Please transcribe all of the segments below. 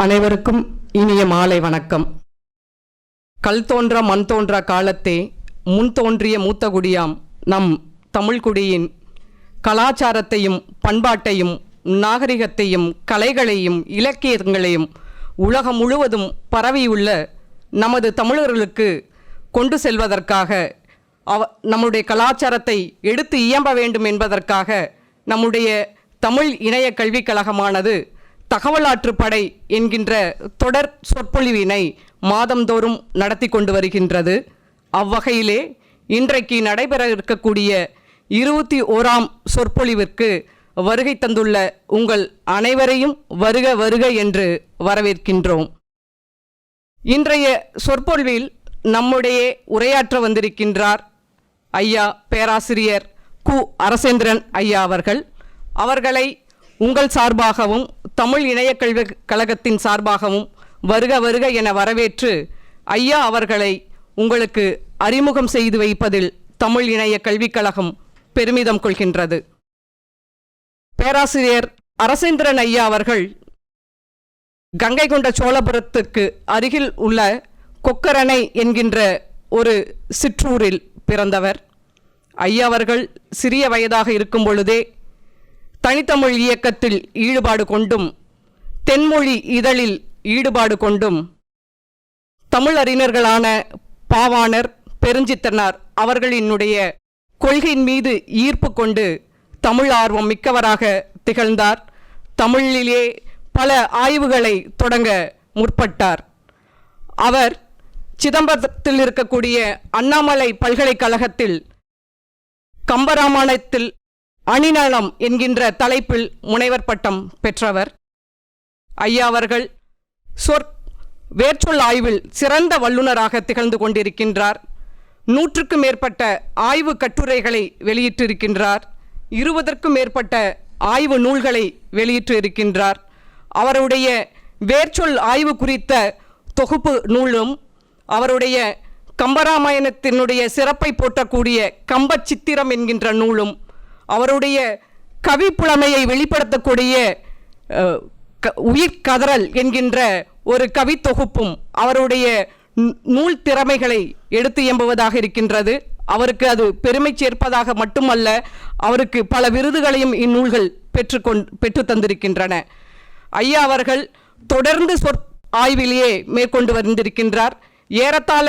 அனைவருக்கும் இனிய மாலை வணக்கம். கல் தோன்ற மண் தோன்ற காலத்தே முன் தோன்றிய மூத்தகுடியாம் நம் தமிழ்குடியின் கலாச்சாரத்தையும் பண்பாட்டையும் நாகரிகத்தையும் கலைகளையும் இலக்கியங்களையும் உலகம் முழுவதும் பரவியுள்ள நமது தமிழர்களுக்கு கொண்டு செல்வதற்காக நம்முடைய கலாச்சாரத்தை எடுத்து இயம்ப வேண்டும் என்பதற்காக நம்முடைய தமிழ் இணைய கல்விக் கழகமானது தகவலாற்றுப்படை என்கின்ற தொடர் சொற்பொழிவினை மாதந்தோறும் நடத்தி கொண்டு வருகின்றது. அவ்வகையிலே இன்றைக்கு நடைபெற இருக்கக்கூடிய 21ஆம் சொற்பொழிவிற்கு வருகை தந்துள்ள உங்கள் அனைவரையும் வருக வருக என்று வரவேற்கின்றோம். இன்றைய சொற்பொழிவில் நம்முடைய உரையாற்ற வந்திருக்கின்றார் ஐயா பேராசிரியர் கு அரசேந்திரன் ஐயா அவர்களை உங்கள் சார்பாகவும் தமிழ் இணைய கல்விக் கழகத்தின் சார்பாகவும் வருக வருக என வரவேற்று ஐயா அவர்களை உங்களுக்கு அறிமுகம் செய்து வைப்பதில் தமிழ் இணைய கல்விக் கழகம் பெருமிதம் கொள்கின்றது. பேராசிரியர் அரசேந்திரன் ஐயா அவர்கள் கங்கை கொண்ட சோழபுரத்துக்கு அருகில் உள்ள கொக்கரணை என்கின்ற ஒரு சிற்றூரில் பிறந்தவர். ஐயா அவர்கள் சிறிய வயதாக இருக்கும் பொழுதே தனித்தமிழ் இயக்கத்தில் ஈடுபாடு கொண்டும் தென்மொழி இதழில் ஈடுபாடு கொண்டும் தமிழ் அறிஞர்களான பாவாணர் பெருஞ்சித்தனார் அவர்களினுடைய கொள்கையின் மீது ஈர்ப்பு கொண்டு தமிழ் ஆர்வம் மிக்கவராக திகழ்ந்தார். தமிழிலே பல ஆய்வுகளை தொடங்க முற்பட்டார். அவர் சிதம்பரத்தில் இருக்கக்கூடிய அண்ணாமலை பல்கலைக்கழகத்தில் கம்பராமாயணத்தில் அணிநலம் என்கின்ற தலைப்பில் முனைவர் பட்டம் பெற்றவர். ஐயா அவர்கள் வேர்ச்சொல் ஆய்வில் சிறந்த வல்லுநராக திகழ்ந்து கொண்டிருக்கின்றார். 100க்கும் மேற்பட்ட ஆய்வு கட்டுரைகளை வெளியிட்டிருக்கின்றார். 20க்கும் மேற்பட்ட ஆய்வு நூல்களை வெளியிட்டு இருக்கின்றார். அவருடைய வேர்ச்சொல் ஆய்வு குறித்த தொகுப்பு நூலும் அவருடைய கம்பராமாயணத்தினுடைய சிறப்பை போற்றக்கூடிய கம்ப சித்திரம் என்கின்ற நூலும் அவருடைய கவி புலமையை வெளிப்படுத்தக்கூடிய உயிர்கதறல் என்கின்ற ஒரு கவி தொகுப்பும் அவருடைய நூல் திறமைகளை எடுத்து எம்புவதாக இருக்கின்றது. அவருக்கு அது பெருமை சேர்ப்பதாக மட்டுமல்ல, அவருக்கு பல விருதுகளையும் இந்நூல்கள் பெற்று தந்திருக்கின்றன. ஐயா அவர்கள் தொடர்ந்து ஆய்விலேயே மேற்கொண்டு வந்திருக்கின்றார். ஏறத்தாழ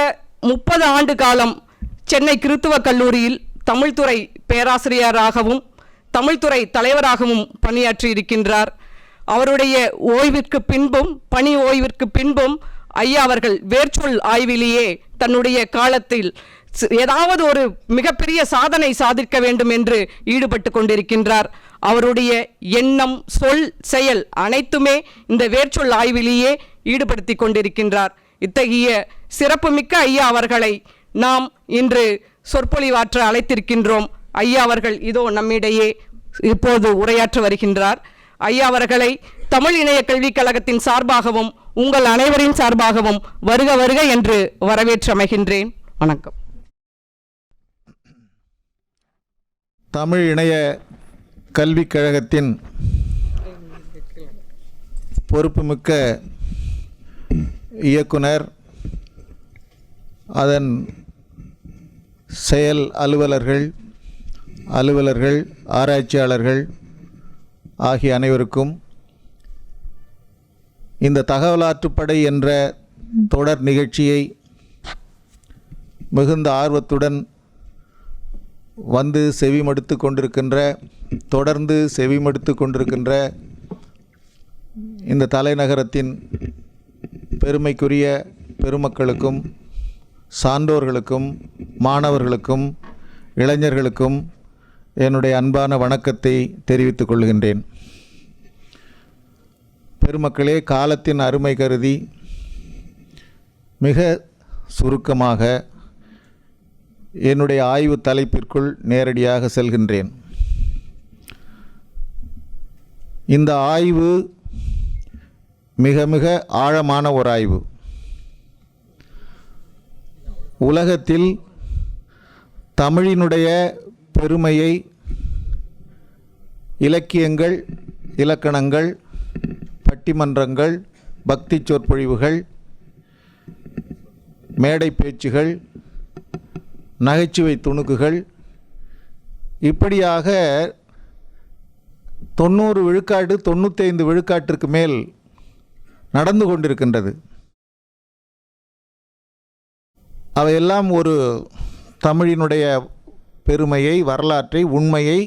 30 ஆண்டு காலம் சென்னை கிறித்துவ கல்லூரியில் தமிழ்துறை பேராசிரியராகவும் தமிழ்துறை தலைவராகவும் பணியாற்றி இருக்கின்றார். அவருடைய ஓய்விற்கு பின்பும் பணி ஓய்விற்கு பின்பும் ஐயா அவர்கள் வேர்ச்சொல் ஆய்விலேயே தன்னுடைய காலத்தில் ஏதாவது ஒரு மிகப்பெரிய சாதனை சாதிக்க வேண்டும் என்று ஈடுபட்டு கொண்டிருக்கின்றார். அவருடைய எண்ணம் சொல் செயல் அனைத்துமே இந்த வேர்ச்சொல் ஆய்விலேயே ஈடுபடுத்தி கொண்டிருக்கின்றார். இத்தகைய சிறப்புமிக்க ஐயா அவர்களை நாம் இன்று சொற்பொழிவாற்ற அழைத்திருக்கின்றோம். ஐயா அவர்கள் இதோ நம்மிடையே இப்போது உரையாற்ற வருகின்றார். ஐயா அவர்களை தமிழ் இணைய கல்விக் கழகத்தின் சார்பாகவும் உங்கள் அனைவரின் சார்பாகவும் வருக வருக என்று வரவேற்று அமைகின்றேன். வணக்கம். தமிழ் இணைய கல்விக் கழகத்தின் பொறுப்புமிக்க இயக்குனர், அதன் செயல் அலுவலர்கள், ஆராய்ச்சியாளர்கள் ஆகிய அனைவருக்கும் இந்த தகவலாற்றுப்படை என்ற தொடர் நிகழ்ச்சியை மிகுந்த ஆர்வத்துடன் வந்து தொடர்ந்து செவிமடுத்து கொண்டிருக்கின்ற இந்த தலைநகரத்தின் பெருமைக்குரிய பெருமக்களுக்கும் சான்றோர்களுக்கும் மாணவர்களுக்கும் இளைஞர்களுக்கும் என்னுடைய அன்பான வணக்கத்தை தெரிவித்துக் கொள்கின்றேன். பெருமக்களே, காலத்தின் அருமை கருதி மிக சுருக்கமாக என்னுடைய ஆய்வு தலைப்பிற்குள் நேரடியாக செல்கின்றேன். இந்த ஆய்வு மிக மிக ஆழமான ஒரு ஆய்வு. உலகத்தில் தமிழினுடைய பெருமையை இலக்கியங்கள், இலக்கணங்கள், பட்டிமன்றங்கள், பக்தி சொற்பொழிவுகள், மேடை பேச்சுகள், நகைச்சுவை துணுக்குகள், இப்படியாக 90 விழுக்காடு 95 விழுக்காட்டிற்கு மேல் நடந்து கொண்டிருக்கின்றது. அவையெல்லாம் ஒரு தமிழினுடைய பெருமையை, வரலாற்றை, உண்மையை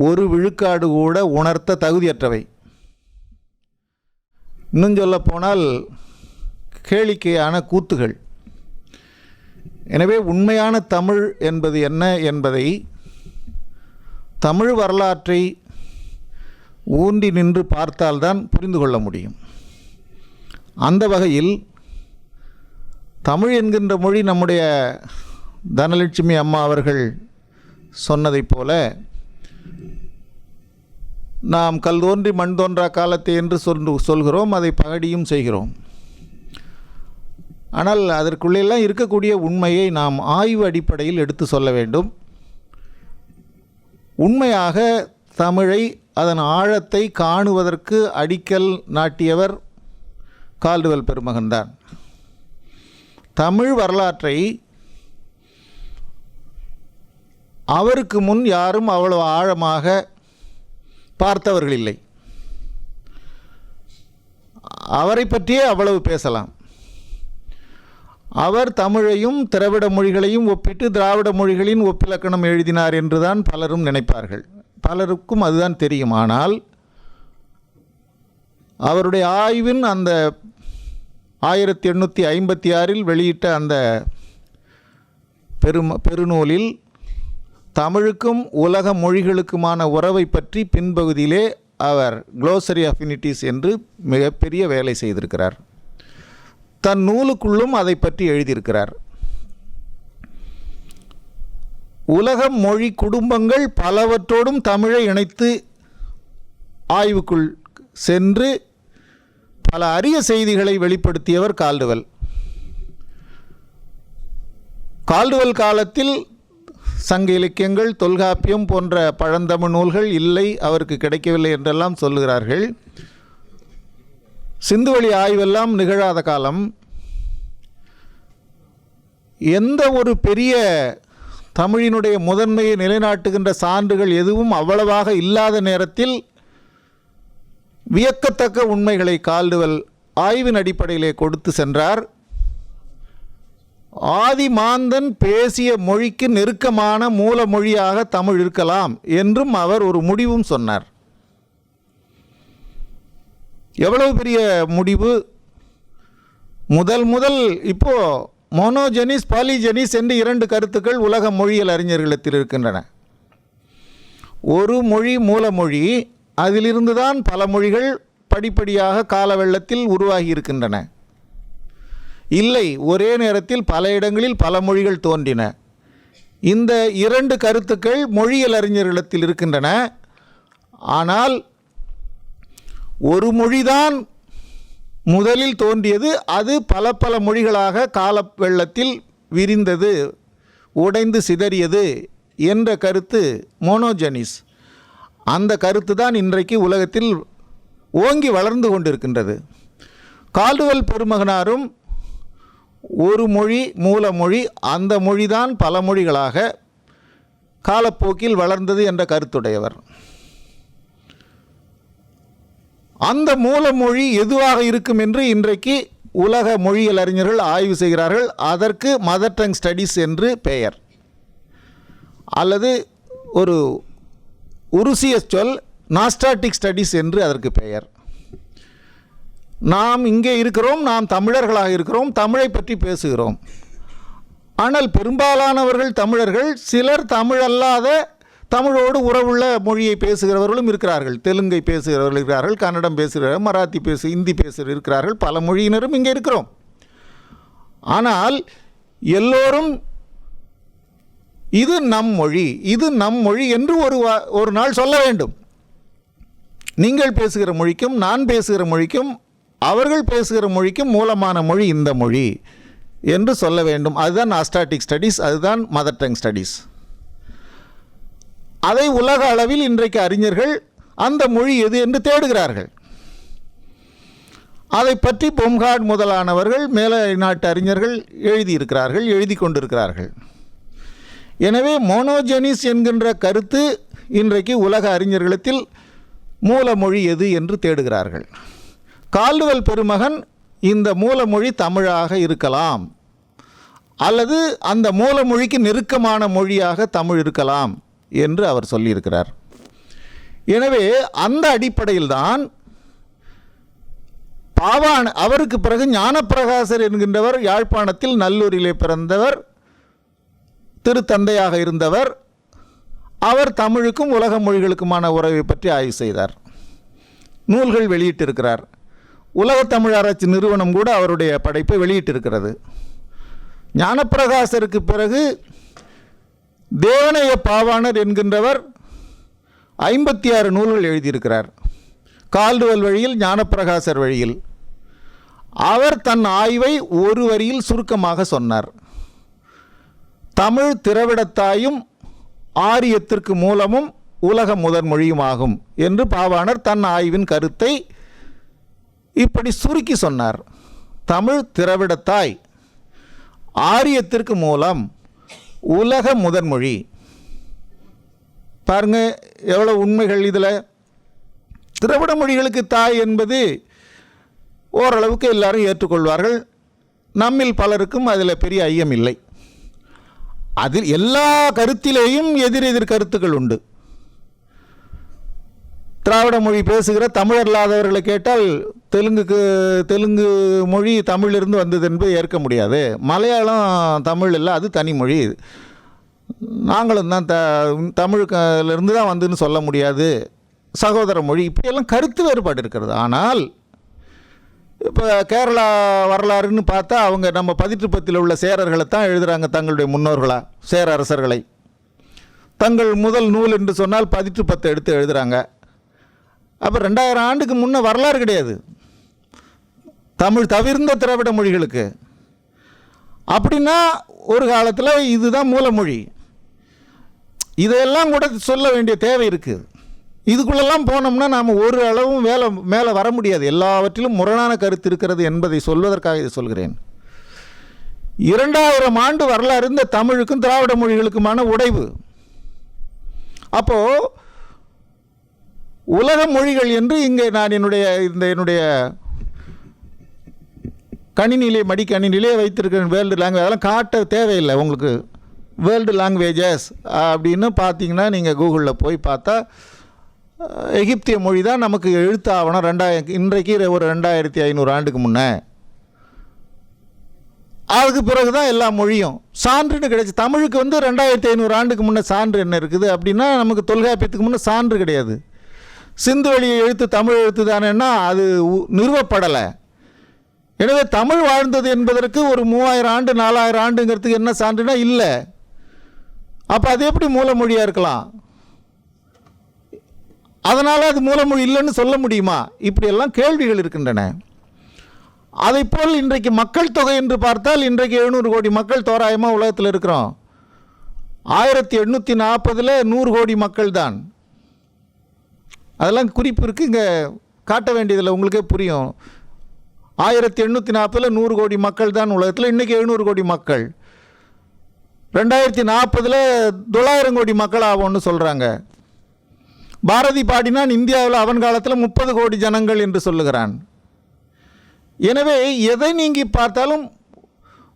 ஒரு விழுக்காடு கூட உணர்த்த தகுதியற்றவை. இன்னும் சொல்ல போனால் கேளிக்கையான கூத்துகள். எனவே உண்மையான தமிழ் என்பது என்ன என்பதை, தமிழ் வரலாற்றை ஊன்றி நின்று பார்த்தால்தான் புரிந்து கொள்ள முடியும். அந்த வகையில் தமிழ் என்கின்ற மொழி நம்முடைய தனலட்சுமி அம்மா அவர்கள் சொன்னதைப் போல, நாம் கல் தோன்றி மண் தோன்றா காலத்தை என்று சொல்கிறோம், அதை பகடியும் செய்கிறோம். ஆனால் அதற்குள்ளெல்லாம் இருக்கக்கூடிய உண்மையை நாம் ஆய்வு அடிப்படையில் எடுத்து சொல்ல வேண்டும். உண்மையாக தமிழை, அதன் ஆழத்தை காணுவதற்கு அடிக்கல் நாட்டியவர் கால்டுவெல் பெருமகன்தான். தமிழ் வரலாற்றை அவருக்கு முன் யாரும் அவ்வளவு ஆழமாக பார்த்தவர்கள் இல்லை. அவரை பற்றியே அவ்வளவு பேசலாம். அவர் தமிழையும் திராவிட மொழிகளையும் ஒப்பிட்டு திராவிட மொழிகளின் ஒப்பிலக்கணம் எழுதினார் என்றுதான் பலரும் நினைப்பார்கள். பலருக்கும் அதுதான் தெரியும். ஆனால் அவருடைய ஆய்வின் அந்த 1856 வெளியிட்ட அந்த பெருநூலில் தமிழுக்கும் உலக மொழிகளுக்குமான உறவை பற்றி பின்பகுதியிலே அவர் க்ளோசரி அஃபினிட்டிஸ் என்று மிகப்பெரிய வேலை செய்திருக்கிறார். தன் நூலுக்குள்ளும் அதை பற்றி எழுதியிருக்கிறார். உலக மொழி குடும்பங்கள் பலவற்றோடும் தமிழை இணைத்து ஆய்வுக்குள் சென்று பல அரிய செய்திகளை வெளிப்படுத்தியவர் கால்டுவெல். கால்டுவெல் காலத்தில் சங்க இலக்கியங்கள், தொல்காப்பியம் போன்ற பழந்தமிழ் நூல்கள் இல்லை, அவருக்கு கிடைக்கவில்லை என்றெல்லாம் சொல்லுகிறார்கள். சிந்துவெளி ஆய்வெல்லாம் நிகழாத காலம். எந்த ஒரு பெரிய தமிழினுடைய முதன்மையை நிலைநாட்டுகின்ற சான்றுகள் எதுவும் அவ்வளவாக இல்லாத நேரத்தில் வியக்கத்தக்க உண்மைகளை கால்டுவெல் ஆய்வின் அடிப்படையிலே கொடுத்து சென்றார். ஆதி மாந்தன் பேசிய மொழிக்கு நெருக்கமான மூல மொழியாக தமிழ் இருக்கலாம் என்றும் அவர் ஒரு முடிவும் சொன்னார். எவ்வளவு பெரிய முடிவு! முதல் இப்போ மோனோஜெனிஸ், பாலிஜெனிஸ் என்று 2 கருத்துக்கள் உலக மொழியியல் அறிஞர்களிடத்தில் இருக்கின்றன. ஒரு மொழி மூலமொழி, அதிலிருந்து தான் பல மொழிகள் படிப்படியாக கால வெள்ளத்தில் உருவாகி இருக்கின்றன. இல்லை, ஒரே நேரத்தில் பல இடங்களில் பல மொழிகள் தோன்றின. இந்த 2 கருத்துக்கள் மொழியியல் அறிஞர்களிடத்தில் இருக்கின்றன. ஆனால் ஒரு மொழிதான் முதலில் தோன்றியது, அது பல மொழிகளாக கால வெள்ளத்தில் விரிந்தது, உடைந்து சிதறியது என்ற கருத்து மோனோஜெனிஸ். அந்த கருத்து தான் இன்றைக்கு உலகத்தில் ஓங்கி வளர்ந்து கொண்டிருக்கின்றது. கால்டுவெல் பெருமகனாரும் ஒரு மொழி மூலமொழி, அந்த மொழிதான் பல மொழிகளாக காலப்போக்கில் வளர்ந்தது என்ற கருத்துடையவர். அந்த மூலமொழி எதுவாக இருக்கும் என்று இன்றைக்கு உலக மொழியியல் அறிஞர்கள் ஆய்வு செய்கிறார்கள். அதற்கு மதர் டங் ஸ்டடீஸ் என்று பெயர், அல்லது ஒரு உருசிய சொல் நாஸ்டாட்டிக் ஸ்டடீஸ் என்று அதற்கு பெயர். நாம் இங்கே இருக்கிறோம், நாம் தமிழர்களாக இருக்கிறோம், தமிழை பற்றி பேசுகிறோம். ஆனால் பெரும்பாலானவர்கள் தமிழர்கள், சிலர் தமிழல்லாத தமிழோடு உறவுள்ள மொழியை பேசுகிறவர்களும் இருக்கிறார்கள். தெலுங்கை பேசுகிறவர்கள் இருக்கிறார்கள், கன்னடம் பேசுகிறவர்கள், மராத்தி ஹிந்தி பேசுகிறவர்கள் இருக்கிறார்கள். பல மொழியினரும் இங்கே இருக்கிறோம். ஆனால் எல்லோரும் இது நம் மொழி, இது நம் மொழி என்று ஒரு நாள் சொல்ல வேண்டும். நீங்கள் பேசுகிற மொழிக்கும் நான் பேசுகிற மொழிக்கும் அவர்கள் பேசுகிற மொழிக்கும் மூலமான மொழி இந்த மொழி என்று சொல்ல வேண்டும். அதுதான் நாஸ்டாட்டிக் ஸ்டடீஸ், அதுதான் மதர் டங் ஸ்டடீஸ். அதை உலக அளவில் இன்றைக்கு அறிஞர்கள் அந்த மொழி எது என்று தேடுகிறார்கள். அதை பற்றி பொம்ஹார்ட் முதலானவர்கள் மேலை நாட்டு அறிஞர்கள் எழுதியிருக்கிறார்கள், எழுதி கொண்டிருக்கிறார்கள். எனவே மோனோஜெனிஸ் என்கின்ற கருத்து இன்றைக்கு உலக அறிஞர்களிடத்தில் மூலமொழி எது என்று தேடுகிறார்கள். கால்டுவெல் பெருமகன் இந்த மூலமொழி தமிழாக இருக்கலாம், அல்லது அந்த மூலமொழிக்கு நெருக்கமான மொழியாக தமிழ் இருக்கலாம் என்று அவர் சொல்லியிருக்கிறார். எனவே அந்த அடிப்படையில்தான் பாவாண அவருக்கு பிறகு ஞானப்பிரகாசர் என்கின்றவர் யாழ்ப்பாணத்தில் நல்லூரிலே பிறந்தவர், திருத்தந்தையாக இருந்தவர். அவர் தமிழுக்கும் உலக மொழிகளுக்குமான உறவை பற்றி ஆய்வு செய்தார், நூல்கள் வெளியிட்டிருக்கிறார். உலக தமிழ் ஆராய்ச்சி நிறுவனம் கூட அவருடைய படைப்பை வெளியிட்டிருக்கிறது. ஞானப்பிரகாசருக்கு பிறகு தேவனைய பாவாணர் என்கின்றவர் 56 நூல்கள் எழுதியிருக்கிறார், கால்டுவெல் வழியில், ஞானப்பிரகாசர் வழியில். அவர் தன் ஆய்வை ஒரு வரியில் சுருக்கமாக சொன்னார். தமிழ் திரவிடத்தாயும் ஆரியத்திற்கு மூலமும் உலக முதன்மொழியுமாகும் என்று பாவாணர் தன் ஆய்வின் கருத்தை இப்படி சுருக்கி சொன்னார். தமிழ் திரவிடத்தாய், ஆரியத்திற்கு மூலம், உலக முதன்மொழி. பாருங்க எவ்வளோ உண்மைகள் இதில். திராவிட மொழிகளுக்கு தாய் என்பது ஓரளவுக்கு எல்லாரும் ஏற்றுக்கொள்வார்கள். நம்மில் பலருக்கும் அதில் பெரிய ஐயம் இல்லை. அதில் எல்லா கருத்திலேயும் எதிரெதிர் கருத்துக்கள் உண்டு. திராவிட மொழி பேசுகிற தமிழர் இல்லாதவர்களை கேட்டால் தெலுங்கு மொழி தமிழிலிருந்து வந்தது என்பது ஏற்க முடியாது. மலையாளம் தமிழ் இல்லை, அது தனி மொழி. நாங்களும் தான் தமிழுலேருந்து தான் வந்துன்னு சொல்ல முடியாது, சகோதர மொழி. இப்படியெல்லாம் கருத்து வேறுபாடு இருக்கிறது. ஆனால் இப்போ கேரளா வரலாறுன்னு பார்த்தா அவங்க நம்ம பதிற்றுப்பத்தில் உள்ள சேரர்களை தான் எழுதுகிறாங்க தங்களுடைய முன்னோர்களாக. சேர அரசர்களை தங்கள் முதல் நூல் என்று சொன்னால் பதிற்றுப்பத்தை எடுத்து எழுதுகிறாங்க. அப்போ 2000 ஆண்டுக்கு முன்னே வரலாறு கிடையாது தமிழ் தவிர்ந்த திராவிட மொழிகளுக்கு. அப்படின்னா ஒரு காலத்தில் இதுதான் மூலமொழி. இதையெல்லாம் கூட சொல்ல வேண்டிய தேவை இருக்குது. இதுக்குள்ளெல்லாம் போனோம்னா நாம் ஒரு அளவும் மேலே வர முடியாது. எல்லாவற்றிலும் முரணான கருத்து இருக்கிறது என்பதை சொல்வதற்காக இதை சொல்கிறேன். 2000 ஆண்டு வரலாறு இந்த தமிழுக்கும் திராவிட மொழிகளுக்குமான உடைவு. அப்போது உலக மொழிகள் என்று இங்கே நான் என்னுடைய கணினியிலே மடிக்கணினிலே வைத்திருக்கிற வேர்ல்டு லாங்குவேஜ் அதெல்லாம் காட்ட தேவையில்லை உங்களுக்கு. வேர்ல்டு லாங்குவேஜஸ் அப்படின்னு பார்த்தீங்கன்னா நீங்கள் கூகுளில் போய் பார்த்தா எகிப்திய மொழி தான் நமக்கு எழுத்து ஆவணம் இன்றைக்கு ஒரு 2500 ஆண்டுக்கு முன்னே. அதுக்கு பிறகு தான் எல்லா மொழியும் சான்றுன்னு கிடைச்சி. தமிழுக்கு 2500 ஆண்டுக்கு முன்னே சான்று என்ன இருக்குது அப்படின்னா நமக்கு தொல்காப்பியத்துக்கு முன்னே சான்று கிடையாது. சிந்து வழி எழுத்து தமிழ் எழுத்து தானேன்னா அது நிறுவப்படலை. எனவே தமிழ் வாழ்ந்தது என்பதற்கு ஒரு 3000 ஆண்டு 4000 ஆண்டுங்கிறதுக்கு என்ன சான்றுனா இல்லை. அப்போ அது எப்படி மூலமொழியாக இருக்கலாம்? அதனால் அது மூலமொழி இல்லைன்னு சொல்ல முடியுமா? இப்படியெல்லாம் கேள்விகள் இருக்கின்றன. அதைப்போல் இன்றைக்கு மக்கள் தொகை என்று பார்த்தால் இன்றைக்கு 700 கோடி மக்கள் தோராயமாக உலகத்தில் இருக்கிறோம். 1840 100 கோடி மக்கள் தான். அதெல்லாம் குறிப்பு இருக்குது, இங்கே காட்ட வேண்டியதில்லை, உங்களுக்கே புரியும். 1840 100 கோடி மக்கள் தான் உலகத்தில். இன்றைக்கி 700 கோடி மக்கள். 2040 900 கோடி மக்கள் ஆகும்னு சொல்கிறாங்க. பாரதி பாடினான் இந்தியாவில் அவன் காலத்தில் 30 கோடி ஜனங்கள் என்று சொல்லுகிறான். எனவே எதை நீங்கி பார்த்தாலும்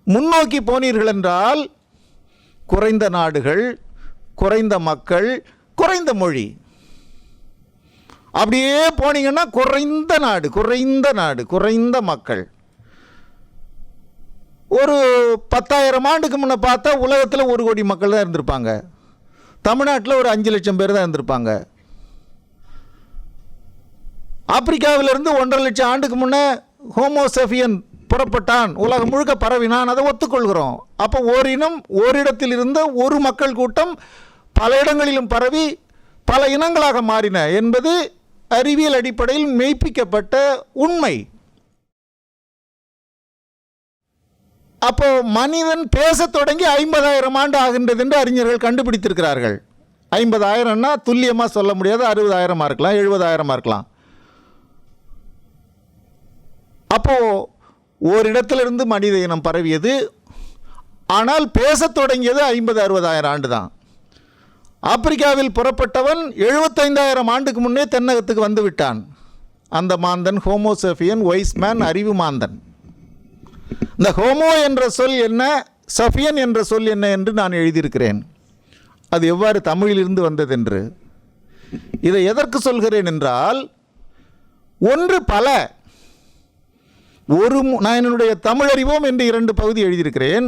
முன்னோக்கி போனீர்கள் என்றால் குறைந்த நாடுகள், குறைந்த மக்கள், குறைந்த மொழி. அப்படியே போனீங்கன்னா குறைந்த நாடு, குறைந்த மக்கள். ஒரு 10,000 ஆண்டுக்கு முன்னே பார்த்தா உலகத்தில் 1 கோடி மக்கள் தான் இருந்திருப்பாங்க. தமிழ்நாட்டில் ஒரு 5 லட்சம் பேர் தான் இருந்திருப்பாங்க. ஆப்பிரிக்காவிலிருந்து 1.5 லட்சம் ஆண்டுக்கு முன்னே ஹோமோசெஃபியன் புறப்பட்டான், உலகம் முழுக்க பரவினான், அதை ஒத்துக்கொள்கிறோம். அப்போ ஓரினம் ஓரிடத்தில் இருந்த ஒரு மக்கள் கூட்டம் பல இடங்களிலும் பரவி பல இனங்களாக மாறின என்பது அறிவியல் அடிப்படையில் மெய்ப்பிக்கப்பட்ட உண்மை. அப்போ மனிதன் பேசத் தொடங்கி 50,000 ஆண்டு ஆகின்றது என்று அறிஞர்கள் கண்டுபிடித்திருக்கிறார்கள். 50,000ன்னா துல்லியமாக சொல்ல முடியாது, 60,000 இருக்கலாம், 70,000 இருக்கலாம். அப்போது ஓரிடத்திலிருந்து மனித இனம் பரவியது. ஆனால் பேசத் தொடங்கியது 50,000-60,000 ஆண்டு தான். ஆப்பிரிக்காவில் புறப்பட்டவன் 75,000 ஆண்டுக்கு முன்னே தென்னகத்துக்கு வந்து விட்டான். அந்த மாந்தன் ஹோமோசெஃபியன், வைஸ்மேன், அறிவு மாந்தன். இந்த ஹோமோ என்ற சொல் என்ன, சஃபியன் என்ற சொல் என்ன என்று நான் எழுதியிருக்கிறேன். அது எவ்வாறு தமிழிலிருந்து வந்ததென்று. இதை எதற்கு சொல்கிறேன் என்றால், ஒன்று பல, நான் என்னுடைய தமிழறிவோம் என்று 2 பகுதி எழுதியிருக்கிறேன்.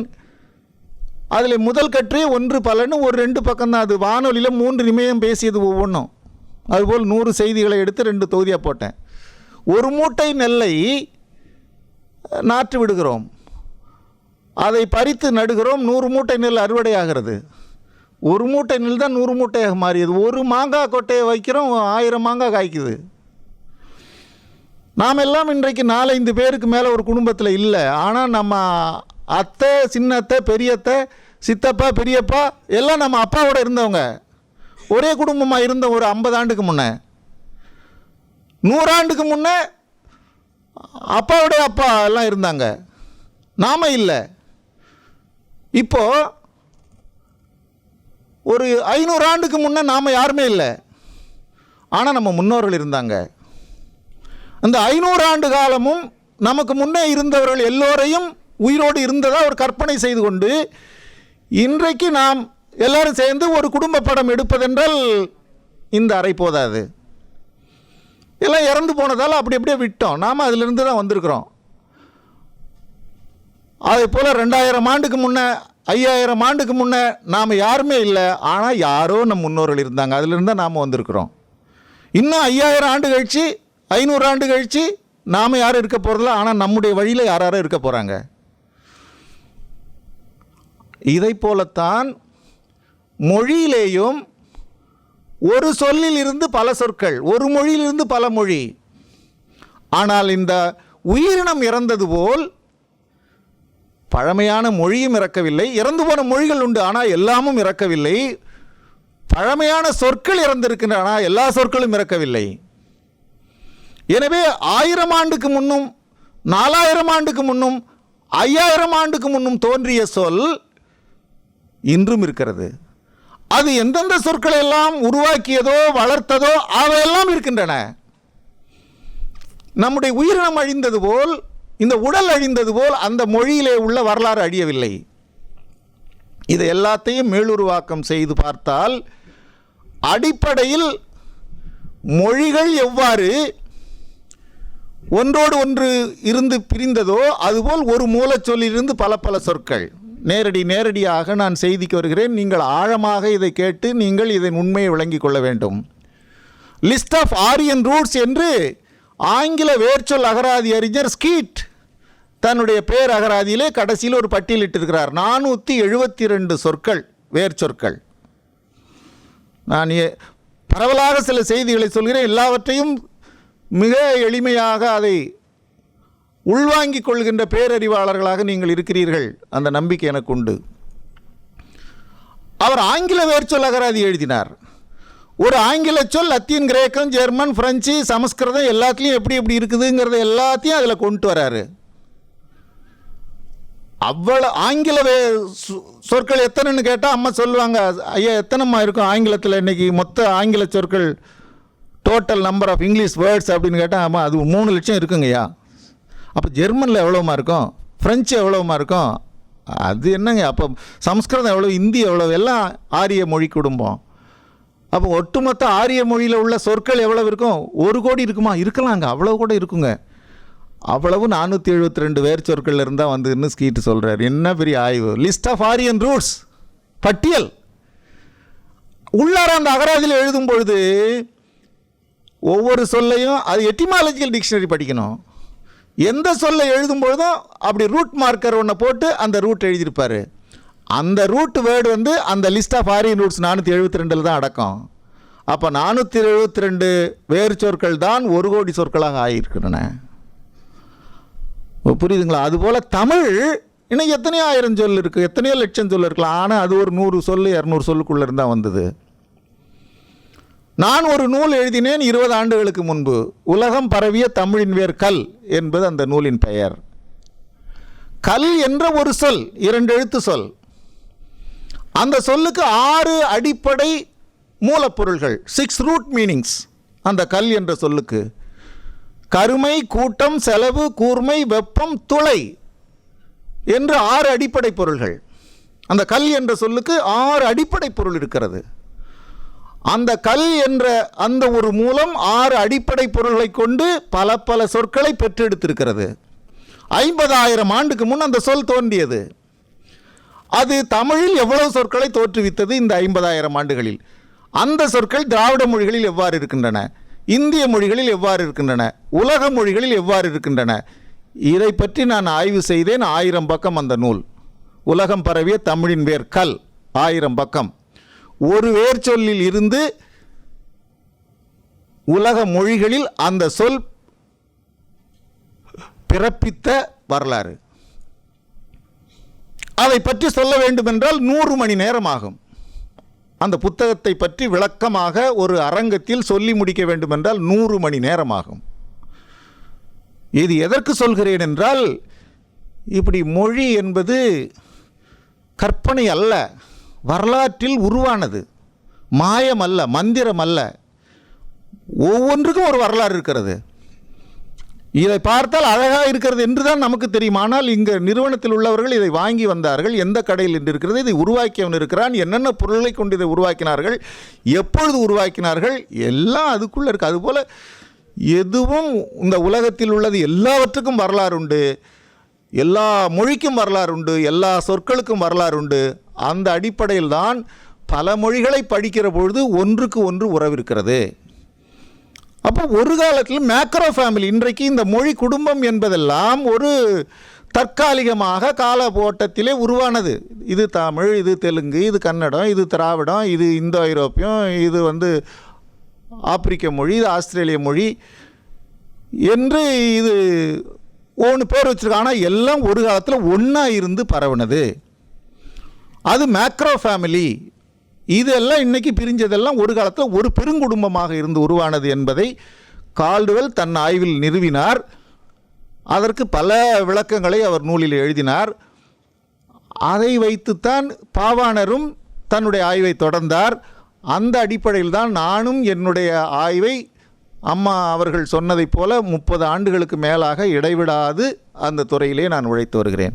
அதில் முதல் கற்றே ஒன்று பலன்னு ஒரு 2 பக்கம்தான். அது வானொலியில் 3 நிமிடம் பேசியது ஒவ்வொன்றும். அதுபோல் 100 செய்திகளை எடுத்து 2 தொகுதியாக போட்டேன். ஒரு மூட்டை நெல்லை நாற்று விடுகிறோம், அதை பறித்து நடுகிறோம், 100 மூட்டை நெல் அறுவடையாகிறது. ஒரு மூட்டை நெல் தான் 100 மூட்டையாக மாறியது. ஒரு மாங்காய் கொட்டையை வைக்கிறோம், 1000 மாங்காய் காய்க்குது. நாம் எல்லாம் இன்றைக்கு 4-5 பேருக்கு மேலே ஒரு குடும்பத்தில் இல்லை. ஆனால் நம்ம அத்தை, சின்னத்தை, பெரியத்தை, சித்தப்பா, பெரியப்பா எல்லாம் நம்ம அப்பாவோட இருந்தவங்க. ஒரே குடும்பமாக இருந்த ஒரு 50 ஆண்டுக்கு முன்னே, 100 ஆண்டுக்கு முன்னே அப்பாவுடைய அப்பா எல்லாம் இருந்தாங்க. நாம் இல்லை. இப்போது ஒரு 500 ஆண்டுக்கு முன்னே நாம் யாருமே இல்லை. ஆனால் நம்ம முன்னோர்கள் இருந்தாங்க. அந்த 500 ஆண்டு காலமும் நமக்கு முன்னே இருந்தவர்கள் எல்லோரையும் உயிரோடு இருந்ததாக ஒரு கற்பனை செய்து கொண்டு இன்றைக்கு நாம் எல்லாரும் சேர்ந்து ஒரு குடும்ப படம் எடுப்பதென்றால் இந்த அறை போதாது. எல்லாம் இறந்து போனதால் அப்படி அப்படியே விட்டோம். நாம் அதிலிருந்து தான் வந்திருக்கிறோம். அதே போல் 2000 ஆண்டுக்கு முன்னே, 5000 ஆண்டுக்கு முன்னே நாம் யாருமே இல்லை. ஆனால் யாரோ நம் முன்னோர்கள் இருந்தாங்க, அதிலிருந்து தான் நாம் வந்திருக்கிறோம். இன்னும் 5000 ஆண்டு கழித்து, 500 ஆண்டு கழித்து நாம் யாரும் இருக்க போகிறதில்ல. ஆனால் நம்முடைய வழியில் யாரும் இருக்க போகிறாங்க. இதை போலத்தான் மொழியிலேயும் ஒரு சொல்லில் இருந்து பல சொற்கள், ஒரு மொழியிலிருந்து பல மொழி. ஆனால் இந்த உயிரினம் இறந்தது போல் பழமையான மொழியும் இறக்கவில்லை. இறந்து போன மொழிகள் உண்டு, ஆனால் எல்லாமும் இறக்கவில்லை. பழமையான சொற்கள் இறந்திருக்கின்றன, ஆனால் எல்லா சொற்களும் இறக்கவில்லை. எனவே 1000 ஆண்டுக்கு முன்னும், 4000 ஆண்டுக்கு முன்னும், 5000 ஆண்டுக்கு முன்னும் தோன்றிய சொல் இன்றும் இருக்கிறது. அது எந்தெந்த சொற்களை எல்லாம் உருவாக்கியதோ வளர்த்ததோ அவையெல்லாம் இருக்கின்றன. நம்முடைய உயிரினம் அழிந்தது போல், இந்த உடல் அழிந்தது போல் அந்த மொழியிலே உள்ள வரலாறு அழியவில்லை. இதை எல்லாத்தையும் மேலுருவாக்கம் செய்து பார்த்தால், அடிப்படையில் மொழிகள் எவ்வாறு ஒன்றோடு ஒன்று இருந்து பிரிந்ததோ அதுபோல் ஒரு மூலச்சொல்லிலிருந்து பல பல சொற்கள். நேரடியாக நான் செய்திக்கு வருகிறேன். நீங்கள் ஆழமாக இதை கேட்டு நீங்கள் இதன் உண்மையை விளங்கிக் கொள்ள வேண்டும். லிஸ்ட் ஆஃப் ஆரியன் ரூட்ஸ் என்று ஆங்கில வேர்ச்சொல் அகராதி அறிஞர் ஸ்கீட் தன்னுடைய பேர் அகராதியிலே கடைசியில் ஒரு பட்டியலிட்டிருக்கிறார். 472 சொற்கள், வேர்ச்சொற்கள். நான் பரவலாக சில செய்திகளை சொல்கிறேன். எல்லாவற்றையும் மிக எளிமையாக அதை உள்வாங்கிக் கொள்கின்ற பேரறிவாளர்களாக நீங்கள் இருக்கிறீர்கள். அந்த நம்பிக்கை எனக்கு உண்டு. அவர் ஆங்கில வேர்ச்சொல் அகராதி எழுதினார். ஒரு ஆங்கில சொல் லத்தீன், கிரேக்கம், ஜெர்மன், பிரெஞ்சு, சமஸ்கிருதம் எல்லாத்துலேயும் எப்படி எப்படி இருக்குதுங்கிறத எல்லாத்தையும் அதில் கொண்டு வராரு. அவ்வளோ ஆங்கில சொற்கள் எத்தனைன்னு கேட்டால் அம்மா சொல்லுவாங்க, ஐயா எத்தனைம்மா இருக்கும் ஆங்கிலத்தில் இன்றைக்கி மொத்த ஆங்கில சொற்கள், total number of English words அப்படின்னு கேட்டால் ஆமாம் அது 3 லட்சம் இருக்குங்கய்யா. அப்போ ஜெர்மனில் எவ்வளோமா இருக்கும், ஃப்ரெஞ்சு எவ்வளோமா இருக்கும், அது என்னங்க, அப்போ சமஸ்கிருதம் எவ்வளோ, இந்தி எவ்வளோ, எல்லாம் ஆரிய மொழி குடும்பம். அப்போ ஒட்டுமொத்த ஆரிய மொழியில் உள்ள சொற்கள் எவ்வளவு இருக்கும்? 1 கோடி இருக்குமா? இருக்கலாங்க, அவ்வளோ கூட இருக்குங்க. அவ்வளவு 472 வேர் சொற்கள் இருந்தால் வந்துன்னு ஸ்கீட்டு சொல்கிறார். என்ன பெரிய ஆய்வு! லிஸ்ட் ஆஃப் ஆரியன் ரூட்ஸ் பட்டியல். உள்ளார அந்த அகராதியில் எழுதும் பொழுது ஒவ்வொரு சொல்லையும் அது எட்டிமாலஜிக்கல் டிக்ஷனரி படிக்கணும். எந்த சொல்லை எழுதும் பொழுதும் அப்படி ரூட் மார்க்கர் ஒன்றை போட்டு அந்த ரூட் எழுதியிருப்பார். அந்த ரூட் வேர்டு வந்து அந்த லிஸ்ட் ஆஃப் ஆரியன் ரூட்ஸ் 472 தான் அடக்கம். அப்போ 472 வேறு சொற்கள் தான் 1 கோடி சொற்களாக ஆகியிருக்கின்றன. புரியுதுங்களா? அதுபோல் தமிழ் இன்னும் எத்தனையோ ஆயிரம் சொல் இருக்குது, எத்தனையோ லட்சம் சொல் இருக்கலாம். ஆனால் அது ஒரு 100 சொல் 200 சொல்லுக்குள்ளே இருந்தால் வந்தது. நான் ஒரு நூல் எழுதினேன் 20 ஆண்டுகளுக்கு முன்பு. உலகம் பரவிய தமிழின் வேர் கல் என்பது அந்த நூலின் பெயர். கல் என்ற ஒரு சொல், 2 எழுத்து சொல். அந்த சொல்லுக்கு 6 அடிப்படை மூலப்பொருள்கள், 6 ரூட் மீனிங்ஸ். அந்த கல் என்ற சொல்லுக்கு கருமை, கூட்டம், செலவு, கூர்மை, வெப்பம், துளை என்று 6 அடிப்படை பொருள்கள். அந்த கல் என்ற சொல்லுக்கு 6 அடிப்படை பொருள் இருக்கிறது. அந்த கல் என்ற அந்த ஒரு மூலம் 6 அடிப்படை பொருள்களை கொண்டு பல பல சொற்களை பெற்றெடுத்திருக்கிறது. 50,000 ஆண்டுக்கு முன் அந்த சொல் தோன்றியது. அது தமிழில் எவ்வளவு சொற்களை தோற்றுவித்தது இந்த 50,000 ஆண்டுகளில்? அந்த சொற்கள் திராவிட மொழிகளில் எவ்வாறு இருக்கின்றன, இந்திய மொழிகளில் எவ்வாறு இருக்கின்றன, உலக மொழிகளில் எவ்வாறு இருக்கின்றன? இதை பற்றி நான் ஆய்வு செய்தேன். 1000 பக்கம் அந்த நூல். உலகம் பரவிய தமிழின் வேர் கல், 1000 பக்கம். ஒரு வேர் சொல்லில் இருந்து உலக மொழிகளில் அந்த சொல் பிறப்பித்த வரலாறு. அதை பற்றி சொல்ல வேண்டுமென்றால் 100 மணி நேரம் ஆகும். அந்த புத்தகத்தை பற்றி விளக்கமாக ஒரு அரங்கத்தில் சொல்லி முடிக்க வேண்டுமென்றால் 100 மணி நேரம் ஆகும். இது எதற்கு சொல்கிறேன் என்றால், இப்படி மொழி என்பது கற்பனை அல்ல, வரலாற்றில் உருவானது, மாயம் அல்ல, மந்திரம் அல்ல. ஒவ்வொன்றுக்கும் ஒரு வரலாறு இருக்கிறது. இதை பார்த்தால் அழகாக இருக்கிறது என்று தான் நமக்கு தெரியும். ஆனால் இங்கே நிறுவனத்தில் உள்ளவர்கள் இதை வாங்கி வந்தார்கள். எந்த கடையில் என்று இருக்கிறது, இதை உருவாக்கியவன் இருக்கிறான், என்னென்ன பொருளை கொண்டு இதை உருவாக்கினார்கள், எப்பொழுது உருவாக்கினார்கள், எல்லாம் அதுக்குள்ளே இருக்குது. அதுபோல் எதுவும் இந்த உலகத்தில் உள்ளது எல்லாவற்றுக்கும் வரலாறு உண்டு, எல்லா மொழிக்கும் வரலாறு உண்டு, எல்லா சொற்களுக்கும் வரலாறு உண்டு. அந்த அடிப்படையில் தான் பல மொழிகளை படிக்கிற பொழுது ஒன்றுக்கு ஒன்று உறவு இருக்கிறது. அப்போ ஒரு காலத்தில் மேக்ரோ ஃபேமிலி, இன்றைக்கு இந்த மொழி குடும்பம் என்பதெல்லாம் ஒரு தற்காலிகமாக கால ஓட்டத்திலே உருவானது. இது தமிழ், இது தெலுங்கு, இது கன்னடம், இது திராவிடம், இது இந்தோ ஐரோப்பியம், இது ஆப்பிரிக்க மொழி, இது ஆஸ்திரேலிய மொழி என்று இது ஒன்று பேர் வச்சுருக்காங்க. ஆனால் எல்லாம் ஒரு காலத்தில் ஒன்றா இருந்து பரவுனது. அது மேக்ரோ ஃபேமிலி. இதெல்லாம் இன்றைக்கி பிரிஞ்சதெல்லாம் ஒரு காலத்தில் ஒரு பெருங்குடும்பமாக இருந்து உருவானது என்பதை கால்டுவெல் தன் ஆய்வில் நிறுவினார். அதற்கு பல விளக்கங்களை அவர் நூலில் எழுதினார். அதை வைத்துத்தான் பாவாணரும் தன்னுடைய ஆய்வை தொடர்ந்தார். அந்த அடிப்படையில் தான் நானும் என்னுடைய ஆய்வை அம்மா அவர்கள் சொன்னதைப் போல 30 ஆண்டுகளுக்கு மேலாக இடைவிடாது அந்த துறையிலே நான் உழைத்து வருகிறேன்.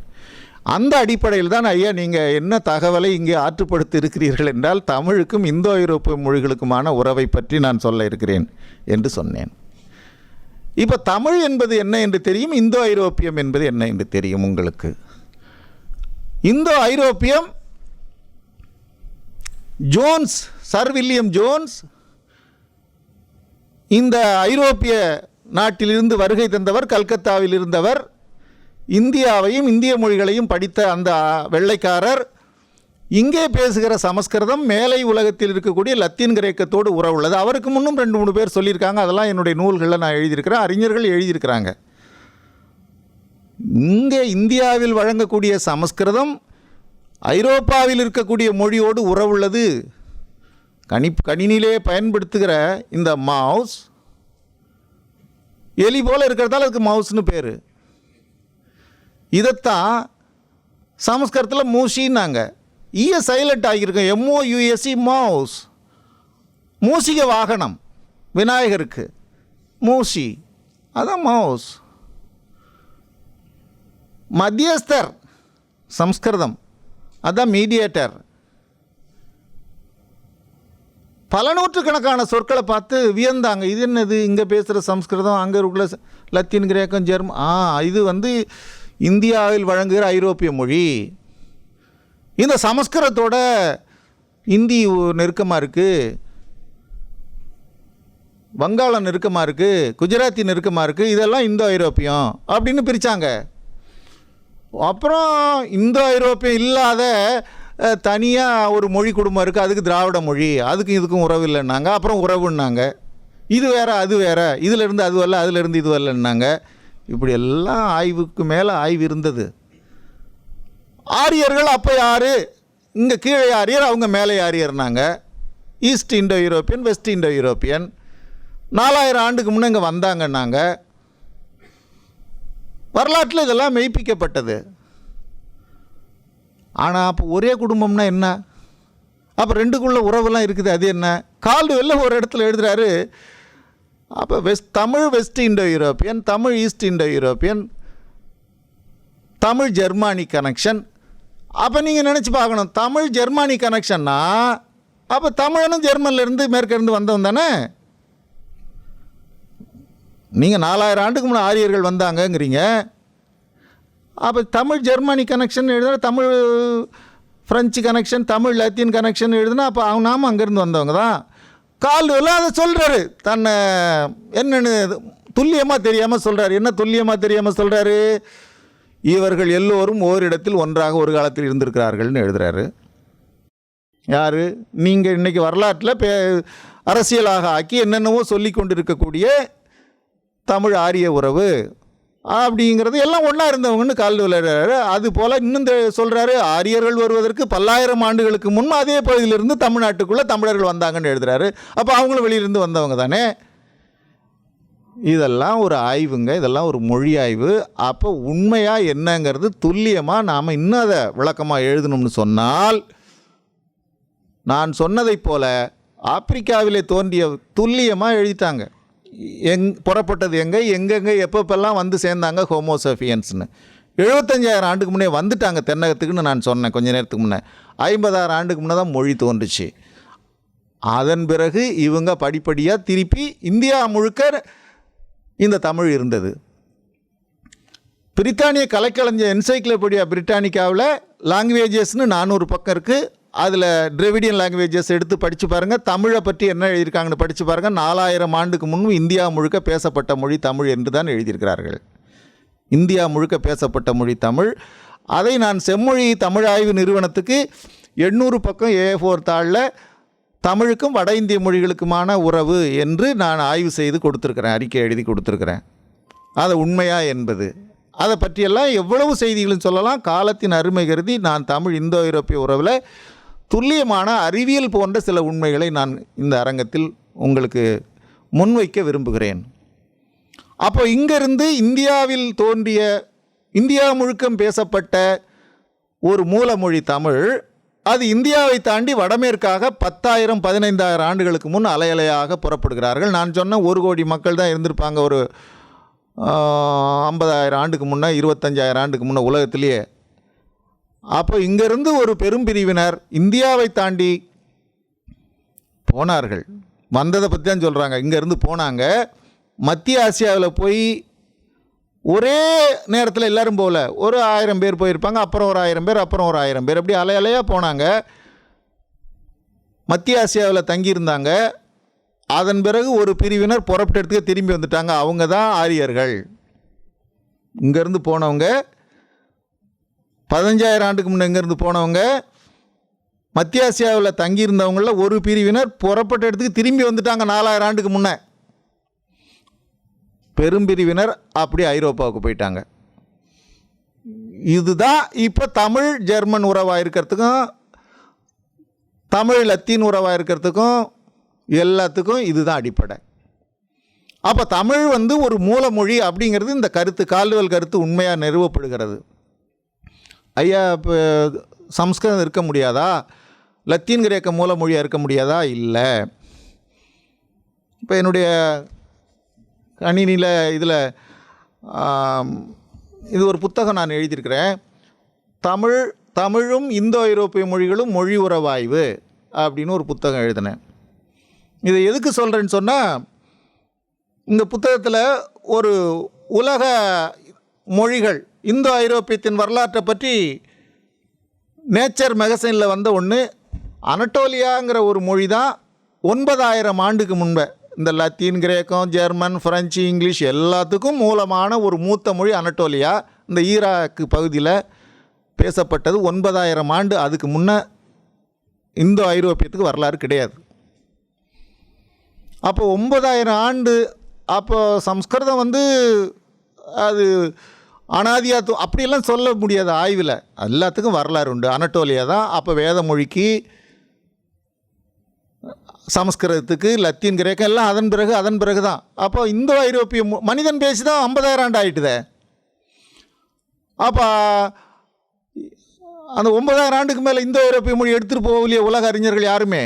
அந்த அடிப்படையில் தான் ஐயா நீங்கள் என்ன தகவலை இங்கே ஆற்றுப்படுத்தி இருக்கிறீர்கள் என்றால், தமிழுக்கும் இந்தோ ஐரோப்பிய மொழிகளுக்குமான உறவை பற்றி நான் சொல்ல இருக்கிறேன் என்று சொன்னேன். இப்போ தமிழ் என்பது என்ன என்று தெரியும், இந்தோ ஐரோப்பியம் என்பது என்ன என்று தெரியும் உங்களுக்கு. இந்தோ ஐரோப்பியம் ஜோன்ஸ், சர் வில்லியம் ஜோன்ஸ் இந்த ஐரோப்பிய நாட்டிலிருந்து வருகை தந்தவர், கல்கத்தாவில் இருந்தவர். இந்தியாவையும் இந்திய மொழிகளையும் படித்த அந்த வெள்ளைக்காரர் இங்கே பேசுகிற சமஸ்கிருதம் மேலை உலகத்தில் இருக்கக்கூடிய லத்தீன் கிரேக்கத்தோடு உறவுள்ளது. அவருக்கு முன்னும் 2-3 பேர் சொல்லியிருக்காங்க. அதெல்லாம் என்னுடைய நூல்களில் நான் எழுதியிருக்கிறேன், அறிஞர்கள் எழுதியிருக்கிறாங்க. இங்கே இந்தியாவில் வழங்கக்கூடிய சமஸ்கிருதம் ஐரோப்பாவில் இருக்கக்கூடிய மொழியோடு உறவுள்ளது. கணினியிலே பயன்படுத்துகிற இந்த மவுஸ் எலி போல் இருக்கிறதால அதுக்கு மவுஸ்னு பேர். இதைத்தான் சமஸ்கிருதத்தில் மூஷின்னாங்க. சைலண்ட் ஆகியிருக்கோம், MOUSE மவுஸ். மூஷிக வாகனம் விநாயகருக்கு மூஷி, அதான் மவுஸ். மத்தியஸ்தர் சம்ஸ்கிருதம், அதான் மீடியேட்டர். பல நூற்றுக்கணக்கான சொற்களை பார்த்து வியந்தாங்க. இது என்னது, இங்கே பேசுகிற சம்ஸ்கிருதம், அங்கே இருக்கிற லத்தீன் கிரேக்கம் ஜெர்மன், இது இந்தியாவில் வழங்குகிற ஐரோப்பிய மொழி. இந்த சமஸ்கிருதத்தோட இந்தி நெருக்கமாக இருக்குது, வங்காளம் நெருக்கமாக இருக்குது, குஜராத்தி நெருக்கமாக இருக்குது, இதெல்லாம் இந்தோ ஐரோப்பியம் அப்படின்னு பிரித்தாங்க. அப்புறம் இந்தோ ஐரோப்பியம் இல்லாத தனியாக ஒரு மொழி குடும்பம் இருக்குது, அதுக்கு திராவிட மொழி, அதுக்கும் இதுக்கும் உறவு இல்லைன்னாங்க. அப்புறம் உறவுன்னாங்க. இது வேறு அது வேறு, இதிலேருந்து அது வரல, அதிலேருந்து இது வரலன்னாங்க. இப்படி எல்லாம் ஆய்வுக்கு மேலே ஆய்வு இருந்தது. ஆரியர்கள் அப்போ யார், இங்கே கீழே ஆரியர், அவங்க மேலே ஆரியர்னாங்க. East Indo European, west Indo European. 4000 ஆண்டுக்கு முன்னே இங்கே வந்தாங்கன்னாங்க. வரலாற்றில் இதெல்லாம் மெய்ப்பிக்கப்பட்டது. ஆனால் அப்போ ஒரே குடும்பம்னா என்ன? அப்போ ரெண்டுக்குள்ள உறவுலாம் இருக்குது, அது என்ன? கால்டுவெல்ல ஒரு இடத்துல எழுதுகிறாரு, அப்போ Tamil west Indo European, Tamil east Indo European, Tamil Germanic connection. அப்போ நீங்கள் நினச்சி பார்க்கணும், தமிழ் ஜெர்மானிக் கனெக்ஷன்னா அப்போ தமிழனும் ஜெர்மன்லேருந்து மேற்கிருந்து வந்தவன் தானே. நீங்கள் 4000 ஆண்டுக்கு முன்னே ஆரியர்கள் வந்தாங்கங்கிறீங்க. அப்போ தமிழ் ஜெர்மானிக் கனெக்ஷன் எழுதுனா, Tamil French connection, Tamil Latin connection எழுதுனா அப்போ நாம அங்கேருந்து வந்தவங்க தான். கால்டுவெல் அதை சொல்கிறாரு, தன்னை என்னென்னு துல்லியமாக தெரியாமல் சொல்கிறாரு. என்ன துல்லியமாக தெரியாமல் சொல்கிறாரு? இவர்கள் எல்லோரும் ஓரிடத்தில் ஒன்றாக ஒரு காலத்தில் இருந்திருக்கிறார்கள்னு எழுதுகிறாரு. யார்? நீங்கள் இன்றைக்கி வரலாற்றில் அரசியலாக ஆக்கி என்னென்னவோ சொல்லி கொண்டு இருக்கக்கூடிய தமிழ் ஆரிய உறவு அப்படிங்கிறது எல்லாம் ஒன்றா இருந்தவங்கன்னு கால்டுவெல் எழுதுறாரு. அதுபோல் இன்னும் சொல்கிறாரு, ஆரியர்கள் வருவதற்கு 10,000 ஆண்டுகளுக்கு முன் அதே பகுதியிலிருந்து தமிழ்நாட்டுக்குள்ளே தமிழர்கள் வந்தாங்கன்னு எழுதுகிறாரு. அப்போ அவங்களும் வெளியிலிருந்து வந்தவங்க தானே. இதெல்லாம் ஒரு ஆய்வுங்க, இதெல்லாம் ஒரு மொழி ஆய்வு. அப்போ உண்மையாக என்னங்கிறது துல்லியமாக நாம் இன்னும் அதை விளக்கமாக எழுதணும்னு சொன்னால், நான் சொன்னதைப் போல ஆப்பிரிக்காவிலே தோன்றிய துல்லியமாக எழுதிட்டாங்க. புறப்பட்டது எங்கெங்கே எப்பப்பெல்லாம் வந்து சேர்ந்தாங்க ஹோமோசேபியன்ஸ்னு. 75,000 ஆண்டுக்கு முன்னே வந்துட்டாங்க தென்னகத்துக்குன்னு நான் சொன்னேன் கொஞ்ச நேரத்துக்கு முன்னே. 50,000 ஆண்டுக்கு முன்னே தான் மொழி தோன்றுச்சு. அதன் பிறகு இவங்க படிப்படியாக திருப்பி இந்தியா முழுக்க இந்த தமிழ் இருந்தது. பிரித்தானிய கலைக்கலைஞர் என்சைக்ளோபீடியா பிரிட்டானிக்காவில் லாங்குவேஜஸ்னு 400 பக்கம் இருக்குது. அதில் டிரெவிடியன் லாங்குவேஜஸ் எடுத்து படித்து பாருங்கள், தமிழை பற்றி என்ன எழுதியிருக்காங்கன்னு படித்து பாருங்கள். 4000 ஆண்டுக்கு முன்பு இந்தியா முழுக்க பேசப்பட்ட மொழி தமிழ் என்று தான் எழுதியிருக்கிறார்கள். இந்தியா முழுக்க பேசப்பட்ட மொழி தமிழ். அதை நான் செம்மொழி தமிழ் ஆய்வு நிறுவனத்துக்கு 800 பக்கம் A4 தாளில் தமிழுக்கும் வட இந்திய மொழிகளுக்குமான உறவு என்று நான் ஆய்வு செய்து கொடுத்துருக்கிறேன், அறிக்கை எழுதி கொடுத்துருக்கிறேன். அது உண்மையா என்பது, அதை பற்றியெல்லாம் எவ்வளவு செய்திகளும் சொல்லலாம். காலத்தின் அருமை கருதி நான் தமிழ் இந்தோ ஐரோப்பிய உறவில் துல்லியமான அறிவியல் போன்ற சில உண்மைகளை நான் இந்த அரங்கத்தில் உங்களுக்கு முன்வைக்க விரும்புகிறேன். அப்போ இங்கிருந்து இந்தியாவில் தோன்றிய, இந்தியா முழுக்கம் பேசப்பட்ட ஒரு மூலமொழி தமிழ், அது இந்தியாவை தாண்டி வடமேற்காக 10,000 15,000 ஆண்டுகளுக்கு முன் அலையலையாக புறப்படுகிறார்கள். நான் சொன்ன 1 கோடி மக்கள் தான் இருந்திருப்பாங்க ஒரு 50,000 ஆண்டுக்கு முன்னே, 25,000 ஆண்டுக்கு முன்னே உலகத்திலேயே. அப்போ இங்கேருந்து ஒரு பெரும் பிரிவினர் இந்தியாவை தாண்டி போனார்கள். வந்ததை பற்றி தான் சொல்கிறாங்க. இங்கேருந்து போனாங்க, மத்திய ஆசியாவில் போய் ஒரே நேரத்தில் எல்லோரும் போகல, ஒரு 1000 பேர் போயிருப்பாங்க, அப்புறம் ஒரு 1000 பேர், அப்புறம் ஒரு 1000 பேர், அப்படி அலையலையாக போனாங்க. மத்திய ஆசியாவில் தங்கியிருந்தாங்க. அதன் பிறகு ஒரு பிரிவினர் புறப்பட்ட இடத்துக்கு திரும்பி வந்துட்டாங்க. அவங்க தான் ஆரியர்கள். இங்கேருந்து போனவங்க 15,000 ஆண்டுக்கு முன்னே இங்கேருந்து போனவங்க, மத்திய ஆசியாவில் தங்கியிருந்தவங்களில் ஒரு பிரிவினர் புறப்பட்ட இடத்துக்கு திரும்பி வந்துட்டாங்க 4,000 ஆண்டுக்கு முன்னே. பெரும்பிரிவினர் அப்படி ஐரோப்பாவுக்கு போயிட்டாங்க. இதுதான் இப்போ தமிழ் ஜெர்மன் உறவாக இருக்கிறதுக்கும் தமிழ் லத்தீன் உறவாக இருக்கிறதுக்கும் எல்லாத்துக்கும் இதுதான் அடிப்படை. அப்போ தமிழ் ஒரு மூலமொழி அப்படிங்கிறது இந்த கருத்து, கால்டுவெல் கருத்து உண்மையாக நிறுவப்படுகிறது. ஐயா, இப்போ சம்ஸ்கிருதம் இருக்க முடியாதா, லத்தீன் கிரேக்க மூலமொழியாக இருக்க முடியாதா? இல்லை. இப்போ என்னுடைய கணினியில் இதில் இது ஒரு புத்தகம் நான் எழுதியிருக்கிறேன், தமிழும் இந்தோ ஐரோப்பிய மொழிகளும் மொழி உறவாய்வு அப்படின்னு ஒரு புத்தகம் எழுதினேன். இதை எதுக்கு சொல்கிறேன்னு சொன்னால், இந்த புத்தகத்தில் ஒரு உலக மொழிகள் இந்தோ ஐரோப்பியத்தின் வரலாற்றை பற்றி நேச்சர் மேகசைனில் வந்த ஒன்று, அனட்டோலியாங்கிற ஒரு மொழி தான் 9,000 ஆண்டுக்கு முன்பே இந்த லத்தீன் கிரேக்கம் ஜெர்மன் ஃப்ரெஞ்சு இங்கிலீஷ் எல்லாத்துக்கும் மூலமான ஒரு மூத்த மொழி அனட்டோலியா. இந்த ஈராக்கு பகுதியில் பேசப்பட்டது 9,000 ஆண்டு. அதுக்கு முன்னே இந்தோ ஐரோப்பியத்துக்கு வரலாறு கிடையாது. அப்போ 9,000 ஆண்டு. அப்போ சம்ஸ்கிருதம் அது அனாதியா அப்படியெல்லாம் சொல்ல முடியாது. ஆய்வில் எல்லாத்துக்கும் வரலாறு உண்டு. அனட்டோலியா தான் அப்போ வேத மொழிக்கு சமஸ்கிருதத்துக்கு லத்தீன் கிரேக்கம் எல்லாம் அதன் பிறகு தான். அப்போ இந்தோ ஐரோப்பிய மனிதன் பேசி தான் 50,000 ஆண்டு ஆகிட்டுதே. அப்போ அந்த 9,000 ஆண்டுக்கு மேலே இந்தோ ஐரோப்பிய மொழி எடுத்துகிட்டு போகலையே உலக அறிஞர்கள் யாருமே.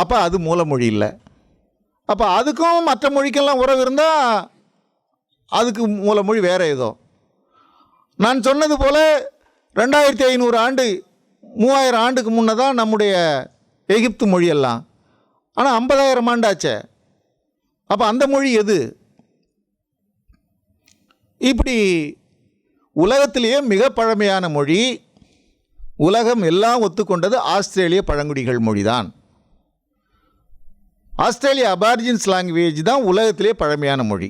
அப்போ அது மூலமொழி இல்லை. அப்போ அதுக்கும் மற்ற மொழிக்கெல்லாம் உறவு இருந்தால் அதுக்கு மூலமொழி வேறு ஏதோ. நான் சொன்னது போல் 2500 ஆண்டு 3000 ஆண்டுக்கு முன்னே தான் நம்முடைய எகிப்து மொழியெல்லாம். ஆனால் 50,000 ஆண்டாச்சே. அப்போ அந்த மொழி எது? இப்படி உலகத்திலேயே மிக பழமையான மொழி, உலகம் எல்லாம் ஒத்துக்கொண்டது ஆஸ்திரேலிய பழங்குடிகள் மொழி தான். ஆஸ்திரேலிய அபார்ஜின்ஸ் லாங்குவேஜ் தான் உலகத்திலே பழமையான மொழி.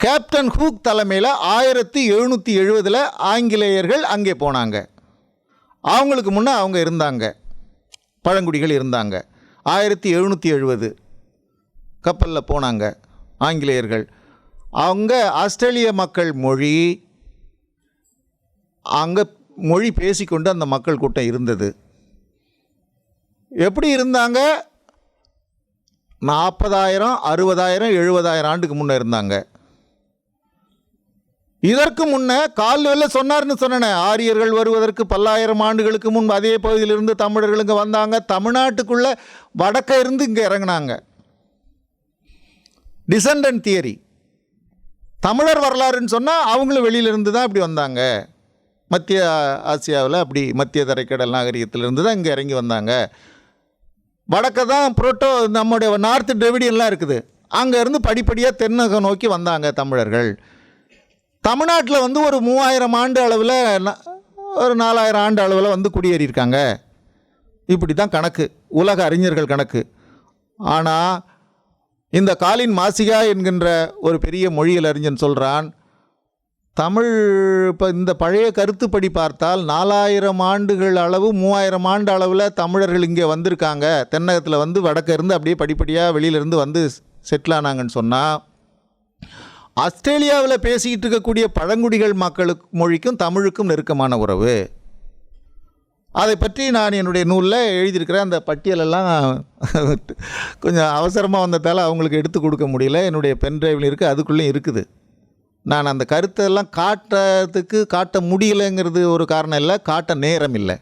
கேப்டன் ஹூக் தலைமையில் 1770 ஆங்கிலேயர்கள் அங்கே போனாங்க. அவங்களுக்கு முன்னே அவங்க இருந்தாங்க, பழங்குடிகள் இருந்தாங்க. 1770 கப்பலில் போனாங்க ஆங்கிலேயர்கள். அவங்க ஆஸ்திரேலிய மக்கள் மொழி, அங்கே மொழி பேசிக்கொண்டு அந்த மக்கள் கூட்டம் இருந்தது. எப்படி இருந்தாங்க? 40,000, 60,000, 70,000 ஆண்டுக்கு முன்னே இருந்தாங்க. இதற்கு முன்னே கால்வெல்ல சொன்னார்னு சொன்னேன், ஆரியர்கள் வருவதற்கு 10,000 ஆண்டுகளுக்கு முன்பு அதே பகுதியிலிருந்து தமிழர்கள் இங்கே வந்தாங்க. தமிழ்நாட்டுக்குள்ளே வடக்க இருந்து இங்கே இறங்கினாங்க. Descendant theory. தமிழர் வரலாறுன்னு சொன்னால் அவங்களும் வெளியிலிருந்து தான் இப்படி வந்தாங்க. மத்திய ஆசியாவில் அப்படி மத்திய தரைக்கடல் நாகரிகத்திலிருந்து தான் இங்கே இறங்கி வந்தாங்க. வடக்க தான் புரோட்டோ நம்முடைய நார்த் டிராவிடியன்லாம் இருக்குது. அங்கேருந்து படிப்படியாக தென்னகம் நோக்கி வந்தாங்க தமிழர்கள். தமிழ்நாட்டில் வந்து ஒரு 3000 ஆண்டு அளவில், ஒரு 4000 ஆண்டு அளவில் வந்து குடியேறியிருக்காங்க. இப்படி தான் கணக்கு, உலக அறிஞர்கள் கணக்கு. ஆனால் இந்த காலின் மாசிகா என்கின்ற ஒரு பெரிய மொழியியல் அறிஞன் சொல்கிறான், தமிழ் இப்போ இந்த பழைய கருத்துப்படி பார்த்தால் 4000 ஆண்டுகள் அளவு, 3000 ஆண்டு அளவில் தமிழர்கள் இங்கே வந்திருக்காங்க. தென்னகத்தில் வந்து வடக்க இருந்து அப்படியே படிப்படியாக வெளியிலேருந்து வந்து செட்டில் ஆனாங்கன்னு சொன்னால், ஆஸ்திரேலியாவில் பேசிக்கிட்டு இருக்கக்கூடிய பழங்குடிகள் மக்களுக்கு மொழிக்கும் தமிழுக்கும் நெருக்கமான உறவு. அதை பற்றி நான் என்னுடைய நூலில் எழுதியிருக்கிறேன். அந்த பட்டியலெல்லாம் கொஞ்சம் அவசரமாக வந்ததால் அவங்களுக்கு எடுத்து கொடுக்க முடியல. என்னுடைய பென்ட்ரைவில் இருக்குது, அதுக்குள்ளேயும் இருக்குது. நான் அந்த கருத்தெல்லாம் காட்ட முடியலைங்கிறது ஒரு காரணம் இல்லை, காட்ட நேரம் இல்லை.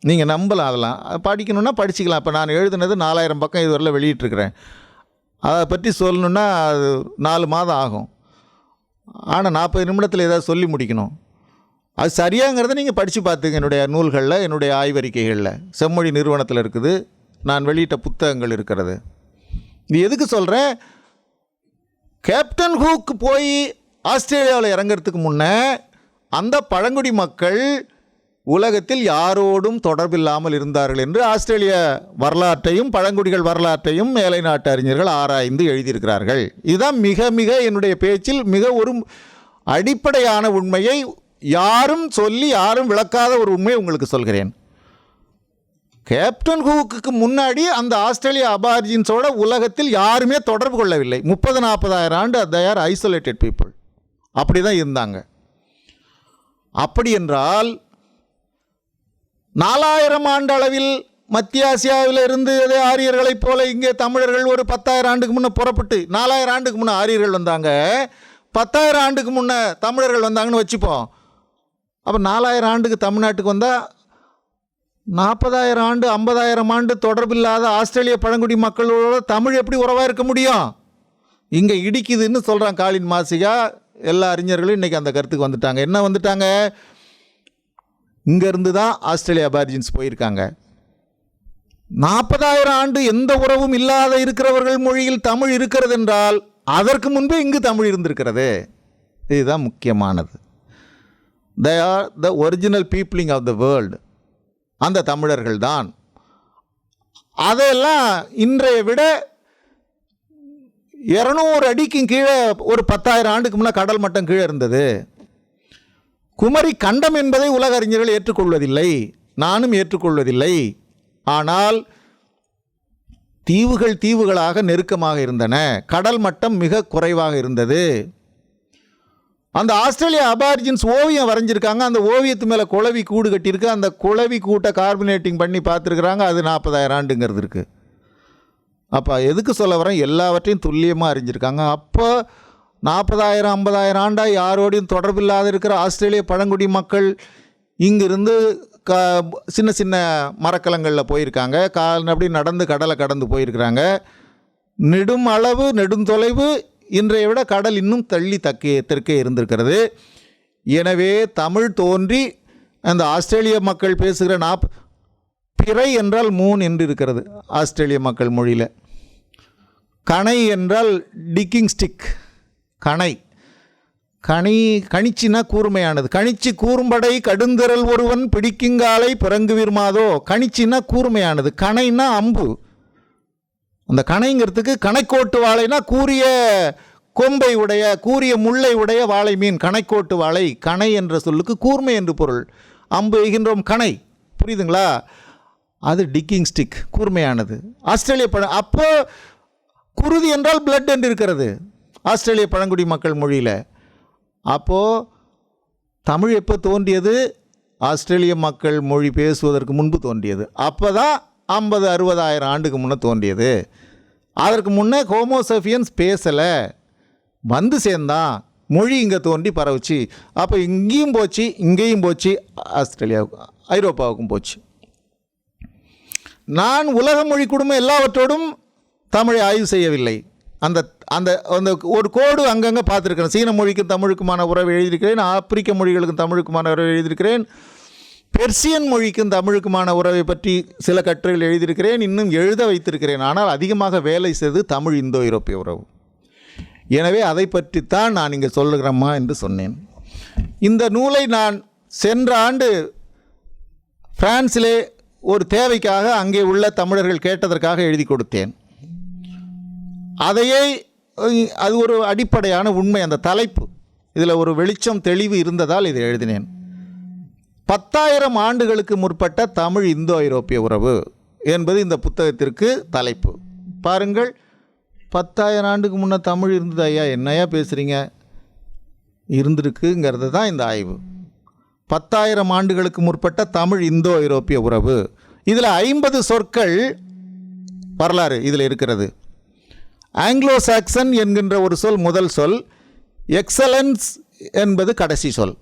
நீங்கள் நம்பலாம், அதெல்லாம் படிக்கணுன்னா படிச்சுக்கலாம். இப்போ நான் எழுதுனது 4000 பக்கம் இதுவரையில் வெளியிட்டிருக்கிறேன். அதை பற்றி சொல்லணுன்னா அது 4 மாதம் ஆகும். ஆனால் 40 நிமிடத்தில் ஏதாவது சொல்லி முடிக்கணும். அது சரியாங்கிறத நீங்கள் படித்து பார்த்துங்க. என்னுடைய நூல்களில், என்னுடைய ஆய்வறிக்கைகளில், செம்மொழி நிறுவனத்தில் இருக்குது, நான் வெளியிட்ட புத்தகங்கள் இருக்கிறது. இது எதுக்கு சொல்கிறேன்? கேப்டன் ஹூக் போய் ஆஸ்திரேலியாவில் இறங்கிறதுக்கு முன்னே அந்த பழங்குடி மக்கள் உலகத்தில் யாரோடும் தொடர்பில்லாமல் இருந்தார்கள் என்று ஆஸ்திரேலிய வரலாற்றையும் பழங்குடிகள் வரலாற்றையும் மேலை நாட்டு அறிஞர்கள் ஆராய்ந்து எழுதியிருக்கிறார்கள். இதுதான் மிக மிக என்னுடைய பேச்சில் மிக ஒரு அடிப்படையான உண்மையை, யாரும் சொல்லி யாரும் விளக்காத ஒரு உண்மையை உங்களுக்கு சொல்கிறேன். கேப்டன் ஹூக்கு முன்னாடி அந்த ஆஸ்திரேலிய அபார்ஜின்ஸோட உலகத்தில் யாருமே தொடர்பு கொள்ளவில்லை. 30,000-40,000 ஆண்டு they are ஐசோலேட்டட் பீப்புள். அப்படி தான் இருந்தாங்க. அப்படி என்றால் 4000 ஆண்டு அளவில் மத்திய ஆசியாவில் இருந்து அதே ஆரியர்களைப் போல இங்கே தமிழர்கள் ஒரு 10,000 ஆண்டுக்கு முன்னே புறப்பட்டு, 4000 ஆண்டுக்கு முன்னே ஆரியர்கள் வந்தாங்க, 10,000 ஆண்டுக்கு முன்னே தமிழர்கள் வந்தாங்கன்னு வச்சுப்போம். அப்போ 4000 ஆண்டுக்கு தமிழ்நாட்டுக்கு வந்தால் 40,000 ஆண்டு 50,000 ஆண்டு தொடர்பில்லாத ஆஸ்திரேலிய பழங்குடி மக்களோட தமிழ் எப்படி உறவாக இருக்க முடியும்? இங்கே இடிக்குதுன்னு சொல்கிறான் காலின் மாசிகா. எல்லா அறிஞர்களும் இன்றைக்கி அந்த கருத்துக்கு வந்துட்டாங்க. என்ன வந்துட்டாங்க? இங்கேருந்து தான் ஆஸ்திரேலியா அபார்ஜின்ஸ் போயிருக்காங்க. 40,000 ஆண்டு எந்த உறவும் இல்லாத இருக்கிறவர்கள் மொழியில் தமிழ் இருக்கிறது என்றால் அதற்கு முன்பே இங்கு தமிழ் இருந்திருக்கிறது. இதுதான் முக்கியமானது. they are the original peopling of the world. அந்த தமிழர்கள் தான். அதையெல்லாம் இன்றைய விட 200 அடிக்கு கீழே ஒரு 10,000 ஆண்டுக்கு முன்னே கடல் மட்டம் கீழே இருந்தது. குமரி கண்டம் என்பதை உலக அறிஞர்கள் ஏற்றுக்கொள்வதில்லை, நானும் ஏற்றுக்கொள்வதில்லை. ஆனால் தீவுகள் தீவுகளாக நெருக்கமாக இருந்தன, கடல் மட்டம் மிக குறைவாக இருந்தது. அந்த ஆஸ்திரேலியா அபாரிஜின்ஸ் ஓவியம் வரைஞ்சிருக்காங்க. அந்த ஓவியத்து மேலே குளவி கூடு கட்டியிருக்கு. அந்த குளவி கூட்டை கார்பனேட்டிங் பண்ணி பார்த்துருக்குறாங்க. அது 40,000 ஆண்டுங்கிறது இருக்குது. அப்போ எதுக்கு சொல்ல வரேன், எல்லாவற்றையும் துல்லியமாக அறிஞ்சிருக்காங்க. அப்போ 40,000 50,000 ஆண்டாக யாரோடையும் தொடர்பில்லாத இருக்கிற ஆஸ்திரேலிய பழங்குடி மக்கள் இங்கிருந்து சின்ன சின்ன மரக்கலங்களில் போயிருக்காங்க. அப்படி நடந்து கடலை கடந்து போயிருக்கிறாங்க. நெடும் அளவு நெடுந்தொலைவு இன்றைய விட கடல் இன்னும் தள்ளி தெற்கே இருந்திருக்கிறது. எனவே தமிழ் தோன்றி அந்த ஆஸ்திரேலிய மக்கள் பேசுகிற பிறை என்றால் மூன் என்று இருக்கிறது ஆஸ்திரேலிய மக்கள் மொழியில். கணை என்றால் டிக்கிங் ஸ்டிக், கணை. கணிச்சின்னா கூர்மையானது. கணிச்சு கூர்ம்படை கடுந்திரல் ஒருவன் பிடிக்குங்காலை பிறங்குவீர் மாதோ. கணிச்சின்னா கூர்மையானது, கணைன்னா அம்பு. அந்த கணைங்கிறதுக்கு கணைக்கோட்டு வாழைனா கூரிய கொம்பை உடைய கூரிய முல்லை உடைய வாழை மீன் கணைக்கோட்டு வாழை. கணை என்ற சொல்லுக்கு கூர்மை என்று பொருள். அம்பு எய்கின்றோம் கணை, புரியுதுங்களா? அது டிக்கிங் ஸ்டிக், கூர்மையானது. ஆஸ்திரேலிய அப்போ குருதி என்றால் பிளட் என்று இருக்கிறது ஆஸ்திரேலிய பழங்குடி மக்கள் மொழியில். அப்போது தமிழ் எப்போ தோன்றியது? ஆஸ்திரேலிய மக்கள் மொழி பேசுவதற்கு முன்பு தோன்றியது. அப்போ தான் 50,000-60,000 ஆண்டுக்கு முன்னே தோன்றியது. அதற்கு முன்னே ஹோமோசேபியன்ஸ் பேசலை, வந்து சேர்ந்தான், மொழி இங்கே தோன்றி பரவுச்சு. அப்போ இங்கேயும் போச்சு, இங்கேயும் போச்சு, ஆஸ்திரேலியாவுக்கும் ஐரோப்பாவுக்கும் போச்சு. நான் உலக மொழி குடும்பம் எல்லாவற்றோடும் தமிழை ஆய்வு செய்யவில்லை. அந்த அந்த அந்த ஒரு கோடு அங்கங்கே பார்த்துருக்கிறேன். சீன மொழிக்கும் தமிழுக்குமான உறவு எழுதியிருக்கிறேன். ஆப்பிரிக்க மொழிகளுக்கும் தமிழுக்குமான உறவு எழுதியிருக்கிறேன். பெர்சியன் மொழிக்கும் தமிழுக்குமான உறவை பற்றி சில கட்டுரைகள் எழுதியிருக்கிறேன். இன்னும் எழுத வைத்திருக்கிறேன். ஆனால் அதிகமாக வேலை செய்து தமிழ் இந்தோ ஐரோப்பிய உறவு. எனவே அதை பற்றித்தான் நான் இங்கே சொல்லுகிறேம்மா என்று சொன்னேன். இந்த நூலை நான் சென்ற ஆண்டு பிரான்சிலே ஒரு தேவைக்காக அங்கே உள்ள தமிழர்கள் கேட்டதற்காக எழுதி கொடுத்தேன். அதையே அது ஒரு அடிப்படையான உண்மை, அந்த தலைப்பு இதில் ஒரு வெளிச்சம் தெளிவு இருந்ததால் இதை எழுதினேன். 10,000 ஆண்டுகளுக்கு முற்பட்ட தமிழ் இந்தோ ஐரோப்பிய உறவு என்பது இந்த புத்தகத்திற்கு தலைப்பு. பாருங்கள், 10,000 ஆண்டுக்கு முன்னே தமிழ் இருந்தது ஐயா, என்னையா பேசுகிறீங்க? இருந்திருக்குங்கிறது தான் இந்த ஆய்வு. 10,000 ஆண்டுகளுக்கு முற்பட்ட தமிழ் இந்தோ ஐரோப்பிய உறவு. இதில் 50 சொற்கள் வரலாறு இதில் இருக்கிறது. ஆங்கிலோ சாக்சன் என்கின்ற ஒரு சொல் முதல் சொல். எக்ஸலன்ஸ் என்பது கடைசி சொல்.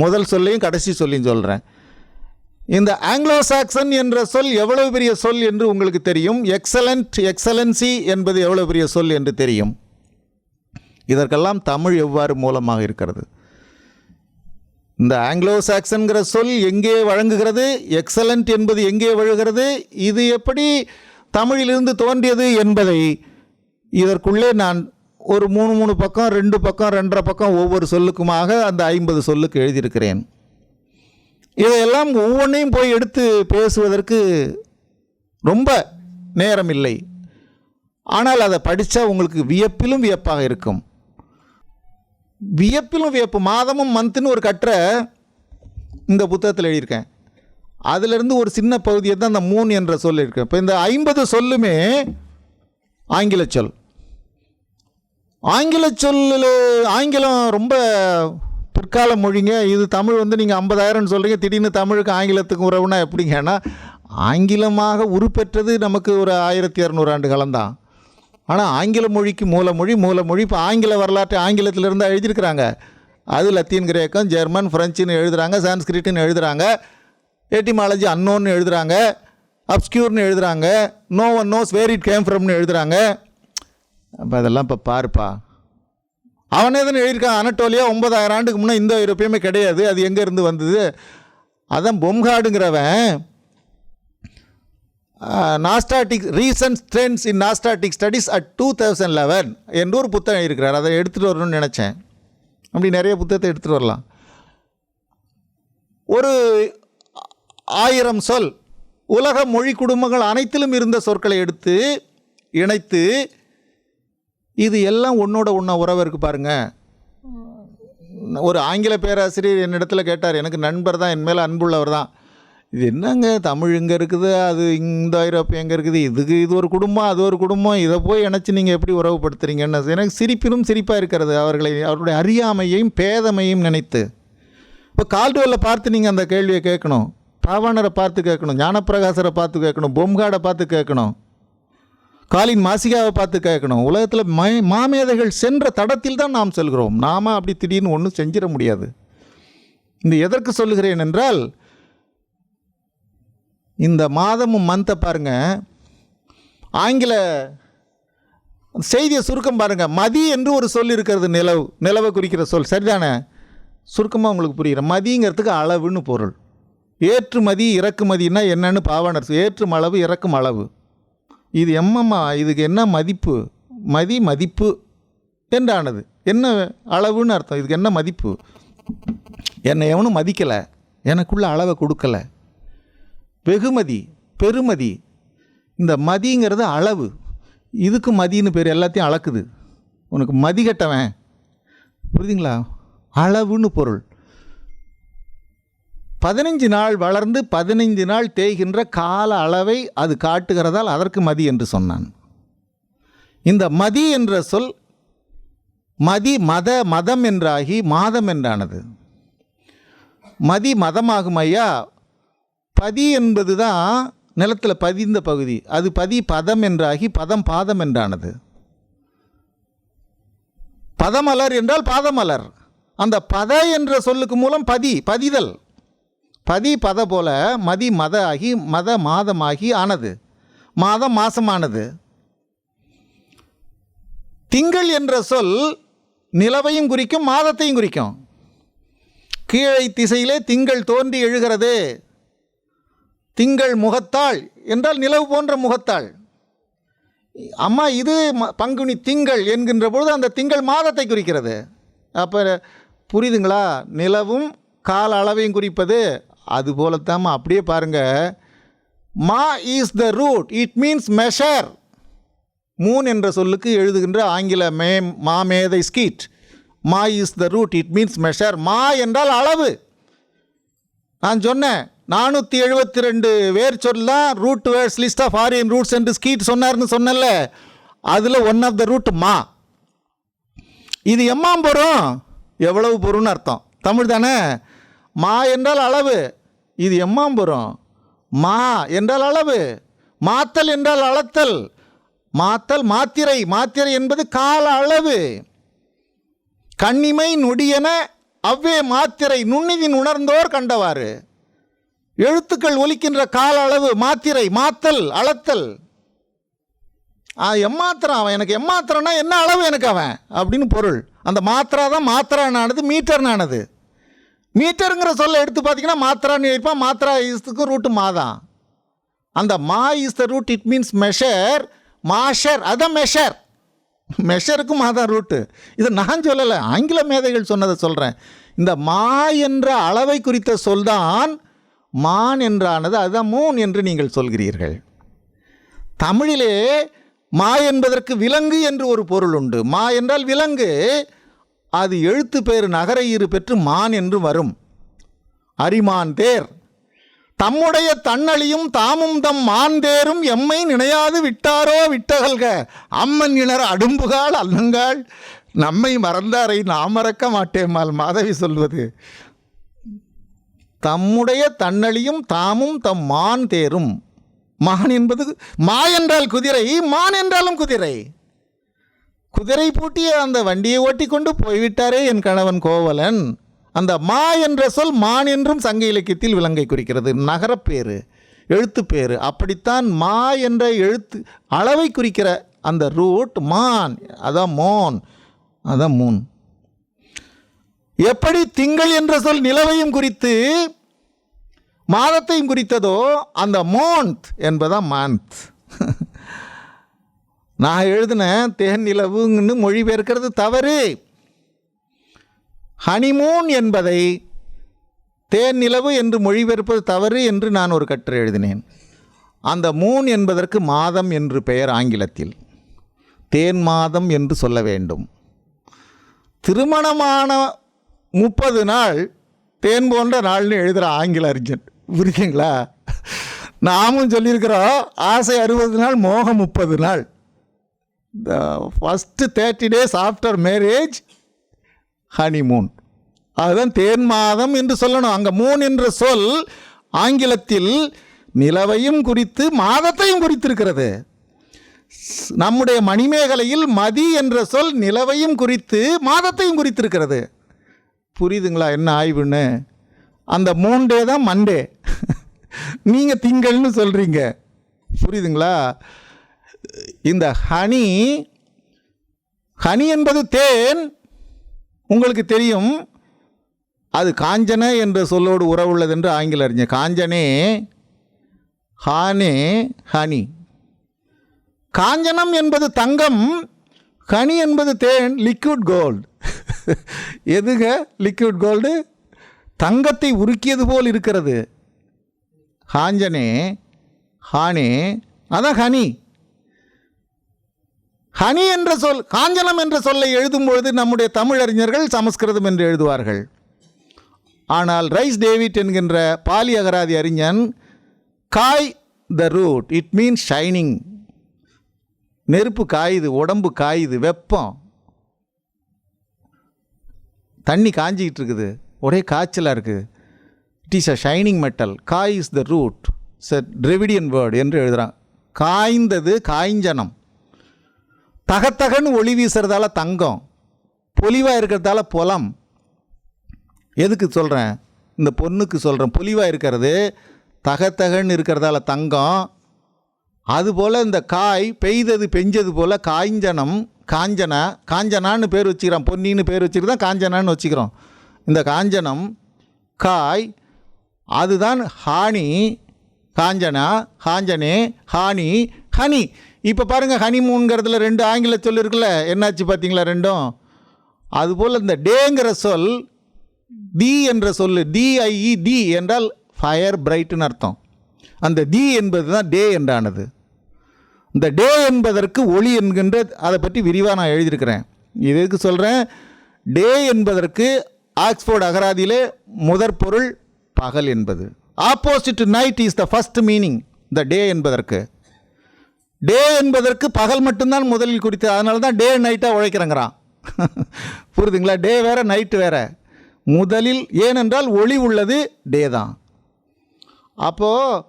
முதல் சொல்லையும் கடைசி சொல்லையும் சொல்கிறேன். இந்த ஆங்கிலோ சாக்சன் என்ற சொல் எவ்வளவு பெரிய சொல் என்று உங்களுக்கு தெரியும். எக்ஸலண்ட், எக்ஸலன்சி என்பது எவ்வளவு பெரிய சொல் என்று தெரியும். இதற்கெல்லாம் தமிழ் எவ்வாறு மூலமாக இருக்கிறது? இந்த ஆங்கிலோ சாக்சன்கிற சொல் எங்கே வழங்குகிறது? எக்ஸலண்ட் என்பது எங்கே வழங்குகிறது? இது எப்படி தமிழிலிருந்து தோன்றியது என்பதை இதற்குள்ளே நான் ஒரு 3 பக்கம் 2 பக்கம் 2.5 பக்கம் ஒவ்வொரு சொல்லுக்குமாக அந்த 50 சொல்லுக்கு எழுதியிருக்கிறேன். இதையெல்லாம் ஒவ்வொன்றையும் போய் எடுத்து பேசுவதற்கு ரொம்ப நேரம் இல்லை. ஆனால் அதை படித்தா உங்களுக்கு வியப்பிலும் வியப்பாக இருக்கும். வியப்பிலும் வியப்பு. மாதமும் மந்த்னு ஒரு கட்டுரை இந்த புத்தகத்தில் எழுதியிருக்கேன். அதிலிருந்து ஒரு சின்ன பகுதியை தான் அந்த 3 என்ற சொல் இருக்கு. இப்போ இந்த 50 சொல்லுமே ஆங்கில சொல். ஆங்கில சொல்லில் ஆங்கிலம் ரொம்ப பிற்கால மொழிங்க. இது தமிழ் நீங்கள் 50,000 சொல்கிறீங்க, திடீர்னு தமிழுக்கு ஆங்கிலத்துக்கு உறவுனா எப்படிங்கன்னா, ஆங்கிலமாக உருப்பெற்றது நமக்கு ஒரு 1200 ஆண்டு காலம்தான். ஆனால் ஆங்கில மொழிக்கு மூலமொழி இப்போ ஆங்கில வரலாற்றை ஆங்கிலத்திலிருந்து எழுதியிருக்கிறாங்க. அது லத்தீன், கிரேக்கம், ஜெர்மன், ஃப்ரெஞ்சுன்னு எழுதுகிறாங்க, சான்ஸ்கிரிட்டுன்னு எழுதுகிறாங்க, எட்டிமாலஜி அன்னோன்னு எழுதுகிறாங்க, அப்ஸ்கியூர்னு எழுதுகிறாங்க, no one knows where it came ஃப்ரம்னு எழுதுகிறாங்க. அப்போ அதெல்லாம் இப்போ பாருப்பா, அவனே தானே எழுதியிருக்கான். அனட்டோலியா 9,000 ஆண்டுக்கு முன்னே இந்தோ ஐரோப்பியமே கிடையாது, அது எங்கேருந்து வந்தது? அதான் பொம்காடுங்கிறவன் Nostratic recent trends in Nostratic studies at 2011 என்று ஒரு புத்தகம் இருக்கிறார். அதை எடுத்துகிட்டு வரணும்னு நினச்சேன். அப்படி நிறைய புத்தகத்தை எடுத்துகிட்டு வரலாம். ஒரு 1000 சொல் உலக மொழி குடும்பங்கள் அனைத்திலும் இருந்த சொற்களை எடுத்து இணைத்து, இது எல்லாம் ஒன்றோட ஒன்றா உறவு இருக்குது பாருங்கள். ஒரு ஆங்கில பேராசிரியர் என்னிடத்தில் கேட்டார், எனக்கு நண்பர் தான், என் மேலே அன்புள்ளவர் தான், இது என்னங்க தமிழ் இங்கே இருக்குது, அது இந்த ஐரோப்பியம் எங்கே இருக்குது, இது ஒரு குடும்பம் அது ஒரு குடும்பம், இதை போய் இணைச்சி நீங்கள் எப்படி உறவுபடுத்துறீங்கன்னு எனக்கு சிரிப்பினும் சிரிப்பாக இருக்கிறது. அவருடைய அறியாமையையும் பேதமையும் நினைத்து. இப்போ கால்டுவெல்லை பார்த்து நீங்கள் அந்த கேள்வியை கேட்கணும், பாவாணரை பார்த்து கேட்கணும், ஞானப்பிரகாசரை பார்த்து கேட்கணும், பொம்காடை பார்த்து கேட்கணும், காலின் மாசிகாவை பார்த்து கேட்கணும். உலகத்தில் மாமேதைகள் சென்ற தடத்தில் தான் நாம் செல்கிறோம். நாம் அப்படி திடீர்னு ஒன்றும் செஞ்சிட முடியாது. இந்த எதற்கு சொல்லுகிறேன் என்றால், இந்த மாதமும் மந்த்தை பாருங்கள், ஆங்கில செய்தியை சுருக்கம் பாருங்கள். மதி என்று ஒரு சொல் இருக்கிறது, நிலவை குறிக்கிற சொல், சரிதானே? சுருக்கமாக உங்களுக்கு புரிகிற மதிங்கிறதுக்கு அளவுன்னு பொருள். ஏற்றுமதி இறக்குமதினா என்னன்னு பாவாணர், ஏற்றும் அளவு இறக்கும் அளவு. இது எம்மம்மா, இதுக்கு என்ன மதிப்பு? மதிப்பு என்றானது. என்ன அளவுன்னு அர்த்தம், இதுக்கு என்ன மதிப்பு? என்னை எவனும் மதிக்கலை, எனக்குள்ள அளவை கொடுக்கலை. வெகுமதி, பெருமதி. இந்த மதிங்கிறது அளவு, இதுக்கு மதின்னு பேர், எல்லாத்தையும் அளக்குது. உனக்கு மதி கட்டவன், புரியுதுங்களா? அளவுன்னு பொருள். 15 நாள் வளர்ந்து 15 நாள் தேய்கின்ற கால அளவை அது காட்டுகிறதால் அதற்கு மதி என்று சொன்னான். இந்த மதி என்ற சொல் மதி மதம் என்றாகி மாதம் என்றானது. மதி மதமாகும் ஐயா. பதி என்பது தான் நிலத்தில் பதிந்த பகுதி, அது பதம் என்றாகி பாதம் என்றானது. பதமலர் என்றால் பாதமலர். அந்த பத என்ற சொல்லுக்கு மூலம் பதிதல், பத போல மதி மத ஆகி மத மாதமாகி ஆனது, மாதம் மாசமானது. திங்கள் என்ற சொல் நிலவையும் குறிக்கும் மாதத்தையும் குறிக்கும். கீழை திசையிலே திங்கள் தோன்றி எழுகிறது. திங்கள் முகத்தாள் என்றால் நிலவு போன்ற முகத்தாள். அம்மா இது பங்குனி திங்கள் என்கின்ற பொழுது அந்த திங்கள் மாதத்தை குறிக்கிறது. அப்போ புரியுதுங்களா? நிலவும் கால அளவையும் குறிப்பது அதுபோலத்தாம்மா. அப்படியே பாருங்கள், மா is the root, it means measure. Moon என்ற சொல்லுக்கு எழுதுகின்ற ஆங்கில மாமேதை ஸ்கீட், மா is the root, it means measure. மா என்றால் அளவு. நான் சொன்னேன் 472 வேர் சொல்லலாம் root words list of Aryan roots என்று ஸ்கீட் சொன்னார்னு சொன்னல, அதில் ஒன் ஆஃப் த ரூட் மா. இது எம்மாம் பொறும், எவ்வளவு பொருள்னு அர்த்தம், தமிழ் தானே? மா என்றால் அளவு, இது எம்மாம் பொறும். மா என்றால் அளவு, மாத்தல் என்றால் அளத்தல், மாத்தல் மாத்திரை என்பது கால அளவு. கண்ணிமை நொடியென அவ்வே மாத்திரை நுண்ணிதின் உணர்ந்தோர் கண்டவாறு. எழுத்துக்கள் ஒலிக்கின்ற கால அளவு மாத்திரை, மாத்தல், அளத்தல். எம்மாத்திரம் அவன், எனக்கு எம்மாத்திரம்னா என்ன அளவு எனக்கு அவன் அப்படின்னு பொருள். அந்த மாத்திரா தான் மாத்திரானானது, மீட்டர்னானது. மீட்டருங்கிற சொல்ல எடுத்து பார்த்தீங்கன்னா மாத்திரான்னு இருப்பான். மாத்திரா இஸ்துக்கு ரூட்டு மாதான். அந்த மா is the root, it means measure. மாஷர் அதான் மெஷர், மெஷருக்கும் மாதான் ரூட்டு. இதை நான் சொல்லலை, ஆங்கில மேதைகள் சொன்னதை சொல்கிறேன். இந்த மா என்ற அளவை குறித்த சொல்தான் மான் என்றானது. அதுதான் மூன் என்று நீங்கள் சொல்கிறீர்கள். தமிழிலே மா என்பதற்கு விலங்கு என்று ஒரு பொருள் உண்டு. மா என்றால் விலங்கு, அது எழுத்து பேர் நகர ஈறு பெற்று மான் என்று வரும். அரிமான் தேர் தம்முடைய தன்னழியும் தாமும் தம் மாந்தேரும் எம்மை நினையாது விட்டாரோ விட்டகல்க அம்மன் இணர் அடும்புகால் அல்லங்காள் நம்மை மறந்தாரை நாம் மறக்க மாட்டேமால் மாதவி சொல்வது. தம்முடைய தன்னழியும் தாமும் தம் மான் தேரும். மான் என்பது மா என்றால் குதிரை, மான் என்றாலும் குதிரை. குதிரை பூட்டிய அந்த வண்டியை ஓட்டி கொண்டு போய்விட்டாரே என் கணவன் கோவலன். அந்த மா என்ற சொல் மான் என்றும் சங்க இலக்கியத்தில் விலங்கை குறிக்கிறது, நகரப்பேறு, எழுத்துப்பேறு. அப்படித்தான் மா என்ற எழுத்து அளவை குறிக்கிற அந்த ரூட் மான், அதான் மோன், அதான் மூன். எப்படி திங்கள் என்ற சொல் நிலவையும் குறித்து மாதத்தையும் குறித்ததோ, அந்த மோன்த் என்பதான் மாந்த். நான் எழுதின தேன் நிலவுன்னு மொழிபெயர்க்கிறது தவறு. ஹனிமூன் என்பதை தேன் நிலவு என்று மொழிபெயர்ப்பது தவறு என்று நான் ஒரு கட்டுரை எழுதினேன். அந்த மூன் என்பதற்கு மாதம் என்று பெயர் ஆங்கிலத்தில். தேன் மாதம் என்று சொல்ல வேண்டும். திருமணமான 30 நாள் தேன் போன்ற நாள்னு எழுதுகிற ஆங்கில அறிஞன் புரியுதுங்களா? நாமும் சொல்லியிருக்கிறோம், ஆசை 60 நாள், மோகம் 30 நாள். The first 30 days after marriage honeymoon. அதுதான் தேன் மாதம் என்று சொல்லணும். அங்கே மூன் என்ற சொல் ஆங்கிலத்தில் நிலவையும் குறித்து மாதத்தையும் குறித்திருக்கிறது. நம்முடைய மணிமேகலையில் மதி என்ற சொல் நிலவையும் குறித்து மாதத்தையும் குறித்திருக்கிறது. புரியுதுங்களா என்ன ஆய்வுன்னு? அந்த மூண்டே தான் மண்டே, நீங்கள் திங்கள்னு சொல்கிறீங்க. புரியுதுங்களா? இந்த ஹனி என்பது தேன், உங்களுக்கு தெரியும். அது காஞ்சன என்ற சொல்லோடு உறவுள்ளது என்று ஆங்கில அறிஞர். காஞ்சனே, ஹானே, ஹனி. காஞ்சனம் என்பது தங்கம், ஹனி என்பது தேன், லிக்விட் கோல்டு. எதுங்க லிக்விட் கோல்டு? தங்கத்தை உருக்கியது போல் இருக்கிறது. காஞ்சனே, ஹானே, அதான் ஹனி. ஹனி என்ற சொல், காஞ்சனம் என்ற சொல்லை எழுதும் பொழுது நம்முடைய தமிழறிஞர்கள் சமஸ்கிருதம் என்று எழுதுவார்கள். ஆனால் ரைஸ் டேவிட் என்கின்ற பாலி அகராதி அறிஞன் காய் the root, it means shining. நெருப்பு காயுது, உடம்பு காயுது, வெப்பம், தண்ணி காஞ்சிக்கிட்டு இருக்குது, ஒரே காய்ச்சலாக இருக்குது. It is a shining metal. காய் is the root, it's a Dravidian word என்று எழுதுகிறான். காய்ந்தது காய்ஞ்சனம். தகத்தகன்னு ஒளி வீசுறதால தங்கம், பொலிவாக இருக்கிறதால பொலம். எதுக்கு சொல்கிறேன்? இந்த பொண்ணுக்கு சொல்கிறேன். பொலிவாக இருக்கிறது, தகத்தகன்னு இருக்கிறதால தங்கம். அதுபோல் இந்த காய் பெய்தது பெஞ்சது போல் காய்ஞ்சனம், காஞ்சனா, காஞ்சனான்னு பேர் வச்சுக்கிறான். பொன்னின்னு பேர் வச்சுக்கிட்டு தான் காஞ்சனான்னு வச்சுக்கிறோம். இந்த காஞ்சனம் காய், அதுதான் ஹானி. காஞ்சனா, காஞ்சனே, ஹானி, ஹனி. இப்போ பாருங்கள், ஹனிமூன்கிறதுல 2 ஆங்கில சொல் இருக்குல்ல, என்னாச்சு பார்த்தீங்களா ரெண்டும்? அதுபோல் இந்த டேங்கிற சொல், தி என்ற சொல், டிஐஇ, டி என்றால் ஃபயர் பிரைட்டுன்னு அர்த்தம். அந்த தி என்பது தான் டே என்றானது. இந்த டே என்பதற்கு ஒளி என்கின்ற, அதை பற்றி விரிவாக நான் எழுதியிருக்கிறேன். இதுக்கு சொல்கிறேன். டே என்பதற்கு ஆக்ஸ்போர்ட் அகராதியிலே முதற் பொருள் பகல் என்பது. Opposite night is the first meaning. The day என்பதற்கு, டே என்பதற்கு பகல் மட்டும்தான் முதலில் குறித்து. அதனால தான் டே நைட்டாக உழைக்கிறேங்கிறான். புரியுதுங்களா? டே வேறு, நைட்டு வேறு. முதலில், ஏனென்றால் ஒளி உள்ளது டே தான். அப்போது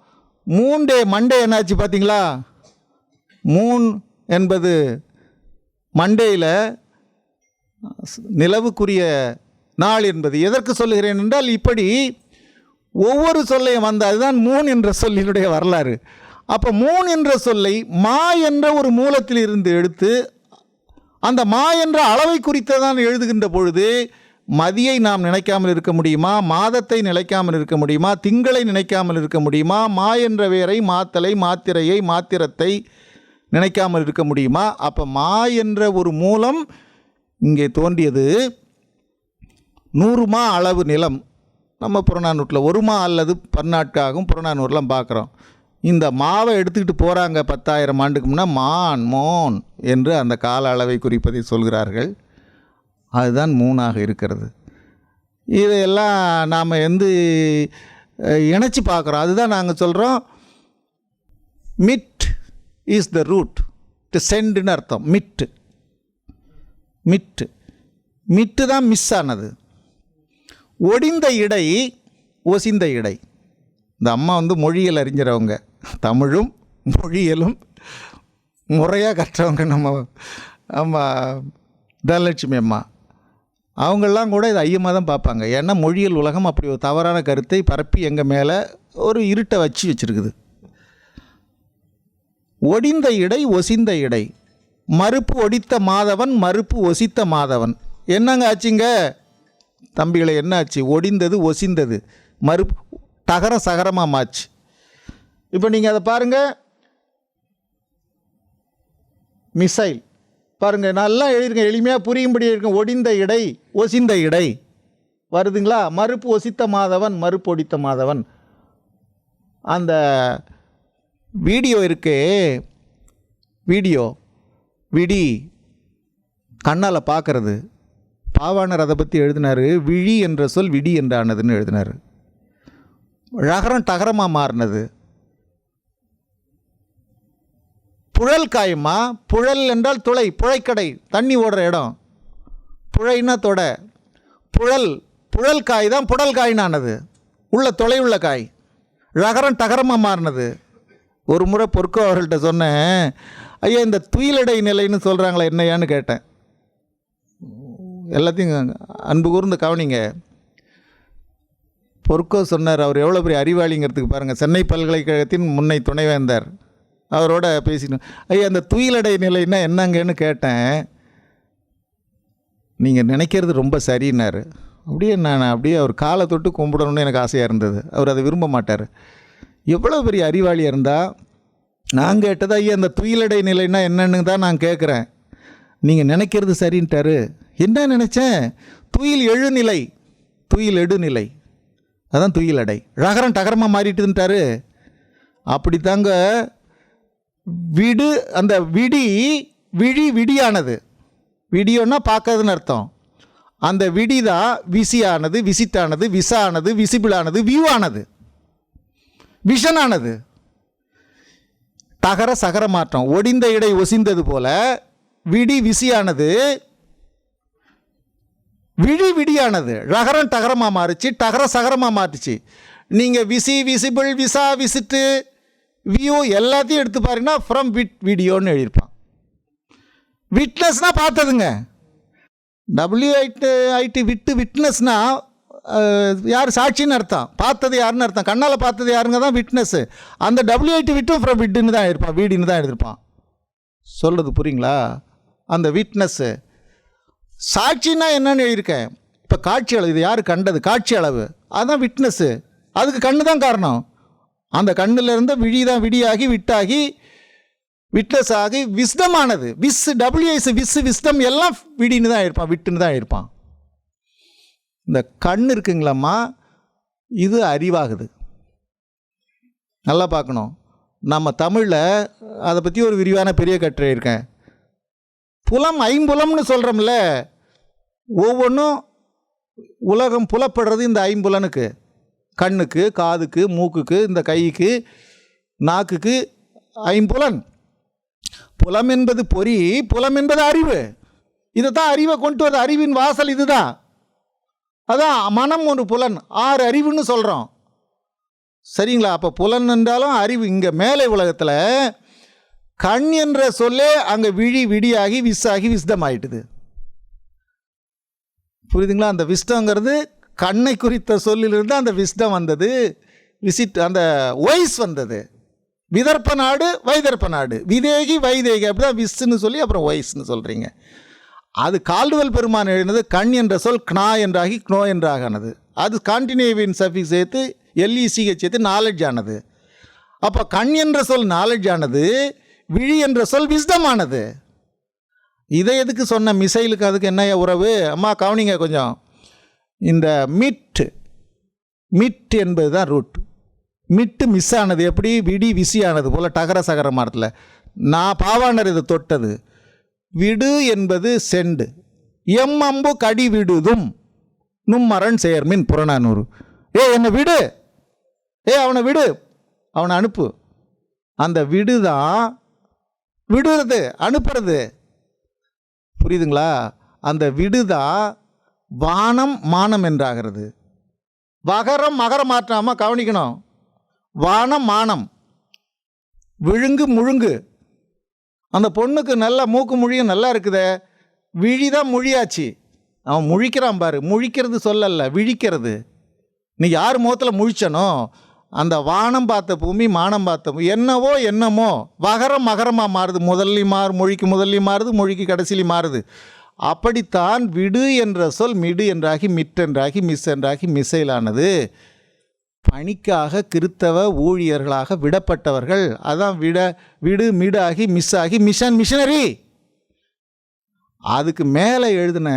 மூன் டே, மண்டே என்னாச்சு பார்த்தீங்களா? மூன் என்பது மண்டேயில் நிலவுக்குரிய நாள் என்பது எதற்கு சொல்லுகிறேன் என்றால், இப்படி ஒவ்வொரு சொல்லையும் வந்த, அதுதான் மூன் என்ற சொல்லினுடைய வரலாறு. அப்போ மூன் என்ற சொல்லை மா என்ற ஒரு மூலத்தில் இருந்து எடுத்து, அந்த மா என்ற அளவை குறித்ததான் எழுதுகின்ற பொழுது, மதியை நாம் நினைக்காமல் இருக்க முடியுமா? மாதத்தை நினைக்காமல் இருக்க முடியுமா? திங்களை நினைக்காமல் இருக்க முடியுமா? மா என்ற வேரை, மாத்தலை, மாத்திரையை, மாத்திரத்தை நினைக்காமல் இருக்க முடியுமா? அப்போ மா என்ற ஒரு மூலம் இங்கே தோன்றியது. 100 மா அளவு நிலம் நம்ம புறநானூற்றில் 1 மா அல்லது பன்னாட்காகும் புறநானூறுலாம் பார்க்குறோம். இந்த மாவை எடுத்துக்கிட்டு போகிறாங்க 10,000 ஆண்டுக்கு முன்னே. மான், மோன் என்று அந்த கால அளவை குறிப்பதை சொல்கிறார்கள். அதுதான் மூணாக இருக்கிறது. இதையெல்லாம் நாம் இணைச்சி பார்க்குறோம். அதுதான் நாங்கள் சொல்கிறோம், mid is the root, to சென்டுன்னு அர்த்தம். மிட்டு, மிட்டு, மிட்டு தான் மிஸ் ஆனது. ஒடிந்த இடை, ஒசிந்த இடை. இந்த அம்மா மொழியியல் அறிஞரவங்க, தமிழும் மொழியியலும் முறையாக கற்றவங்க. நம்ம தனலட்சுமி அம்மா அவங்கெல்லாம் கூட இது ஐயமாக தான் பார்ப்பாங்க. ஏன்னா மொழியியல் உலகம் அப்படி ஒரு தவறான கருத்தை பரப்பி எங்கள் மேலே ஒரு இருட்டை வச்சுருக்குது. ஒடிந்த இடை, ஒசிந்த இடை. மறுப்பு ஒடித்த மாதவன், மறுப்பு ஒசித்த மாதவன். என்னங்க ஆச்சுங்க தம்பிகளை? என்ன ஆச்சு? ஒடிந்தது, ஒசிந்தது, மறுப்பு தகர சகரமாக மாச்சு. இப்போ நீங்கள் அதை பாருங்கள். மிசைல் பாருங்கள், நல்லா எழுதிருக்கேன், எளிமையாக புரியும்படி இருக்கும். ஒடிந்த இடை, ஒசிந்த இடை வருதுங்களா? மறுப்பு ஒசித்த மாதவன், மறுப்பு ஒடித்த மாதவன். அந்த வீடியோ இருக்கே, வீடியோ விடி கண்ணால் பார்க்கறது, பாவாணர் அதை பற்றி எழுதினார். விழி என்ற சொல் விடி என்றானதுன்னு எழுதினார். ழகரம் டகரமாக மாறினது. புழல் காயமா, புழல் என்றால் துளை, புழைக்கடை, தண்ணி ஓடுற இடம். புழைன்னா தொட. புழல் காய் தான் புடல் காயினானது, உள்ள தொலை உள்ள காய். ழகரம் டகரமாக மாறினது. ஒரு முறை பொற்கோ அவர்கள்ட்ட சொன்னேன், ஐயா இந்த துயிலடை நிலைன்னு சொல்கிறாங்களே என்னையான்னு கேட்டேன். எல்லாத்தையும் அன்பு கூர்ந்து கவனிங்க. பொற்கோ சொன்னார், அவர் எவ்வளோ பெரிய அறிவாளிங்கிறதுக்கு பாருங்கள். சென்னை பல்கலைக்கழகத்தின் முன்னை துணைவேந்தர். அவரோட பேசினோம். ஐயா அந்த துயிலடை நிலைன்னா என்னங்கன்னு கேட்டேன். நீங்கள் நினைக்கிறது ரொம்ப சரின்னாரு. அப்படியே நான் அப்படியே அவர் காலை தொட்டு கும்பிடணும்னு எனக்கு ஆசையாக இருந்தது. அவர் அதை விரும்ப மாட்டார். எவ்வளோ பெரிய அறிவாளியாக இருந்தால் நான் கேட்டதா, ஐயா அந்த துயிலடை நிலைன்னா என்னன்னு தான் நான் கேட்குறேன். நீங்கள் நினைக்கிறது சரின்ட்டாரு. என்ன நினச்சேன்? துயில் எழுநிலை, துயில் எடுநிலை, அதான் துயிலடை. ழகரம் டகரமாக மாறிட்டுன்ட்டாரு. அப்படி தாங்க விடு, அந்த விடியானது. விடியோன்னா பார்க்கறதுன்னு அர்த்தம். அந்த விடி தான் விசியானது, விசிட்டானது, விசானது, விசிபிளானது, வியூவானது, விஷனானது. டகர சகர மாற்றம், ஒடிந்த இடை ஒசிந்தது போல விடி விசியானது, விடியானது. ழகரம் டகரமாக மாறிச்சு, டகர சகரமாக மாறிச்சு. நீங்கள் விசி, விசிபிள், விசா, விசிட்டு, வியூ எல்லாத்தையும் எடுத்து பாருங்கன்னா ஃப்ரம் வீடியோன்னு எழுதியிருப்பான். விட்னஸ்னால் பார்த்ததுங்க. WIT விட்னஸ்னா யார்? சாட்சின்னு அர்த்தம். பார்த்தது யாருன்னு அர்த்தம். கண்ணால் பார்த்தது யாருங்க தான் விட்னஸ்ஸு. அந்த WIT விட்டும் ஃப்ரம் விட்டுன்னு தான் எழுதியிருப்பான், வீடின்னு தான் எழுதியிருப்பான். சொல்கிறது புரியுங்களா? அந்த விட்னஸ்ஸு. சாட்சின்னா என்னன்னு எழுதியிருக்கேன். இப்போ காட்சி அளவு, இது யார் கண்டது? காட்சி அளவு, அதுதான் விட்னஸ்ஸு. அதுக்கு கண்ணு தான் காரணம். அந்த கண்ணில் இருந்த விழி தான் விடியாகி விட்டாகி விட்னஸ் ஆகி விஸ்டமானது. விஸ்டம் எல்லாம் விடின்னு தான் இருப்பான், விட்டுன்னு தான் இருப்பான். இந்த கண் இருக்குங்களாம்மா, இது அறிவாகுது. நல்லா பார்க்கணும். நம்ம தமிழில் அதை பற்றி ஒரு விரிவான பெரிய கட்டுரை இருக்கேன். புலம், ஐம்புலம்னு சொல்கிறோம்ல, ஒவ்வொன்றும் உலகம் புலப்படுறது இந்த ஐம்புலனுக்கு. கண்ணுக்கு, காதுக்கு, மூக்குக்கு, இந்த கைக்கு, நாக்குக்கு ஐம்புலன். புலம் என்பது பொறி, புலம் என்பது அறிவு. இதை தான் அறிவை கொண்டு வருது. அறிவின் வாசல் இதுதான். அதான் மனம் ஒரு புலன், 6 அறிவுன்னு சொல்கிறோம். சரிங்களா? அப்போ புலன் என்றாலும் அறிவு. இங்கே மேலே உலகத்தில் கண் என்ற சொல்லே அங்கே விடியாகி விஸ்ஸாகி விஸ்டம் ஆயிட்டுது. புரியுதுங்களா? அந்த விஸ்டங்கிறது கண்ணை குறித்த சொல்லிலிருந்து அந்த விஸ்டம் வந்தது. அந்த ஒய்ஸ் வந்தது. விதர்ப்ப நாடு, வைதர்ப்ப நாடு, விதேகி வைதேகி, அப்படிதான் விஸ்ன்னு சொல்லி அப்புறம் ஒய்ஸ்ன்னு சொல்கிறீங்க. அது கால்டுவெல் பெருமான் எழுதினது. கண் என்ற சொல் க்னா என்றாகி க்னோ என்றாகானது. அது கான்டினேவின் சஃபிக்ஸ் சேர்த்து LECH சேர்த்து நாலெட்ஜ் ஆனது. அப்போ கண் என்ற சொல் நாலெட்ஜ் ஆனது, விழி என்ற சொல் விஸ்டம் ஆனது. இதை எதுக்கு சொன்ன? மிசைலுக்கு அதுக்கு என்ன உறவு? அம்மா கவனிங்க கொஞ்சம். இந்த மிட் என்பது தான் ரூட். மிட்டு மிஸ் ஆனது எப்படி? விடி விசி ஆனது போல் டகர சகர மரத்தில். நான் பாவாணர் இது தொட்டது. விடு என்பது செண்டு. அம்பு கடி விடுதும் நும்மரன் சேர்மின் புறநானூறு. என்னை விடு, அவனை விடு, அவனை அனுப்பு. அந்த விடு தான் விடுறது, அனுப்புறது. புரியுதுங்களா? அந்த விடுதான் வானம் மானம் என்றாகிறது. வகரம் மகரம் மாற்றாமல் கவனிக்கணும். வானம் மானம், விழுங்கு முழுங்கு. அந்த பொண்ணுக்கு நல்லா மூக்கு மொழியும் நல்லா இருக்குதே, விழிதான் மொழியாச்சு. அவன் முழிக்கிறான் பாரு. முழிக்கிறது சொல்லல, விழிக்கிறது. நீ யார் முகத்தில் முழிச்சனோ அந்த வானம் பார்த்த பூமி, மானம் பார்த்த பூமி, என்னமோ வகரம் மகரமாக மாறுது. முதல்லையும் மொழிக்கு முதல்லையும் மாறுது, மொழிக்கு கடைசிலையும் மாறுது. அப்படித்தான் விடு என்ற சொல் மிடு என்றாகி மிட்டென்றாகி மிஸ் என்றாகி மிசைலானது. பணிக்காக கிறித்தவ ஊழியர்களாக விடப்பட்டவர்கள். அதான் விடு மிடு ஆகி மிஸ் ஆகி மிஷனரி. அதுக்கு மேலே எழுதின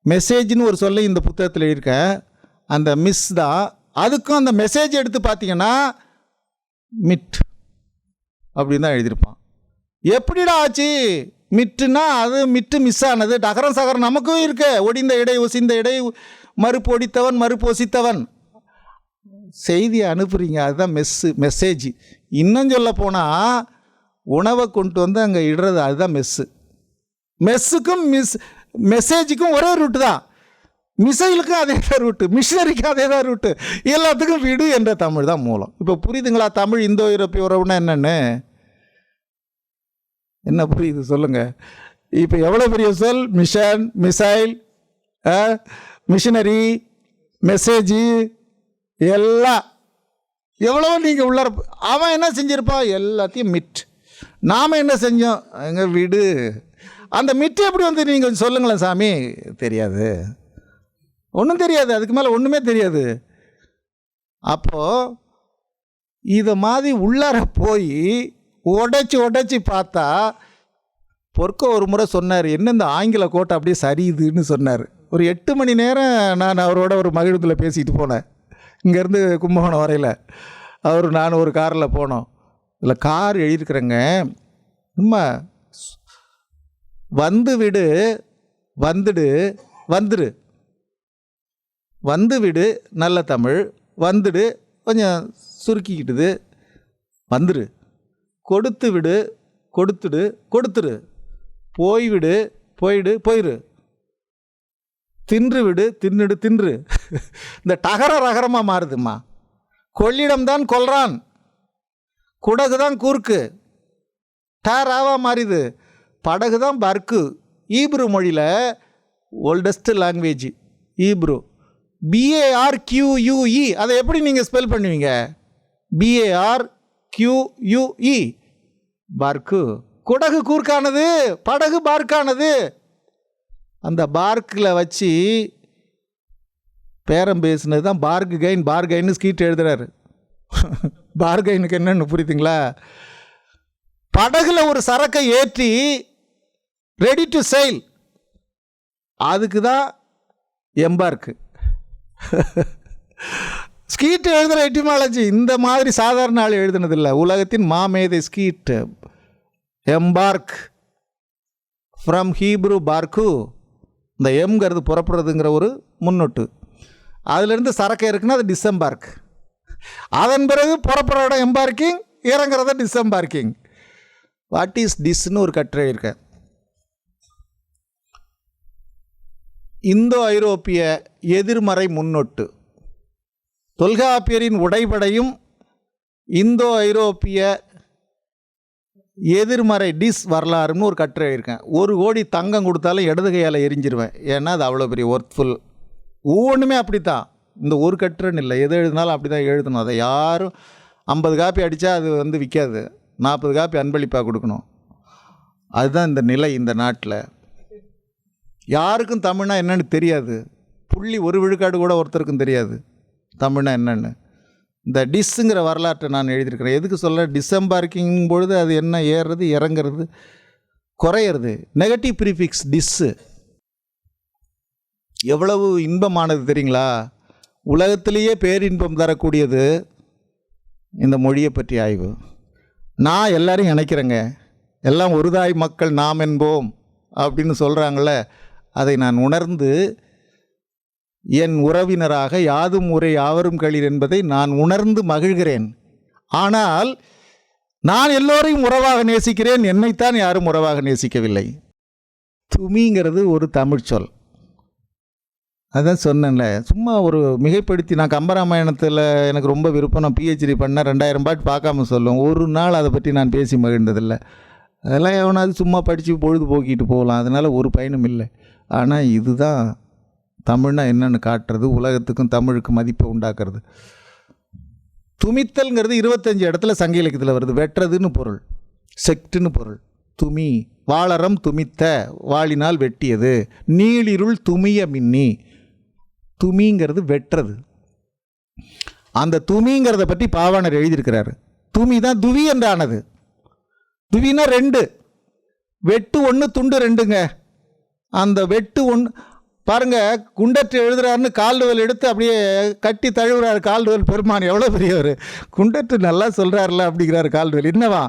மெசேஜ்னு ஒரு சொல்ல இந்த புத்தகத்தில் இருக்கேன். அந்த மிஸ் தான். அதுக்கும் அந்த மெசேஜ் எடுத்து பார்த்தீங்கன்னா மிட் அப்படின்னு தான் எழுதியிருப்பான். எப்படிடா ஆச்சு? மிட்டுனா அது மிட்டு மிஸ் ஆனது. டகரம் சகரம் நமக்கும் இருக்கு. ஒடிந்த இடை ஒசிந்த இடை, மறுப்பு ஒடித்தவன் மறுப்பு ஒசித்தவன். செய்தியை அனுப்புகிறீங்க, அதுதான் மெசேஜ். இன்னும் சொல்ல போனால் உணவை கொண்டு வந்து அங்கே இடுறது, அதுதான் மெஸ்ஸுக்கும் மெசேஜுக்கும் ஒரே ரூட்டு தான். மிசைலுக்கும் அதே தான் ரூட்டு, மிஷினரிக்கும் அதே தான் ரூட்டு, எல்லாத்துக்கும் விடு என்ற தமிழ் தான் மூலம். இப்போ புரியுதுங்களா தமிழ் இந்தோ யூரோப்பிய உறவுன்னா என்னென்னு? என்ன புரியுது சொல்லுங்கள்? இப்போ எவ்வளோ பெரிய சொல், மிஷன், மிசைல், மிஷினரி, மெசேஜு, எல்லாம் எவ்வளோ நீங்கள் உள்ளார. அவன் என்ன செஞ்சிருப்பான்? எல்லாத்தையும் நாம் என்ன செஞ்சோம்? எங்கள் வீடு. அந்த மிட்டு எப்படி வந்து நீங்கள் சொல்லுங்களேன் சாமி. தெரியாது, ஒன்றும் தெரியாது, அதுக்கு மேலே ஒன்றுமே தெரியாது. அப்போது இதை மாதிரி உள்ளார போய் உடைச்சி பார்த்தா, பொற்க ஒரு முறை சொன்னார், என்ன இந்த ஆங்கில கோட்டை அப்படியே சரியுதுன்னு சொன்னார். ஒரு 8 மணி நேரம் நான் அவரோட ஒரு மகிழ்வில் பேசிக்கிட்டு போனேன், இங்கேருந்து கும்பகோணம் வரையில். நான் ஒரு காரில் போனோம். இதில் கார் எழுதியிருக்கிறேங்க, சும்மா வந்து விடு, வந்துடு, வந்து விடு, நல்ல தமிழ், வந்துடு கொஞ்சம் சுருக்கிக்கிட்டுது, வந்துடு, கொடுத்து விடு, கொடுத்துடு, போய்விடு, போயிரு, தின்று விடு, தின்று. இந்த டகர ரகரமாக மாறுதுமா. கொள்ளிடம்தான் கொல்றான், குடகு தான் கூர்க்கு, ராவா மாறிது, படகு தான் பர்க்கு. ஈப்ரு மொழியில் ஓல்டஸ்ட் லாங்குவேஜ் ஈப்ரு. BARQUE, அதை எப்படி நீங்கள் ஸ்பெல் பண்ணுவீங்க? BARQUE, park. குடகு கூர்க்கானது, படகு பார்க்கானது. அந்த பார்க்கில் வச்சு பேரம் பேசுனது தான் பார்கைன்னு ஸ்கீட் எழுதுறாரு. பார்கைனுக்கு என்னன்னு புரியுதுங்களா? படகுல ஒரு சரக்கை ஏற்றி ரெடி டு செயில், அதுக்கு தான் எம்பார்க்கு. ஸ்கீட் எழுதுகிற எட்டிமாலஜி இந்த மாதிரி சாதாரண ஆள் எழுதுனதில்லை. உலகத்தின் மாமேதை Skeat. Embark from Hebrew bark. இந்த எம்ங்கிறது புறப்படுறதுங்கிற ஒரு முன்னொட்டு. அதிலிருந்து சரக்கு இருக்குன்னா அது டிசெம்பார்க். அதன் பிறகு புறப்படுற இடம் எம்பார்க்கிங், இறங்குறத டிசெம்பார்க்கிங். வாட் இஸ் டிஸ்ன்னு ஒரு கட்டுரை இருக்கேன். இந்தோ ஐரோப்பிய எதிர்மறை முன்னொட்டு. தொல்காப்பியரின் உடைபடையும் இந்தோ ஐரோப்பிய எதிர்மறை வரலாறுன்னு ஒரு கட்டுரை இருக்கேன். 1 கோடி தங்கம் கொடுத்தாலும் இடது கையால் எரிஞ்சிருவேன், ஏன்னா அது அவ்வளோ பெரிய ஒர்த்ஃபுல். ஒவ்வொன்றுமே அப்படி தான். இந்த ஒரு கட்டுரைன்னு இல்லை, எது எழுதினாலும் அப்படி தான் எழுதணும். அதை யாரும் 50 காப்பி அடித்தா அது விற்காது, 40 காப்பி அன்பளிப்பாக கொடுக்கணும். அதுதான் இந்த நிலை இந்த நாட்டில். யாருக்கும் தமிழ்னா என்னென்னு தெரியாது. புள்ளி 1 விழுக்காடு கூட ஒருத்தருக்கும் தெரியாது தமிழ்னா என்னென்னு. இந்த டிஸ்ஸுங்கிற வரலாற்றை நான் எழுதியிருக்கிறேன். எதுக்கு சொல்ல? டிசெம்பார்க்கிங் பொழுது அது என்ன, ஏறுறது, இறங்கிறது, குறையிறது. நெகட்டிவ் ப்ரீஃபிக்ஸ் டிஸ்ஸு எவ்வளவு இன்பமானது தெரியுங்களா? உலகத்திலேயே பேரின்பம் தரக்கூடியது இந்த மொழியை பற்றி ஆய்வு. நான் எல்லாரையும் நினைக்கிறேங்க, எல்லாம் ஒரு தாய் மக்கள் நாம் என்போம் அப்படின்னு சொல்கிறாங்கள, அதை நான் உணர்ந்து என் உறவினராக யாதும் ஊரே யாவரும் களிர் என்பதை நான் உணர்ந்து மகிழ்கிறேன். ஆனால் நான் எல்லோரையும் உறவாக நேசிக்கிறேன், என்னைத்தான் யாரும் உறவாக நேசிக்கவில்லை. துமிங்கிறது ஒரு தமிழ் சொல். அதான் சொன்னேன்ல, சும்மா ஒரு மிகைப்படுத்தி. நான் கம்பராமாயணத்தில் எனக்கு ரொம்ப விருப்பம். நான் PhD பண்ணேன், 2000 பாட்டு பார்க்காம சொல்லுவேன். ஒரு நாள் அதை பற்றி நான் பேசி மகிழ்ந்ததில்லை. அதெல்லாம் எவனாவது சும்மா படித்து பொழுது போக்கிட்டு போகலாம், அதனால் ஒரு பயனும் இல்லை. ஆனால் இதுதான் தமிழ்னா என்னென்னு காட்டுறது, உலகத்துக்கும் தமிழுக்கு மதிப்பை உண்டாக்குறது. துமித்தல்ங்கிறது 25 இடத்துல சங்க இலக்கியத்தில் வருது. வெட்டுறதுன்னு பொருள், செக்டுன்னு பொருள். துமி, வாளரம் துமித்த, வாளினால் வெட்டியது. நீளிருள் துமிய மின்னி. துமிங்கிறது வெட்டுறது. அந்த துமிங்கிறத பற்றி பாவாணர் எழுதியிருக்கிறாரு. துமி தான் துவி என்றானது. துவினா 2, வெட்டு 1 துண்டு 2ங்க. அந்த வெட்டு 1 பாருங்க, குண்டற்று எழுதுறாருன்னு கால்டுவல் எடுத்து அப்படியே கட்டி தழுவுறாரு. கால்டுவல் பெருமான் எவ்வளோ பெரியவர், குண்டற்று நல்லா சொல்கிறார்ல அப்படிங்கிறாரு கால்டுவல். என்னவா?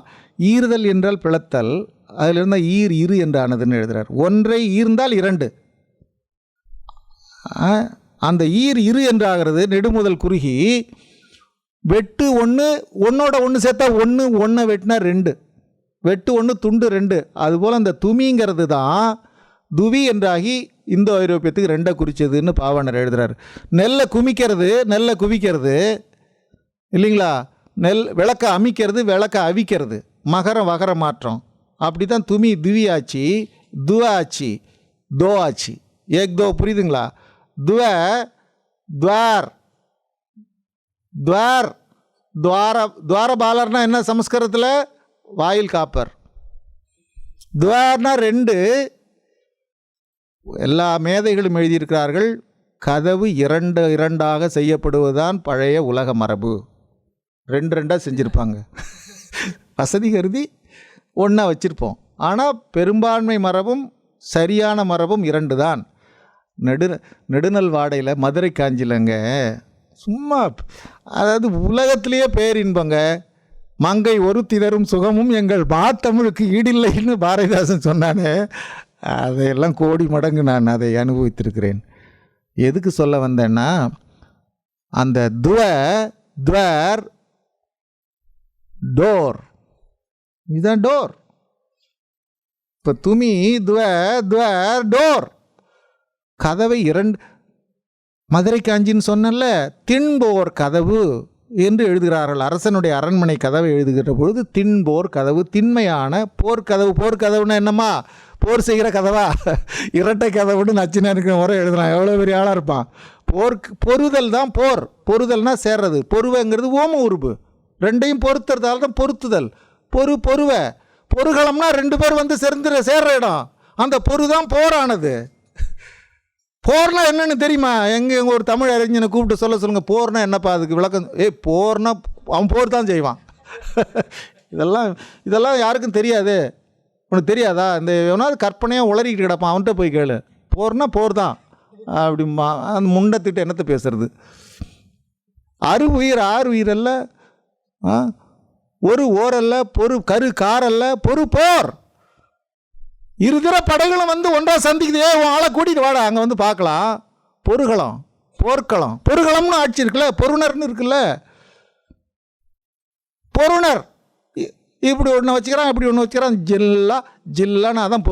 ஈறுதல் என்றால் பிளத்தல், அதில் இருந்தால் இரு என்றானதுன்னு எழுதுறார். ஒன்றை ஈர்ந்தால் 2, அந்த இரு என்றாகிறது நெடுமுதல் குறுகி வெட்டு ஒன்று, ஒன்றோட ஒன்று சேர்த்தா ஒன்று, ஒன்றை வெட்டினா 2, வெட்டு 1 துண்டு 2. அதுபோல் அந்த துமிங்கிறது தான் துவி என்றாகி இந்தோ ஐரோப்பியத்துக்கு 2 குறிச்சதுன்னு பாவாணர் எழுதுறாரு. நெல்லை குமிக்கிறது, நெல்லை குவிக்கிறது இல்லைங்களா, விளக்க அமைக்கிறது, விளக்க அவிக்கிறது, மகரம் வகர மாற்றம். அப்படி தான் துமி துவி ஆச்சு, துவ ஆச்சு, தோ ஆச்சு. ஏக் தோ புரியுதுங்களா? துவ துவார், துவார் துவாரபாலர்னா என்ன சமஸ்கிருதத்தில்? வாயில் காப்பர். துவார்னா 2. எல்லா மேதைகளும் எழுதியிருக்கிறார்கள், கதவு 2 செய்யப்படுவதுதான் பழைய உலக மரபு. 2 செஞ்சுருப்பாங்க. வசதி கருதி 1 வச்சுருப்போம். ஆனால் பெரும்பான்மை மரபும் சரியான மரபும் 2 தான். நெடுநல் வாடையில் மதுரை காஞ்சிலங்க சும்மா, அதாவது உலகத்திலேயே பேரின்பங்க, மங்கை ஒருத்தி தரும் சுகமும் எங்கள் மாத்தமிழுக்கு ஈடில்லைன்னு பாரதிதாசன் சொன்னானே, அதையெல்லாம் கோடி மடங்கு நான் அதை அனுபவித்திருக்கிறேன். எதுக்கு சொல்ல வந்தேன்னா, அந்த துவர் டோர், இதுதான் டோர். இப்போ துமி துவர் டோர், கதவை 2. மதுரை காஞ்சின்னு சொன்னல, தின்போர் கதவு என்று எழுதுகிறார்கள். அரசனுடைய அரண்மனை கதவை எழுதுகிற பொழுது தின்போர் கதவு, திண்மையான போர்க்கதவு. போர்க்கதவுன்னா என்னம்மா? போர் செய்கிற கதவா? இரட்டை கதவுன்னு நச்சுன்னு இருக்கிற முறை எழுதலாம். எவ்வளோ பெரிய ஆளாக இருப்பான். பொறுதல் தான் போர். பொறுதல்னா சேர்றது. பொறுவைங்கிறது ஓம உருபு, 2ஐயும் பொறுத்துறதால தான் பொறுத்துதல். பொறுவை பொறுகளம்னா 2 பேர் வந்து சேர்ற இடம். அந்த பொறு தான் போரானது. போர்னா என்னன்னு தெரியுமா? எங்கே ஒரு தமிழ் அறிஞனை கூப்பிட்டு சொல்லுங்கள், போர்னா என்னப்பா, அதுக்கு விளக்கம். போர்னா அவன் போர் தான் செய்வான். இதெல்லாம் யாருக்கும் தெரியாது. உனக்கு தெரியாதா? இந்த எவனாவது கற்பனையாக உளறிக்கிட்டு கிடப்பான், அவன்கிட்ட போய் கேளு. போர்னா போர் தான் அப்படிமா. அந்த முண்டத்திட்டு என்னத்தை பேசுறது? ஆறு உயிர் அல்ல, ஒரு ஓரல்ல, காரல்ல, போர். இருதிர படைகளும் வந்து ஒன்றா சந்திக்குது. உன் ஆளை கூட்டிகிட்டு வாடா, அங்கே வந்து பார்க்கலாம். பொருகளம், போர்க்களம். பொருகளம்னு ஆட்சி இருக்குல்ல, பொருணர்னு இருக்குல்ல. பொருணர் இப்படி ஒன்று வச்சுக்கிறான், இப்படி ஒன்று வச்சுக்கிறான். ஜில்லான்னு அதான்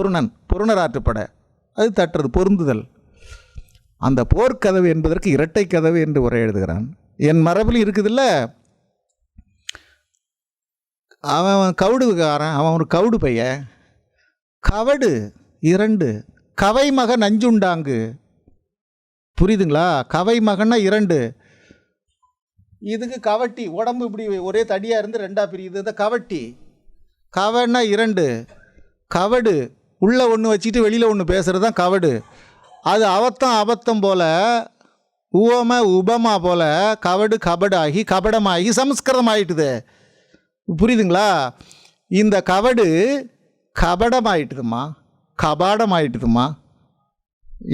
பொருணர் ஆற்றுப்படை. அது தட்டுறது, பொருந்துதல். அந்த போர்க்கதவு என்பதற்கு இரட்டை கதவு என்று உரை எழுதுகிறான். என் மரபில் இருக்குதுல்ல, அவன் கவுடுக்காரன், அவன் ஒரு கவுடு பையன். கவடு 2, கவை மக நஞ்சுண்டாங்கு. புரியுதுங்களா? கவை மகன்னா 2. இதுக்கு கவட்டி, உடம்பு இப்படி ஒரே தடியாக இருந்து 2 பிரியுது. இந்த கவட்டி. கவன்னா 2. கவடு உள்ளே ஒன்று வச்சுட்டு வெளியில் ஒன்று பேசுகிறது தான் கவடு. அது அபத்தம் போல், உபமா போல் கவடு கபடாகி கபடமாகி சமஸ்கிருதம் ஆகிட்டுது. புரியுதுங்களா? இந்த கவடு கபடமாயிட்டுதுமா, கபாடமாயிட்டுதுமா.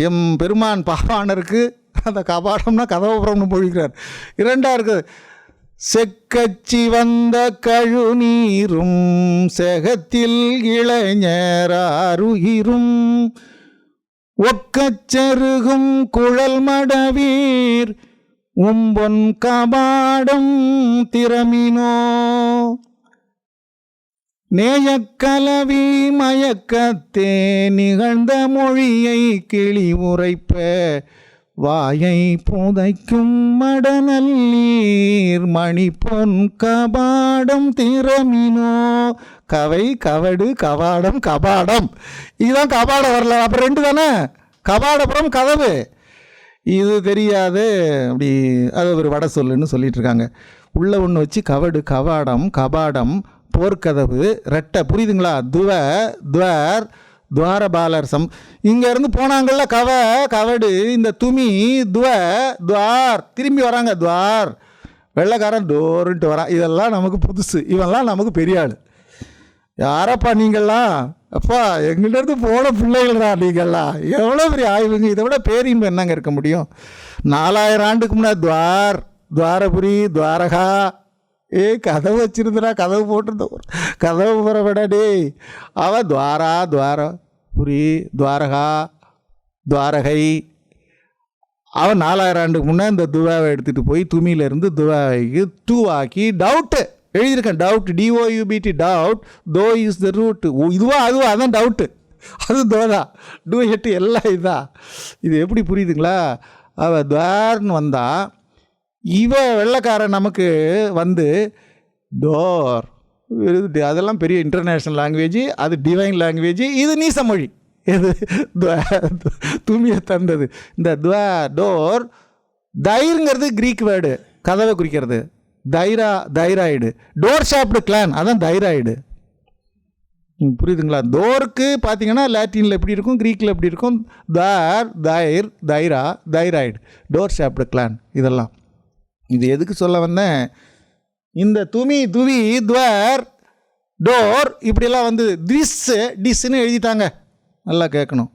எம் பெருமான் பாவாணருக்கு அந்த கபாடம்னா கதவபுரம்னு பொழிக்கிறார். 2 இருக்குது. செக்கச்சி வந்த கழுநீரும் செகத்தில் இளைஞராருயிரும் ஒக்கச்சருகும் குழல் மடவீர் உம்பொன் கபாடம் திறமினோ நேயக்கலவி மயக்கத்தே நிகழ்ந்த மொழியை கிளி உரைப்ப வாயை புதைக்கும் மடநல்லீர் மணி பொன் கபாடம் திறமினோ. கவை கவடு கபாடம் கபாடம், இதுதான் கபாடம் வரல. அப்புறம் 2 தானே, கபாடபுரம் கதவு. இது தெரியாது அப்படி, அது ஒரு வட சொல்லுன்னு சொல்லிட்டு இருக்காங்க. உள்ள ஒன்று வச்சு கவடு கவாடம் கபாடம் போர்க்கதவு ரெட்டை. புரியுதுங்களா? துவர் துவாரபாலர் இங்கேருந்து போனாங்கள்ல கவடு, இந்த துமி துவார், திரும்பி வராங்க துவார். வெள்ளைக்காரன் டோருன்ட்டு வரான். இதெல்லாம் நமக்கு புதுசு. இவெல்லாம் நமக்கு பெரிய ஆள். யாரப்பா நீங்கள்லாம்? அப்பா எங்கள்கிட்ட போன பிள்ளைகள்டா நீங்கள்லாம். எவ்வளோ பெரிய ஆய்வுங்க. இதை விட பேரின்பம் என்னங்க இருக்க முடியும்? 4000 ஆண்டுக்கு முன்னாடி துவாரபுரி துவாரகா. கதவு வச்சிருந்தா, கதவு போட்டிருந்த கதவு போகிற விட டேய், அவன் துவாரபுரி துவாரகா துவாரகை அவன் 4000 ஆண்டுக்கு முன்னே இந்த துவாவை எடுத்துகிட்டு போய் துமியிலேருந்து துவாவைக்கு தூவாக்கி டவுட்டு எழுதியிருக்கேன். டவுட் டிஓயூபிடி டவுட் தோ இஸ் த ரூட். அதுவா அதான் டவுட்டு, அது தோதா டூ ஹெட்டு எல்லாம் இதுதான். இது எப்படி புரியுதுங்களா? அவள் துவார்னு வந்தால் வெள்ளைக்காரன் நமக்கு வந்து டோர், அதெல்லாம் பெரிய இன்டர்நேஷ்னல் லாங்குவேஜ், அது டிவைன் லாங்குவேஜ், இது நீச மொழி. எது துமியை தந்தது இந்த துவா டோர். தைருங்கிறது கிரீக் வேர்டு, கதவை குறிக்கிறது. தைராய்டு. டோர் ஷாப்டு கிளான், அதான் தைராய்டு. புரியுதுங்களா? டோருக்கு பார்த்தீங்கன்னா லாட்டினில் எப்படி இருக்கும், க்ரீக்கில் எப்படி இருக்கும். Thyroid, door shaped gland. இதெல்லாம் இது எதுக்கு சொல்ல வந்தேன்? இந்த துவி துவார் டோர் இப்படியெல்லாம் வந்து டிஸ்ன்னு எழுதிட்டாங்க. நல்லா கேட்கணும்.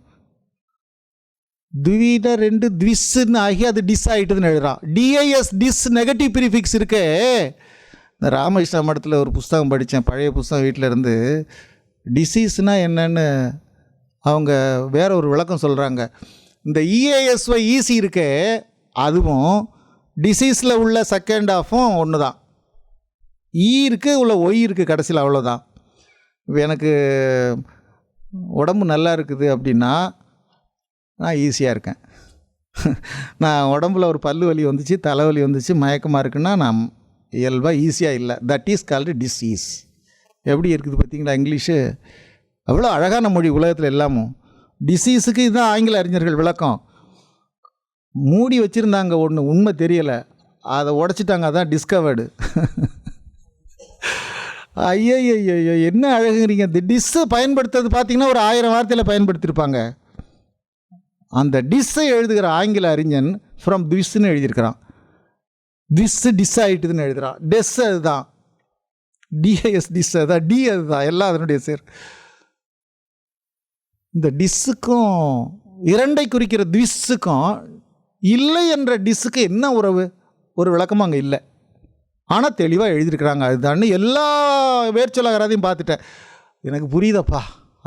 துவிட 2 த்விஸ்ன்னு ஆகி அது டிஸ் ஆகிட்டுதுன்னு எழுதுறான். டிஐஎஸ் டிஸ் நெகட்டிவ் ப்ரீஃபிக்ஸ் இருக்கு. இந்த ராமகிருஷ்ண மடத்தில் ஒரு புஸ்தகம் படித்தேன், பழைய புஸ்தகம் வீட்டில் இருந்து. டிசீஸ்னால் என்னன்னு அவங்க வேற ஒரு விளக்கம் சொல்கிறாங்க. இந்த இஏஎஸ்ஒய் ஈசி இருக்கே, அதுவும் டிசீஸில் உள்ள செகண்ட் ஆஃபும் ஒன்று தான். இருக்குது உள்ள ஒய் இருக்குது கடைசியில், அவ்வளோதான். இப்போ எனக்கு உடம்பு நல்லா இருக்குது அப்படின்னா நான் ஈஸியாக இருக்கேன். நான் உடம்புல ஒரு பல்லு வலி வந்துச்சு, தலைவலி வந்துச்சு, மயக்கமாக இருக்குன்னா நான் இயல்பாக ஈஸியாக இல்லை. That is called disease. எப்படி இருக்குது பார்த்தீங்களா? இங்கிலீஷு அவ்வளோ அழகான மொழி உலகத்தில் எல்லாமும். டிசீஸுக்கு இதுதான் ஆங்கில அறிஞர்கள் விளக்கம். மூடி வச்சுருந்தாங்க ஒன்று, உண்மை தெரியலை, அதை உடச்சிட்டாங்க, அதான் டிஸ்கவர்டு. ஐயோ என்ன அழகுங்கிறீங்க. இந்த டிஸ்ஸை பயன்படுத்துறது பார்த்தீங்கன்னா ஒரு 1000 வார்த்தையில் பயன்படுத்தியிருப்பாங்க. அந்த டிஸ்ஸை எழுதுகிற ஆங்கில அறிஞன் ஃப்ரம் திஸ்ன்னு எழுதியிருக்கிறான். டிஸ் ஆகிட்டுதுன்னு எழுதுகிறான். டெஸ் அதுதான், டிஐஎஸ் டிஸ் அதுதான், டி அதுதான், எல்லாம் அதனுடைய சேர். இந்த டிஸ்ஸுக்கும் 2ஐ குறிக்கிற திஸ்ஸுக்கும் இல்லை என்ற டிஸ்ஸுக்கு என்ன உறவு? ஒரு விளக்கமும் அங்கே இல்லை. ஆனால் தெளிவாக எழுதியிருக்கிறாங்க. அதுதான்னு எல்லா வேர்ச்சொல்லாகராதையும் பார்த்துட்டேன். எனக்கு புரியுதப்பா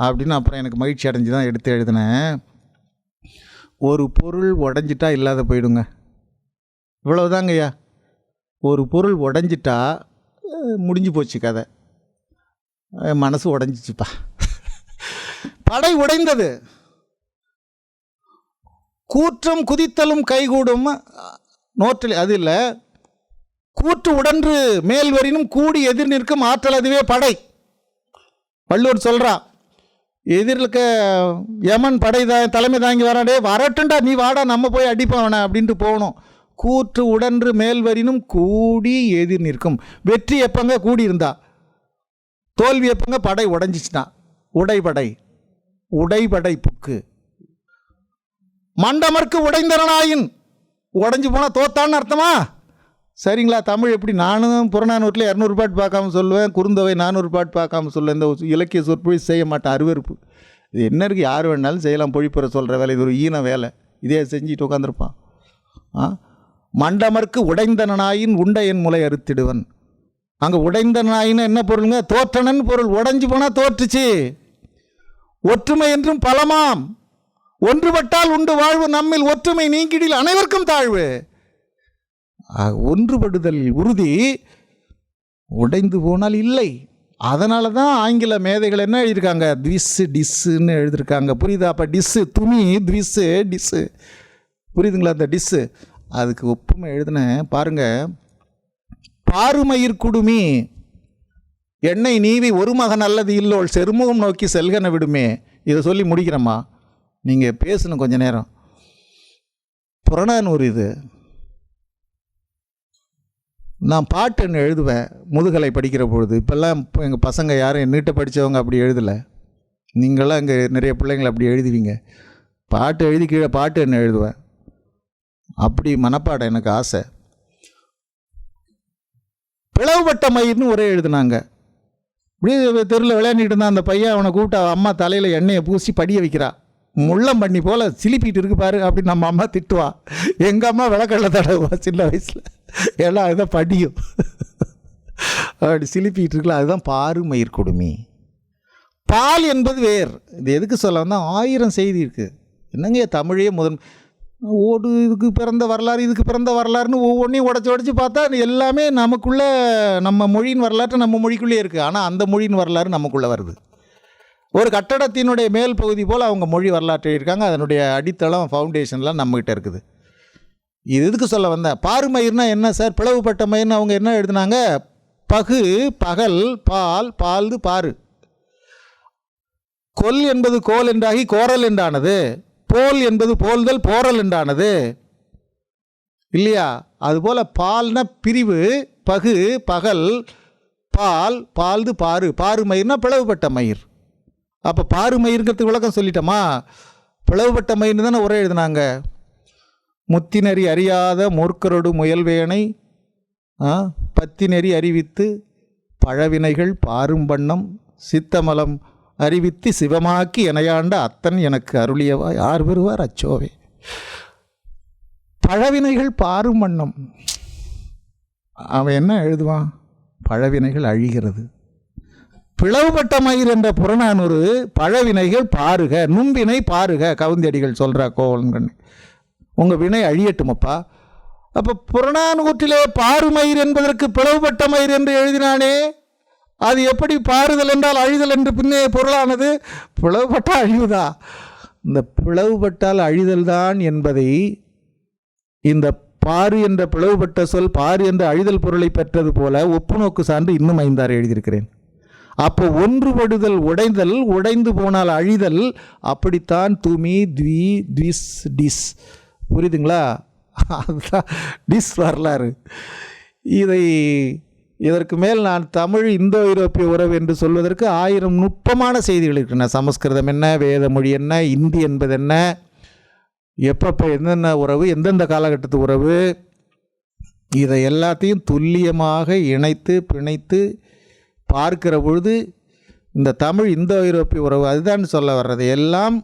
அப்படின்னு அப்புறம் எனக்கு மகிழ்ச்சி அடைஞ்சு தான் எடுத்து எழுதினேன். ஒரு பொருள் உடஞ்சிட்டா இல்லாத போயிடுங்க, இவ்வளவுதாங்கய்யா. ஒரு பொருள் உடஞ்சிட்டா முடிஞ்சு போச்சு கதை. மனசு உடஞ்சிச்சுப்பா. படை உடைந்தது. கூற்றம் குதித்தலும் கைகூடும் நோற்றல் அது இல்லை. கூற்று உடன்று மேல் வரினும் கூடி எதிர் நிற்கும் ஆற்றல் அதுவே படை. வள்ளுவர் சொல்கிறான், எதிர்க்க யமன் படை தலைமை தாங்கி வராடே, வரட்டுண்டா நீ வாடா நம்ம போய் அடிப்பவன அப்படின்ட்டு போகணும். கூற்று உடன்று மேல் வரினும் கூடி எதிர் நிற்கும். வெற்றி எப்பங்க கூடி இருந்தா, தோல்வி எப்பங்க படை உடஞ்சிச்சுனா. உடைபடை புக்கு. மண்டமர்க்கு உடைந்தனாயின், உடஞ்சி போனால் தோத்தான்னு அர்த்தமா? சரிங்களா? தமிழ் எப்படி? நானும் புறநானூற்றில் 200 பாட்டு பார்க்காம சொல்லுவேன், குறுந்தொகை 400 பாட்டு பார்க்காம சொல்லுவேன். இந்த இலக்கிய சொற்பொழி செய்ய மாட்டேன், அருவருப்பு. இது என்ன இருக்குது? யார் வேணாலும் செய்யலாம், பொழிப்புற சொல்கிற வேலை. இது ஒரு ஈன வேலை. இதே செஞ்சுட்டு உட்காந்துருப்பான். மண்டமர்க்கு உடைந்தனாயின் உண்டையன் முளை அறுத்திடுவன். அங்கே உடைந்தனாயின்னு என்ன பொருளுங்க? தோற்றனன் பொருள். உடஞ்சி போனால் தோற்றுச்சு. ஒற்றுமை என்றும் பலமாம், ஒன்றுபட்டால் உண்டு வாழ்வு, நம்மில் ஒற்றுமை நீங்கிடில் அனைவருக்கும் தாழ்வு. ஒன்றுபடுதல் உறுதி, உடைந்து போனால் இல்லை. அதனால தான் ஆங்கில மேதைகள் என்ன எழுதியிருக்காங்க? டிஸ்ஸுன்னு எழுதியிருக்காங்க. புரியுதா? அப்போ டிஸ்ஸு துணி, டிஸ்ஸு புரியுதுங்களா? அந்த டிஸ்ஸு அதுக்கு ஒப்புமை எழுதினேன் பாருங்கள். பாருமயிர் குடுமி எண்ணெய் நீவி ஒரு மகன் அல்லது இல்லோள் செருமுகம் நோக்கி செல்கன விடுமே. இதை சொல்லி முடிக்கிறேம்மா, நீங்கள் பேசணும் கொஞ்ச நேரம். புறநானூறு இது. நான் பாட்டுன்னு எழுதுவேன் முதுகலை படிக்கிற பொழுது. இப்போல்லாம் எங்கள் பசங்க யாரும் நீட்டை படித்தவங்க அப்படி எழுதலை. நீங்களாம் இங்கே நிறைய பிள்ளைங்களை அப்படி எழுதுவீங்க. பாட்டு எழுதி கீழே பாட்டு என்ன எழுதுவேன். அப்படி மனப்பாடம் எனக்கு ஆசை. பிளவுபட்ட மயிர்னு ஒரே எழுதுனாங்க. இப்படி தெருவில் விளையாண்டுட்டு இருந்தான் அந்த பையன். அவனை கூப்பிட்டா அம்மா தலையில் எண்ணெயை பூசி படிய வைக்கிறா. முள்ளம் பண்ணி போல் சிலிப்பிட்டு இருக்கு பாரு அப்படின்னு நம்ம அம்மா திட்டுவா. எங்கள் அம்மா விளக்கல்ல தடவுவா சின்ன வயசில். எல்லாம் அதுதான் படியும். அப்படி சிலிப்பிட்டு இருக்கலாம். அதுதான் பாரு மயிர் கொடுமி. பால் என்பது வேர். இது எதுக்கு சொல்ல வந்தால் 1000 செய்தி இருக்குது. என்னங்க தமிழே ஓடு இதுக்கு பிறந்த வரலாறு, இதுக்கு பிறந்த வரலாறுன்னு ஒவ்வொன்றையும் உடச்சி பார்த்தா எல்லாமே நமக்குள்ளே, நம்ம மொழியின் வரலாற்று நம்ம மொழிக்குள்ளே இருக்குது. ஆனால் அந்த மொழியின் வரலாறு நமக்குள்ளே வருது. ஒரு கட்டடத்தினுடைய மேல் பகுதி போல் அவங்க மொழி வரலாற்று எழுதியிருக்காங்க. அதனுடைய அடித்தளம், ஃபவுண்டேஷன்லாம் நம்மகிட்ட இருக்குது. இது எதுக்கு சொல்ல வந்தேன்? பாருமயிர்னா என்ன சார்? பிளவுபட்ட மயிர்னு அவங்க என்ன எழுதுனாங்க? பகு, பகல், பால், பால்து பாரு. கொல் என்பது கோல் என்றாகி கோரல் என்றானது. போல் என்பது போல்தல் போரல் என்றானது இல்லையா? அதுபோல் பால்னா பிரிவு, பகு பகல், பால் பால்து பாரு. பாரு மயிர்னா பிளவுபட்ட மயிர். அப்போ பாரு மயிர்ங்கிறதுக்கு விளக்கம் சொல்லிட்டோமா? பிளவுபட்ட மயிர்னு தானே உரை எழுதினாங்க. முத்தினறி அறியாத மூர்க்கரொடு முயல்வேனை பத்தினறி அறிவித்து பழவினைகள் பாரும் வண்ணம் சித்தமலம் அறிவித்து சிவமாக்கி எனையாண்ட அத்தன் எனக்கு அருளியவா யார் பெறுவார் அச்சோவே. பழவினைகள் பாரும் வண்ணம் அவன் என்ன எழுதுவான்? பழவினைகள் அழிகிறது. பிளவுபட்ட மயிர் என்ற புறநானூறு பழவினைகள் பாருக, நும்பினை பாருக. கவுந்தடிகள் சொல்கிறா கோவலன், உங்கள் வினை அழியட்டுமப்பா. அப்போ புறநானூற்றிலே பாருமயிர் என்பதற்கு பிளவுபட்ட மயிர் என்று எழுதினானே, அது எப்படி பாறுதல் என்றால் அழிதல் என்று பின்னே பொருளானது? பிளவுபட்டால் அழிவுதா? இந்த பிளவுபட்டால் அழிதல் தான் என்பதை இந்த பாரு என்ற பிளவுபட்ட சொல் பாரு என்ற அழிதல் பொருளை பெற்றது போல ஒப்புநோக்கு சான்று இன்னும் 5 எழுதியிருக்கிறேன். அப்போ ஒன்றுபடுதல் உடைந்தல், உடைந்து போனால் அழிதல். அப்படித்தான் துமி, த்வி, த்விஸ், டிஸ். புரியுதுங்களா? அதுதான் டிஸ் வரலாறு. இதற்கு மேல் நான் தமிழ் இந்தோ ஐரோப்பிய உறவு என்று சொல்வதற்கு 1000 நுட்பமான செய்திகள் இருக்கின்றன. சமஸ்கிருதம் என்ன, வேத மொழி என்ன, இந்தி என்பது என்ன, எப்பப்போ என்னென்ன உறவு, எந்தெந்த காலகட்டத்து உறவு, இதை எல்லாத்தையும் துல்லியமாக இணைத்து பிணைத்து பார்க்கிற பொழுது இந்த தமிழ் இந்தோ ஐரோப்பிய உறவு அதுதான் சொல்ல வர்றது. எல்லாம்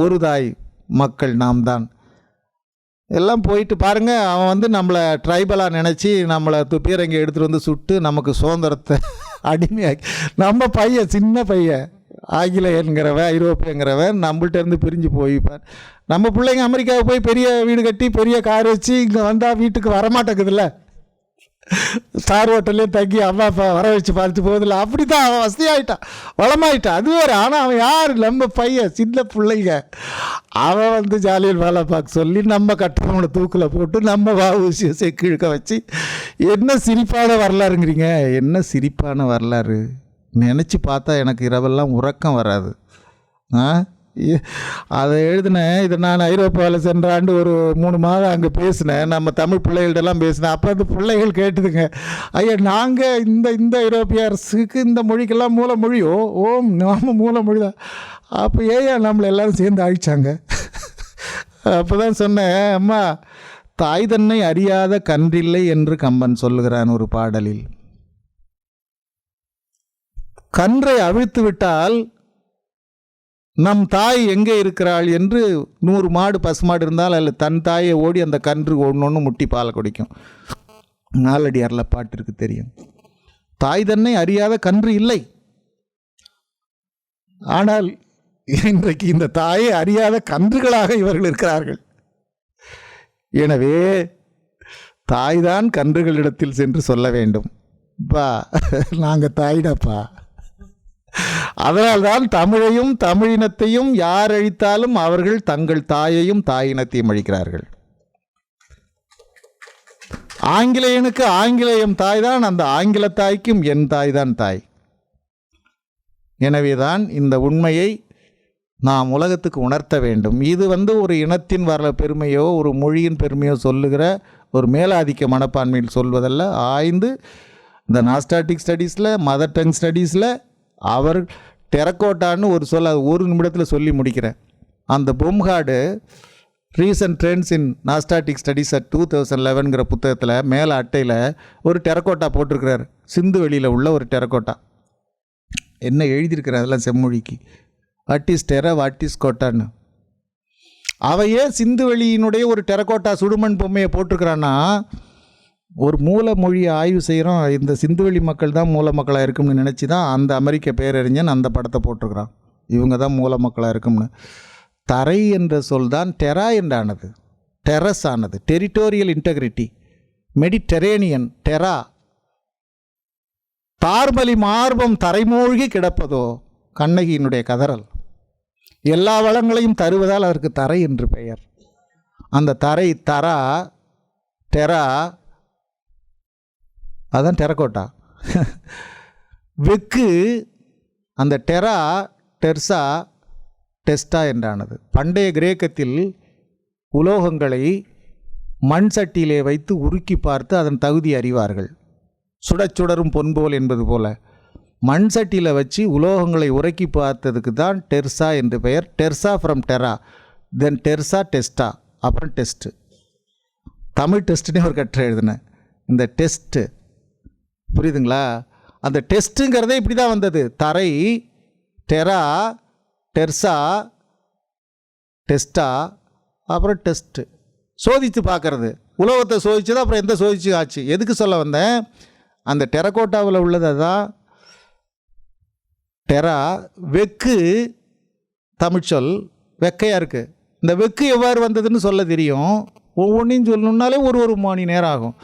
ஒரு தாய் மக்கள் நாம் தான். எல்லாம் போயிட்டு பாருங்கள், அவன் நம்மளை ட்ரைபலாக நினச்சி நம்மளை துப்பீரங்கி எடுத்துகிட்டு வந்து சுட்டு நமக்கு சுதந்திரத்தை அடிமையாக்கி, நம்ம பையன் சின்ன பையன் ஆங்கிலேயங்கிறவன் ஐரோப்பியங்கிறவன் நம்மள்ட்ட இருந்து பிரிஞ்சு போய்ப்பார். நம்ம பிள்ளைங்க அமெரிக்காவுக்கு போய் பெரிய வீடு கட்டி பெரிய கார் வச்சு இங்கே வந்தால் வீட்டுக்கு வரமாட்டேங்குதுல்ல, ஸ்டார் ஹோட்டல்லே தங்கி அம்மா அப்பா வர வச்சு பார்த்துட்டு போகுதில்ல. அப்படி தான் அவன் வசதியாகிட்டான், வளமாயிட்டான். அது வேறு. ஆனால் அவன் யார்? நம்ம பையன், சின்ன பிள்ளைங்க. அவன் ஜாலியில் வேலை பார்க்க சொல்லி நம்ம கட்டணங்களை தூக்கில் போட்டு நம்ம வாவுசியை செக்கிழுக்க வச்சு, என்ன சிரிப்பான வரலாறுங்கிறீங்க? என்ன சிரிப்பான வரலாறு? நினச்சி பார்த்தா எனக்கு இரவெல்லாம் உறக்கம் வராது. அதை எழுதினேன். இதை நான் ஐரோப்பாவில் சென்ற ஆண்டு ஒரு 3 மாதம் அங்கே பேசினேன். நம்ம தமிழ் பிள்ளைகள்டெல்லாம் பேசினேன். அப்போ அந்த பிள்ளைகள் கேட்டுதுங்க, ஐயா நாங்கள் இந்த ஐரோப்பிய அரசுக்கு இந்த மொழிக்கெல்லாம் மூல மொழியோ? ஓம் நாம மூல மொழி தான். அப்போ ஏயா நம்மளை எல்லோரும் சேர்ந்து அழிச்சாங்க? அப்போ தான் சொன்னேன், அம்மா தாய் தன்னை அறியாத கன்றில்லை என்று கம்பன் சொல்லுகிறான் ஒரு பாடலில். கன்றை அவிழ்த்து விட்டால் நம் தாய் எங்கே இருக்கிறாள் என்று 100 மாடு பசுமாடு இருந்தால் அதில் தன் தாயை ஓடி அந்த கன்று ஒன்று முட்டி பாலை குடிக்கும். நாலடியாரில் பாட்டிற்கு தெரியும். தாய் தன்னை அறியாத கன்று இல்லை. ஆனால் இன்றைக்கு இந்த தாயை அறியாத கன்றுகளாக இவர்கள் இருக்கிறார்கள். எனவே தாய்தான் கன்றுகளிடத்தில் சென்று சொல்ல வேண்டும், பா நாங்கள் தாயிடப்பா. அதனால்தான் தமிழையும் தமிழினத்தையும் யார் அழித்தாலும் அவர்கள் தங்கள் தாயையும் தாயினத்தையும் அழிக்கிறார்கள். ஆங்கிலேயனுக்கு ஆங்கிலேயம் தாய்தான், அந்த ஆங்கில தாய்க்கும் என் தாய் தான் தாய். எனவேதான் இந்த உண்மையை நாம் உலகத்துக்கு உணர்த்த வேண்டும். இது ஒரு இனத்தின் பெருமையோ ஒரு மொழியின் பெருமையோ சொல்லுகிற ஒரு மேலாதிக்க மனப்பான்மையில் சொல்வதல்ல. ஆய்ந்து இந்த நாஸ்டாட்டிக் ஸ்டடீஸில், மதர் டங் ஸ்டடீஸில் அவர் டெரக்கோட்டான்னு ஒரு சொல், அது 1 நிமிடத்தில் சொல்லி முடிக்கிறேன். அந்த பொம்ஹாடு recent trends in Nostratic studies at 2011ங்கிற புத்தகத்தில் மேலே அட்டையில் ஒரு டெரக்கோட்டா போட்டிருக்கிறார். சிந்து வெளியில் உள்ள ஒரு டெரக்கோட்டா. என்ன எழுதியிருக்கிறார் அதெல்லாம் செம்மொழிக்கு? What is terra, what is கோட்டான்னு. அவையே சிந்து வெளியினுடைய ஒரு டெரக்கோட்டா சுடுமண் பொம்மையை போட்டிருக்கிறான்னா, ஒரு மூல மொழியை ஆய்வு செய்கிறோம், இந்த சிந்துவெளி மக்கள் தான் மூல மக்களாக இருக்கும்னு நினச்சி தான் அந்த அமெரிக்க பேரறிஞன் அந்த படத்தை போட்டிருக்கிறான். இவங்க தான் மூல மக்களாக இருக்கும்னு. தரை என்ற சொல்தான் டெரா என்றானது, டெரஸ் ஆனது. டெரிட்டோரியல் இன்டெகிரிட்டி, மெடிட்டரேனியன், டெரா. தார்மலி மார்பம் தரைமூழ்கி கிடப்பதோ கண்ணகியினுடைய கதறல். எல்லா வளங்களையும் தருவதால் அதற்கு தரை என்று பெயர். அந்த தரை தரா, டெரா, அதான் டெரக்கோட்டா. வெக்கு அந்த டெரா, டெர்சா, டெஸ்டா என்றானது. பண்டைய கிரேக்கத்தில் உலோகங்களை மண் சட்டியிலே வைத்து உருக்கி பார்த்து அதன் தகுதி அறிவார்கள். சுடச்சுடரும் பொன்போல் என்பது போல மண் சட்டியில் வச்சு உலோகங்களை உருக்கி பார்த்ததுக்கு தான் டெர்சா என்று பெயர். டெர்சா ஃப்ரம் டெரா, தென் டெர்சா, டெஸ்டா, அப்புறம் டெஸ்ட்டு. தமிழ் டெஸ்ட்டுன்னே ஒரு கட்டுரை எழுதினேன். இந்த டெஸ்ட்டு புரியுதுங்களா? அந்த டெஸ்ட்டுங்கிறதே இப்படி தான் வந்தது. தரை, டெரா, டெர்சா, டெஸ்டா, அப்புறம் டெஸ்ட்டு. சோதித்து பார்க்கறது, உலோகத்தை சோதிச்சு தான் அப்புறம் எந்த சோதிச்சு ஆச்சு. எதுக்கு சொல்ல வந்தேன்? அந்த டெரக்கோட்டாவில் உள்ளது தான் டெரா. வெக்கு தமிழ்ச்சொல் வெக்கையாக இருக்குது. இந்த வெக்கு எவ்வாறு வந்ததுன்னு சொல்ல தெரியும். ஒவ்வொன்றையும் சொல்லணுன்னாலே ஒரு மணி நேரம் ஆகும்.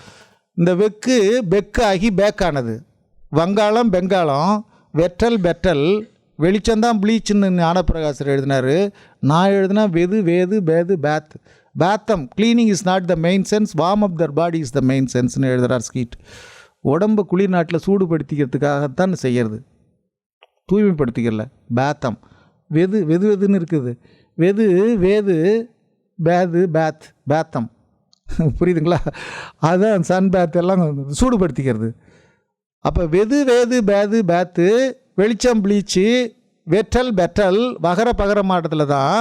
இந்த வெக்கு பெக்காகி பேக்கானது. வங்காளம் பெங்காலம், வெற்றல் பெற்றல், வெளிச்சந்தான் ப்ளீச்சுன்னு ஞானப்பிரகாசர் எழுதினார். நான் எழுதினா வெது வேது பேது பேத். பேத்தம் cleaning is not the main sense, warm up the body is the main சென்ஸ்னு எழுதுகிறார் ஸ்கீட். உடம்பு குளிர் நாட்டில் சூடுபடுத்திக்கிறதுக்காகத்தான் செய்கிறது, தூய்மைப்படுத்திக்கல. பேத்தம் வெது வெது வெதுன்னு இருக்குது. வெது வேது பேது பேத், பேத்தம். புரியுதுங்களா? அதுதான் சன் பேத் எல்லாம் சூடுபடுத்திக்கிறது. அப்போ வெது வேது பேது பேத்து, வெளிச்சம் ப்ளீச்சு, வெற்றல் பெற்றல், வகர பகர மாட்டத்தில் தான்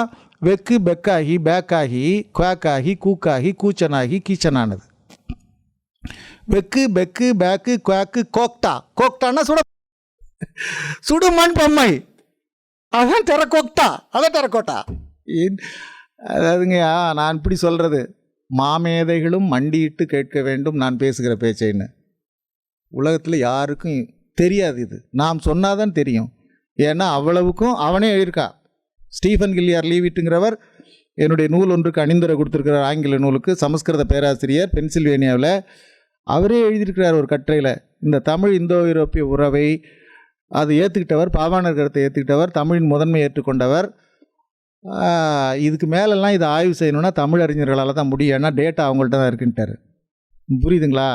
வெக்கு பெக்காகி பேக்காகி குவாக்காகி கூக்காகி கூச்சனாகி கீச்சனானது. வெக்கு பெக்கு பேக்கு குவாக்கு கோக்டா. கோக்டான்னா சுடுமண் பொம்மை, அதான் டெரக்கோக்டா, அதான் டெரக்கோட்டா. அதாவதுங்கய்யா, நான் இப்படி சொல்கிறது, மாமேதைகளும் மண்டியிட்டு கேட்க வேண்டும் நான் பேசுகிற பேச்சைன்னு. உலகத்தில் யாருக்கும் தெரியாது. இது நாம் சொன்னாதான் தெரியும். ஏன்னா அவ்வளவுக்கும் அவனே எழுதியிருக்கா. ஸ்டீஃபன் கில்லியார் லீவிட்டுங்கிறவர் என்னுடைய நூல் ஒன்றுக்கு அணிந்துரை கொடுத்துருக்கிறார், ஆங்கில நூலுக்கு. சமஸ்கிருத பேராசிரியர், பென்சில்வேனியாவில். அவரே எழுதியிருக்கிறார் ஒரு கட்டுரையில். இந்த தமிழ் இந்தோ யூரோப்பிய உறவை அது ஏற்றுக்கிட்டவர், பாவாணர் கருத்தை ஏற்றுக்கிட்டவர், தமிழின் முதன்மை ஏற்றுக்கொண்டவர். இதுக்கு மேலெல்லாம் இதை ஆய்வு செய்யணுன்னா தமிழறிஞர்களால் தான் முடியும். ஏன்னா டேட்டா அவங்கள்ட்ட தான் இருக்குன்ட்டார். புரியுதுங்களா?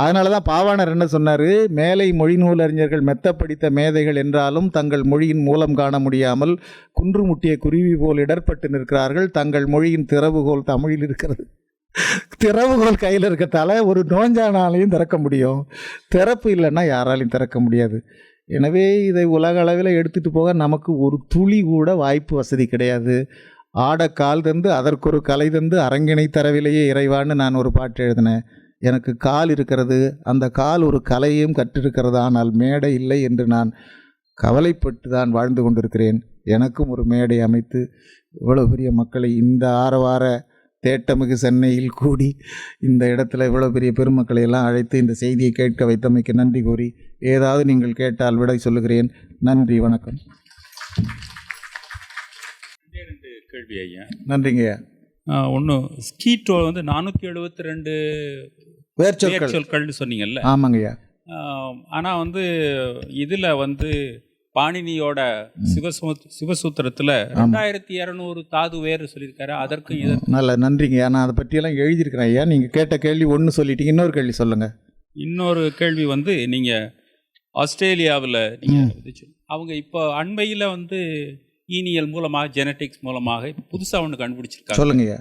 அதனால தான் பாவாணர் என்ன சொன்னார்? மேலை மொழி நூல் அறிஞர்கள் மெத்த படித்த மேதைகள் என்றாலும் தங்கள் மொழியின் மூலம் காண முடியாமல் குன்று முட்டிய குருவி போல் இடர்பட்டு நிற்கிறார்கள். தங்கள் மொழியின் திறவுகோல் தமிழில் இருக்கிறது. திறவுகோல் கையில் இருக்கத்தால ஒரு நோஞ்சானாலையும் திறக்க முடியும், திறப்பு இல்லைன்னா யாராலையும் திறக்க முடியாது. எனவே இதை உலக அளவில் எடுத்துகிட்டு போக நமக்கு ஒரு துளி கூட வாய்ப்பு வசதி கிடையாது. ஆட கால் தந்து அதற்கொரு கலை தந்து அரங்கினை தரவிலேயே இறைவான்னு நான் ஒரு பாட்டு எழுதினேன். எனக்கு கால் இருக்கிறது, அந்த கால் ஒரு கலையும் கற்றிருக்கிறது, ஆனால் மேடை இல்லை என்று நான் கவலைப்பட்டு தான் வாழ்ந்து கொண்டிருக்கிறேன். எனக்கும் ஒரு மேடை அமைத்து இவ்வளோ பெரிய மக்களை இந்த ஆரவார தேட்டமிகு சென்னையில் கூடி இந்த இடத்துல இவ்வளோ பெரிய பெருமக்களை எல்லாம் அழைத்து இந்த செய்தியை கேட்க வைத்தமைக்கு நன்றி கூறி, ஏதாவது நீங்கள் கேட்டால் விடை சொல்லுகிறேன். நன்றி, வணக்கம். கேள்வி ஐயா. நன்றிங்க ஐயா. ஒன்று ஸ்கீட்டோ 472 வேர்ச்சொற்கள்னு சொன்னீங்கல்ல? ஆமாங்கய்யா. ஆனால் இதில் பாணினியோட சிவசூத்திரத்தில் 2200 தாது வேறு சொல்லியிருக்காரு. அதற்கு நல்ல நன்றிங்கய்யா. நான் அதை பற்றியெல்லாம் எழுதியிருக்கிறேன் ஐயா. நீங்கள் கேட்ட கேள்வி ஒன்று சொல்லிட்டீங்க, இன்னொரு கேள்வி சொல்லுங்கள். இன்னொரு கேள்வி நீங்கள் ஆஸ்திரேலியாவில் நீங்கள் அவங்க இப்போ அண்மையில் ஈனியல் மூலமாக, ஜெனட்டிக்ஸ் மூலமாக புதுசாக ஒன்று கண்டுபிடிச்சிருக்காங்க. சொல்லுங்கய்யா.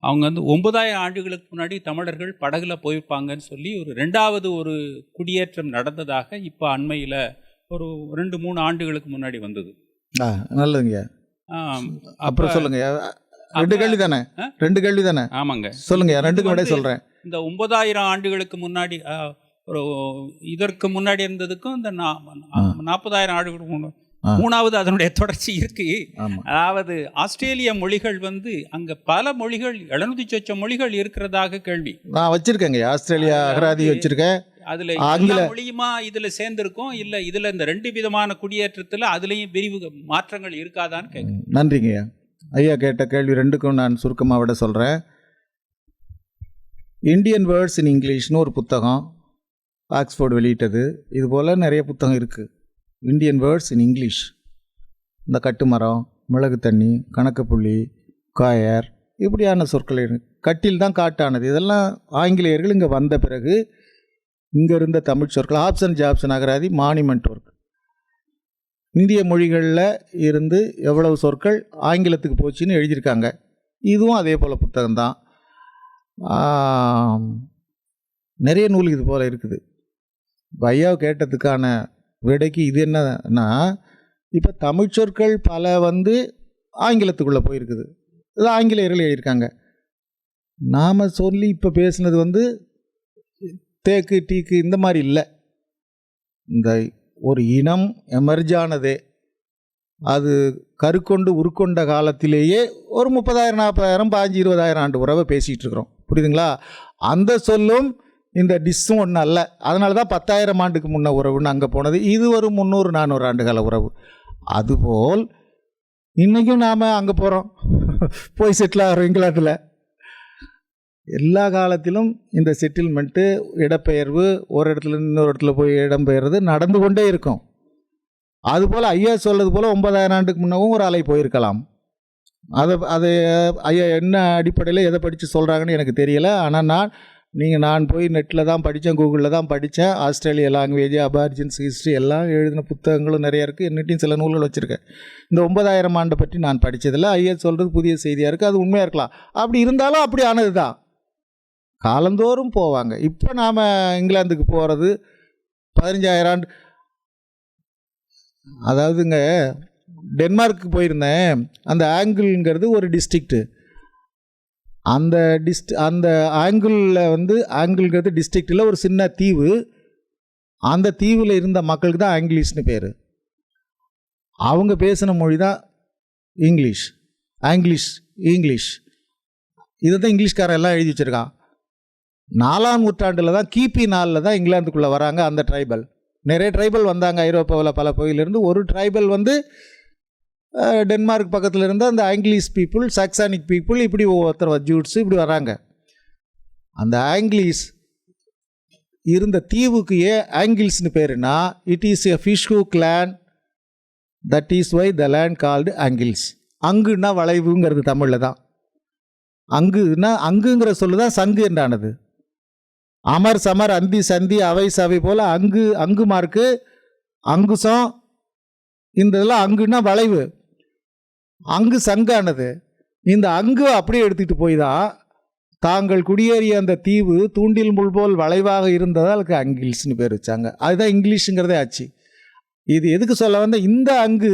அவங்க 9000 ஆண்டுகளுக்கு முன்னாடி தமிழர்கள் படகுல போயிருப்பாங்கன்னு சொல்லி ஒரு 2வது ஒரு குடியேற்றம் நடந்ததாக இப்போ அண்மையில் ஒரு 2-3 ஆண்டுகளுக்கு முன்னாடி வந்தது. நல்லதுங்கய்யா. அப்புறம் சொல்லுங்கய்யா. 2 கேள்வி தானே? 2 கேள்வி தானே? ஆமாங்க, சொல்லுங்கய்யா. 2க்கு விட சொல்கிறேன். இந்த 9000 ஆண்டுகளுக்கு முன்னாடி ஒரு இதற்கு முன்னாடி இருந்ததுக்கும் இந்த 40,000 ஆண்டுகளுக்கு 3வது அதனுடைய தொடர்ச்சி இருக்கு. அதாவது ஆஸ்திரேலிய மொழிகள் அங்க பல மொழிகள் 700 சொச்சம் மொழிகள் இருக்கிறதாக கேள்வி. நான் வச்சிருக்கேங்க, ஆஸ்திரேலியா அகராதி வச்சிருக்கேன். அதுல ஆங்கில மொழியுமா இதுல சேர்ந்திருக்கும், இல்ல இதுல இந்த 2 விதமான குடியேற்றத்துல அதுலயும் விரிவு மாற்றங்கள் இருக்காதான்னு கேட்க. நன்றிங்க. ஐயா கேட்ட கேள்வி ரெண்டுக்கும் நான் சுருக்கமாக விட சொல்கிறேன். இந்தியன் வேர்ட்ஸ் இன் இங்கிலீஷ்னு ஒரு புத்தகம் ஆக்ஸ்ஃபோர்டு வெளியிட்டது. இதுபோல் நிறைய புத்தகம் இருக்குது. இந்தியன் வேர்ட்ஸ் இன் இங்கிலீஷ், இந்த கட்டுமரம், மிளகு தண்ணி, கணக்குப்புள்ளி, காயர், இப்படியான சொற்கள் கட்டில் தான் காட்டானது. இதெல்லாம் ஆங்கிலேயர்கள் இங்கே வந்த பிறகு இங்கே இருந்த தமிழ் சொற்கள். ஆப்ஷன் ஜாப்ஷன் அகராதி, மானிமெண்ட் ஒர்க், இந்திய மொழிகளில் இருந்து எவ்வளவு சொற்கள் ஆங்கிலத்துக்கு போச்சுன்னு எழுதியிருக்காங்க. இதுவும் அதே போல் புத்தகம்தான். நிறைய நூல் இது போல் இருக்குது. ஐயாவை கேட்டதுக்கான விடைக்கு இது என்னன்னா, இப்போ தமிழ் சொற்கள் பல ஆங்கிலத்துக்குள்ளே போயிருக்குது. இது ஆங்கிலேயர்கள் எழுதியிருக்காங்க. நாம் சொல்லி இப்போ பேசுனது தேக்கு டீக்கு இந்த மாதிரி இல்லை. இந்த ஒரு இனம் எமர்ஜானதே அது கருக்கொண்டு உருக்கொண்ட காலத்திலேயே ஒரு 30,000 40,000 15,000 20,000 ஆண்டு உறவை பேசிகிட்டு இருக்கிறோம். புரியுதுங்களா? அந்த சொல்லும் இந்த டிஸ்ஸும் ஒன்றும் அல்ல. அதனால தான் 10,000 ஆண்டுக்கு முன்ன உறவுன்னு அங்கே போனது. இது ஒரு 300-400 ஆண்டுகால உறவு. அதுபோல் இன்றைக்கும் நாம் அங்கே போகிறோம், போய் செட்டில் ஆகிறோம் இங்கிலாந்தில். எல்லா காலத்திலும் இந்த செட்டில்மெண்ட்டு, இடப்பெயர்வு, ஒரு இடத்துல இன்னொரு இடத்துல போய் இடம்பெயர்றது நடந்து கொண்டே இருக்கும். அதுபோல் ஐயா சொல்கிறது போல் 9,000 ஆண்டுக்கு முன்னவும் ஒரு அலை போயிருக்கலாம். அது ஐயா என்ன அடிப்படையில் எதை படித்து சொல்கிறாங்கன்னு எனக்கு தெரியலை. ஆனால் நான் போய் நெட்டில் தான் படித்தேன், கூகுளில் தான் படித்தேன். ஆஸ்திரேலிய லாங்குவேஜ், அபார்ஜின்ஸ் ஹிஸ்ட்ரி எல்லாம் எழுதின புத்தகங்களும் நிறையா இருக்குது. என்னட்டையும் சில நூல்கள் வச்சுருக்கேன். இந்த 9,000 ஆண்டை பற்றி நான் படித்ததில்லை. ஐயா சொல்கிறது புதிய செய்தியாக இருக்குது. அது உண்மையாக இருக்கலாம். அப்படி இருந்தாலும் அப்படி ஆனது தான். காலந்தோறும் போவாங்க. இப்போ நாம் இங்கிலாந்துக்கு போகிறது 15,000 ஆண்டு. அதாவதுங்க, டென்மார்க்கு போயிருந்தேன். அந்த ஆங்கிள்ங்கிறது ஒரு டிஸ்ட்ரிக்ட்டு. அந்த ஆங்கிளில் ஆங்கிள்ங்கிறது டிஸ்ட்ரிக்டில் ஒரு சின்ன தீவு. அந்த தீவில் இருந்த மக்களுக்கு தான் ஆங்கிலீஷ்னு பேர். அவங்க பேசின மொழி தான் இங்கிலீஷ். இங்கிலீஷ் இதை தான் இங்கிலீஷ்காரன் எல்லாம் எழுதி வச்சுருக்கான். 4ஆம் நூற்றாண்டில் தான், கிபி 4 தான் இங்கிலாந்துக்குள்ளே வராங்க அந்த ட்ரைபல். நிறைய ட்ரைபல் வந்தாங்க ஐரோப்பாவில் பல பகுதியிலேருந்து. ஒரு ட்ரைபல் டென்மார்க் பக்கத்தில் இருந்த அந்த ஆங்கிலீஷ் பீப்புள், சாக்சானிக் பீப்புள், இப்படி ஒவ்வொருத்தர் ஜூட்ஸு இப்படி வராங்க. அந்த ஆங்கிலீஷ் இருந்த தீவுக்கு ஏன் ஆங்கில்ஸ்னு பேருனா, it is a fishhook land, that is why the land called Angles. அங்குன்னா வளைவுங்கிறது தமிழில் தான். அங்குங்கிற சொல்லு தான் சங்கு என்றானது. அமர் சமர் அந்தி சந்தி அவை சவை போல் அங்கு மார்க்கு, அங்குசம், இந்த இதெல்லாம் அங்குன்னா வளைவு. அங்கு சங்கானது. இந்த அங்கு அப்படியே எடுத்துகிட்டு போய் தான் தாங்கள் குடியேறிய அந்த தீவு தூண்டில் முள் போல் வளைவாக இருந்ததால் அதுக்கு ஆங்கில்ஸ்னு பேர் வச்சாங்க. அதுதான் இங்கிலீஷுங்கிறதே ஆச்சு. இது எதுக்கு சொல்ல வந்தால், இந்த அங்கு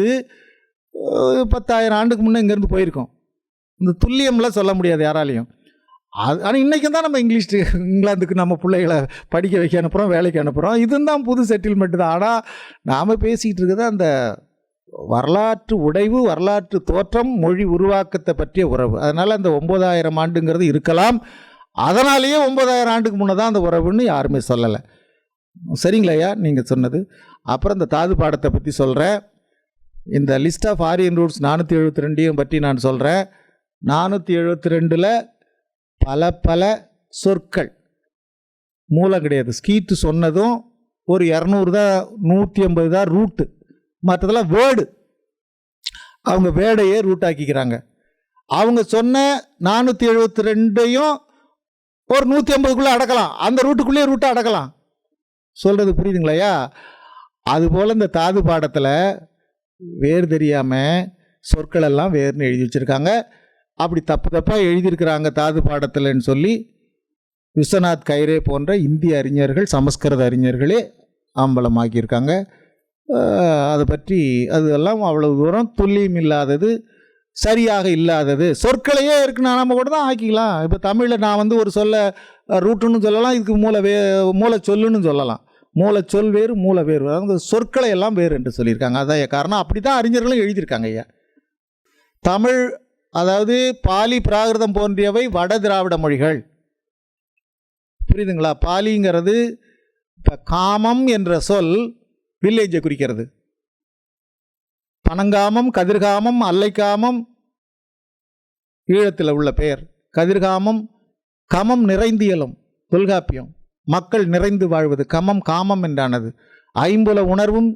10,000 ஆண்டுக்கு முன்னே இங்கேருந்து போயிருக்கோம். இந்த துல்லியம்லாம் சொல்ல முடியாது யாராலையும். ஆனால் இன்றைக்கும் தான் நம்ம இங்கிலாந்துக்கு நம்ம பிள்ளைகளை படிக்க வைக்க அனுப்புகிறோம், வேலைக்கு அனுப்புகிறோம். இதுதான் புது செட்டில்மெண்ட்டு தான். ஆனால் நாம் பேசிக்கிட்டு இருக்கிறது அந்த வரலாற்று உடைவு, வரலாற்று தோற்றம், மொழி உருவாக்கத்தை பற்றிய உறவு. அதனால் அந்த 9,000 ஆண்டுங்கிறது இருக்கலாம். அதனாலேயே 9,000 ஆண்டுக்கு முன்னே தான் அந்த உறவுன்னு யாருமே சொல்லலை. சரிங்களையா நீங்கள் சொன்னது? அப்புறம் இந்த தாது பாடத்தை பற்றி சொல்கிறேன். இந்த லிஸ்ட் ஆஃப் ஆரியன் ரூட்ஸ் 472 பற்றி நான் சொல்கிறேன். 472 பல சொற்கள் மூலம் கிடையாது. ஸ்கீட்டு சொன்னதும் ஒரு 200 தான், 150 தான் ரூட்டு. மற்றதெல்லாம் வேர்டு. அவங்க வேர்டையே ரூட் ஆக்கிக்கிறாங்க. அவங்க சொன்ன 472 ஒரு 150க்குள்ளே அடக்கலாம். அந்த ரூட்டுக்குள்ளேயே ரூட்டை அடக்கலாம். சொல்கிறது புரியுதுங்களையா? அதுபோல் இந்த தாது பாடத்தில் வேறு தெரியாமல் சொற்கள் எல்லாம் வேறுனு எழுதி வச்சுருக்காங்க. அப்படி தப்பாக எழுதியிருக்கிறாங்க தாது பாடத்தில்னு சொல்லி விஸ்வநாத் கைரே போன்ற இந்திய அறிஞர்கள், சமஸ்கிருத அறிஞர்களே அம்பலமாக்கியிருக்காங்க. அதை பற்றி அதெல்லாம் அவ்வளவு தூரம் துல்லியம் இல்லாதது, சரியாக இல்லாதது. சொற்களையே இருக்குன்னா நம்ம கூட தான் ஆக்கிக்கலாம். இப்போ தமிழில் நான் ஒரு சொல்ல ரூட்டுன்னு சொல்லலாம், இதுக்கு மூல சொல்லுன்னு சொல்லலாம். மூல சொல் வேறு, மூல வேறு. அந்த சொற்களை எல்லாம் வேறு என்று சொல்லியிருக்காங்க. அதான் காரணம். அப்படி தான் அறிஞர்களும் எழுதியிருக்காங்க. ஐயா, தமிழ், அதாவது பாலி, பிராகிருதம் போன்றியவை வட திராவிட மொழிகள். புரியுதுங்களா? பாலிங்கிறது இப்போ காமம் என்ற சொல் வில்லேஜை குறிக்கிறது. பனங்காமம், கதிர்காமம், அல்லைக்காமம், ஈழத்தில் உள்ள பெயர். கதிர்காமம், கமம் நிறைந்தியலும் தொல்காப்பியம், மக்கள் நிறைந்து வாழ்வது. கமம் காமம் என்றானது. ஐம்புல உணர்வும்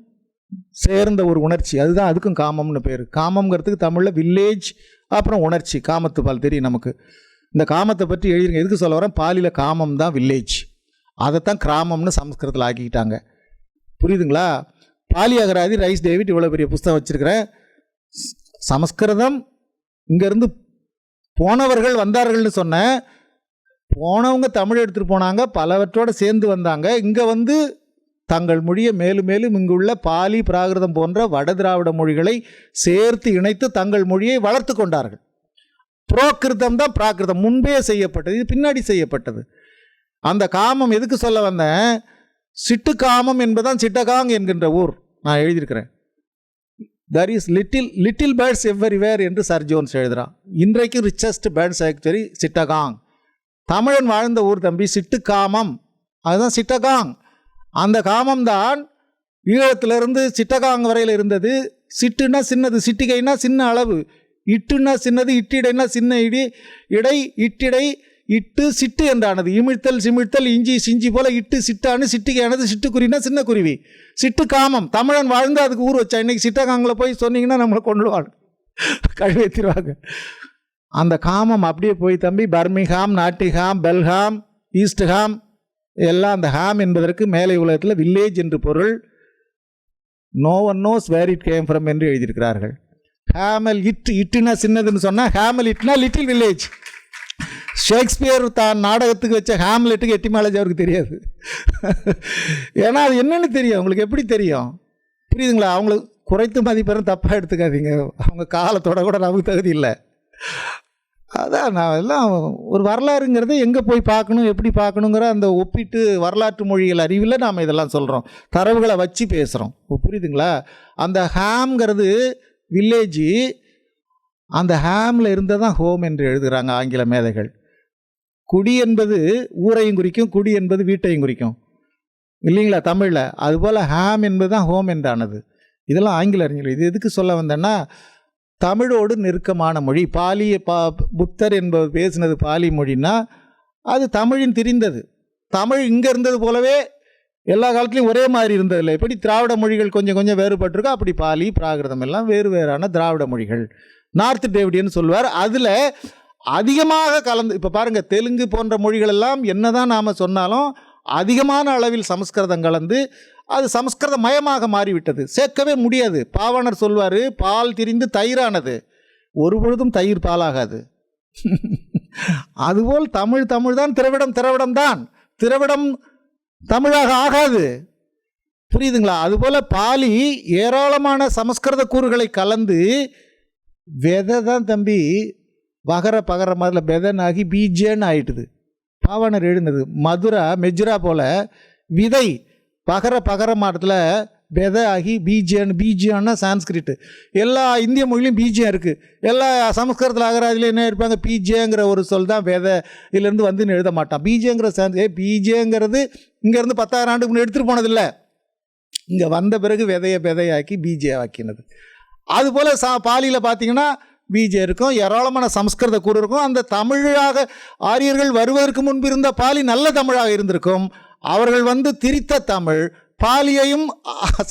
சேர்ந்த ஒரு உணர்ச்சி, அதுதான் அதுக்கும் காமம்னு பேர். காமம்ங்கிறதுக்கு தமிழில் வில்லேஜ், அப்புறம் உணர்ச்சி, காமத்து பால் தெரியும் நமக்கு. இந்த காமத்தை பற்றி எழுதிருங்க. எதுக்கு சொல்ல வரேன், பாலியில் காமம் தான் வில்லேஜ், அதைத்தான் கிராமம்னு சமஸ்கிருதத்தில் ஆக்கிக்கிட்டாங்க. புரியுதுங்களா? பாலி அகராதி ரைஸ் டேவிட் இவ்வளோ பெரிய புஸ்தகம் வச்சுருக்கிறேன். சமஸ்கிருதம் இங்கேருந்து போனவர்கள் வந்தார்கள்னு சொன்னேன். போனவங்க தமிழ் எடுத்துகிட்டு போனாங்க, பலவற்றோடு சேர்ந்து வந்தாங்க. இங்கே வந்து தங்கள் மொழியை மேலும் மேலும் இங்குள்ள பாலி பிராகிருதம் போன்ற வட திராவிட மொழிகளை சேர்த்து இணைத்து தங்கள் மொழியை வளர்த்து கொண்டார்கள். புரோகிருதம் தான் பிராகிருதம், முன்பே செய்யப்பட்டது, இது பின்னாடி செய்யப்பட்டது. அந்த காமம் எதுக்கு சொல்ல வந்தேன், சிட்டு காமம் என்பதுதான் சிட்டகாங் என்கின்ற ஊர் நான் எழுதியிருக்கிறேன். தர் இஸ் லிட்டில் பேர்ட்ஸ் எவ்வரிவேர் என்று சர் ஜோன்ஸ் எழுதுகிறான். இன்றைக்கு ரிச்சஸ்ட் பேர்ட்ஸ் ஆக்சுவலி சிட்டகாங். தமிழன் வாழ்ந்த ஊர் தம்பி, சிட்டு காமம், அதுதான் சிட்டகாங். அந்த காமம் தான் ஈழத்திலிருந்து சிட்டகாங் வரையில் இருந்தது. சிட்டுன்னா சின்னது, சிட்டிகைனா சின்ன அளவு, இட்டுன்னா சின்னது, இட்டிடைனா சின்ன இடை, இட்டிடை, இட்டு சிட்டு என்றானது. இமிழ்த்தல் சிமிழ்த்தல் இஞ்சி சிஞ்சி போல இட்டு சிட்டானு சிட்டிகையானது. சிட்டுக்குருவினா சின்ன குருவி. சிட்டு காமம். தமிழன் வாழ்ந்து அதுக்கு ஊர் வச்சா. இன்றைக்கி சிட்டகாங்கில் போய் சொன்னீங்கன்னா நம்மளை கொண்டுவாங்க, கழுவேற்றிடுவாங்க. அந்த காமம் அப்படியே போய் தம்பி பர்மிங்ஹாம், நாட்டிங்ஹாம், பெல்ஹாம், ஈஸ்ட்ஹாம் எல்லாம் அந்த ஹாம் என்பதற்கு மேலை உலகத்தில் வில்லேஜ் என்று பொருள். No one knows where it came from என்று எழுதியிருக்கிறார்கள். ஹேமல் இட்டுனா சின்னதுன்னு சொன்னால் ஹேமல் இட்னா லிட்டில் வில்லேஜ். ஷேக்ஸ்பியர் தான் நாடகத்துக்கு வச்ச ஹேம்லெட்டுக்கு எட்டிமாலஜி அவருக்கு தெரியாது. ஏன்னா அது என்னென்னு தெரியும், அவங்களுக்கு எப்படி தெரியும்? புரியுதுங்களா? அவங்களுக்கு குறைத்து மதிப்பெறும் தப்பாக எடுத்துக்காதீங்க, அவங்க காலத்தோட கூட நமக்கு தகுதி இல்லை. அதான் நான் எல்லாம் ஒரு வரலாறுங்கிறது எங்கே போய் பார்க்கணும், எப்படி பார்க்கணுங்கிற அந்த ஒப்பிட்டு வரலாற்று மொழிகள் அறிவில் நாம் இதெல்லாம் சொல்கிறோம், தரவுகளை வச்சு பேசுகிறோம். புரியுதுங்களா? அந்த ஹேம்ங்கிறது வில்லேஜு, அந்த ஹேமில் இருந்தால் தான் ஹோம் என்று எழுதுகிறாங்க ஆங்கில மேதைகள். குடி என்பது ஊரையும் குறிக்கும், குடி என்பது வீட்டையும் குறிக்கும் இல்லைங்களா தமிழில். அதுபோல் ஹேம் என்பது தான் ஹோம் என்றானது. இதெல்லாம் ஆங்கில அறிஞர்கள். இது எதுக்கு சொல்ல வந்தேன்னா, தமிழோடு நெருக்கமான மொழி பாலி. புத்தர் என்பவர் பேசினது பாலி மொழின்னா அது தமிழின் திரிந்தது. தமிழ் இங்கே இருந்தது போலவே எல்லா காலத்துலையும் ஒரே மாதிரி இருந்ததில்லை. எப்படி திராவிட மொழிகள் கொஞ்சம் கொஞ்சம் வேறுபட்டிருக்கோ, அப்படி பாலி பிராகிருதம் எல்லாம் வேறு வேறான திராவிட மொழிகள். நார்த் டேவிடியன்னு சொல்லுவார். அதில் அதிகமாக கலந்து, இப்போ பாருங்கள், தெலுங்கு போன்ற மொழிகள் எல்லாம் என்ன தான் நாம் சொன்னாலும் அதிகமான அளவில் சமஸ்கிருதம் கலந்து அது சமஸ்கிருத மயமாக மாறிவிட்டது. சேர்க்கவே முடியாது. பாவாணர் சொல்வார், பால் திரிந்து தயிரானது, ஒரு பொழுதும் தயிர் பாலாகாது. அதுபோல் தமிழ் தான், திராவிடம் தான், திராவிடம் தமிழாக ஆகாது. புரியுதுங்களா? அதுபோல் பாலி ஏராளமான சமஸ்கிருத கூறுகளை கலந்து விதை தான் தம்பி வகர பகர மாதிரில பெதனாகி பீஜேன்னு ஆயிட்டுது. பாவாணர் எழுந்தது மதுரா மெஜ்ரா போல் விதை பகர பகர மாட்டத்தில் பெதை ஆகி பீஜியான்னா சான்ஸ்கிரிட்டு. எல்லா இந்திய மொழியிலும் பீஜியம் இருக்குது. எல்லா சமஸ்கிருதத்தில் அகராதியில் என்ன இருப்பாங்க, பீஜேங்கிற ஒரு சொல் தான் விதை, இதுலேருந்து வந்துன்னு எழுத மாட்டான். பீஜேங்கிற பீஜேங்கிறது இங்கேருந்து 10,000 ஆண்டுக்கு முன்னே எடுத்துகிட்டு போனதில்லை, இங்கே வந்த பிறகு விதையாக்கி பீஜே ஆக்கினது. அதுபோல் பாலியில் பார்த்தீங்கன்னா பீஜே இருக்கும், ஏராளமான சமஸ்கிருத கூறு இருக்கும். அந்த தமிழாக ஆரியர்கள் வருவதற்கு முன்பு இருந்த பாலி நல்ல தமிழாக இருந்திருக்கும். அவர்கள் வந்து திரித்த தமிழ் பாலியையும்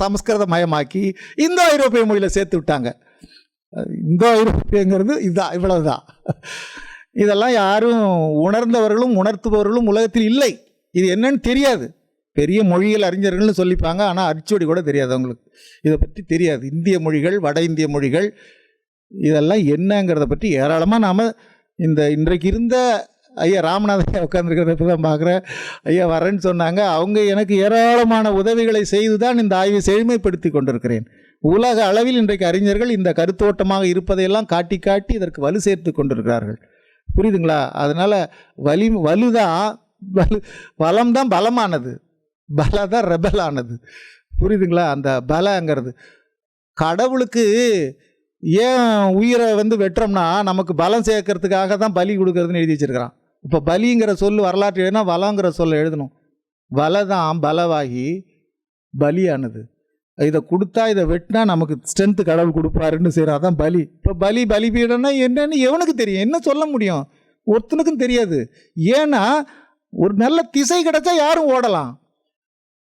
சமஸ்கிருத மயமாக்கி இந்தோ ஐரோப்பிய மொழியில் சேர்த்து விட்டாங்க. இந்தோ ஐரோப்பியங்கிறது இதுதான், இவ்வளவுதான். இதெல்லாம் யாரும் உணர்ந்தவர்களும் உணர்த்துபவர்களும் உலகத்தில் இல்லை. இது என்னன்னு தெரியாது. பெரிய மொழிகள் அறிஞர்கள்னு சொல்லிப்பாங்க, ஆனால் அரிச்சுவடி கூட தெரியாது அவங்களுக்கு. இதை பற்றி தெரியாது. இந்திய மொழிகள், வட இந்திய மொழிகள் இதெல்லாம் என்னங்கிறத பற்றி ஏராளமாக நாம் இன்றைக்கு இருந்த ஐயா ராமநாதன் உட்காந்துருக்கிறத இப்போ தான் பார்க்குறேன். ஐயா வரேன்னு சொன்னாங்க. அவங்க எனக்கு ஏராளமான உதவிகளை செய்து தான் இந்த ஆய்வை செழுமைப்படுத்தி கொண்டிருக்கிறேன். உலக அளவில் இன்றைக்கு அறிஞர்கள் இந்த கருத்தோட்டமாக இருப்பதையெல்லாம் காட்டி காட்டி இதற்கு வலு சேர்த்து கொண்டிருக்கிறார்கள். புரியுதுங்களா? அதனால் வளம்தான் பலமானது, பல தான் ரெபல் ஆனது. புரியுதுங்களா? அந்த பலங்கிறது கடவுளுக்கு ஏன் உயிரை வெட்டுறோம்னா நமக்கு பலம் சேர்க்கறதுக்காக தான் பலி கொடுக்கறதுன்னு எழுதி வச்சிருக்கிறான். இப்போ பலிங்கிற சொல் வரலாற்று எழுதினா வளங்கிற சொல்ல எழுதணும். வலை தான் பலவாகி பலியானது. இதை கொடுத்தா இதை வெட்டினா நமக்கு ஸ்ட்ரென்த்து கடவுள் கொடுப்பாருன்னு சரி அதான் பலி. இப்போ பலிபீடம்னா என்னன்னு எவனுக்கு தெரியும்? என்ன சொல்ல முடியும்? ஒருத்தனுக்கும் தெரியாது. ஏன்னா ஒரு நல்ல திசை கிடைச்சா யாரும் ஓடலாம்,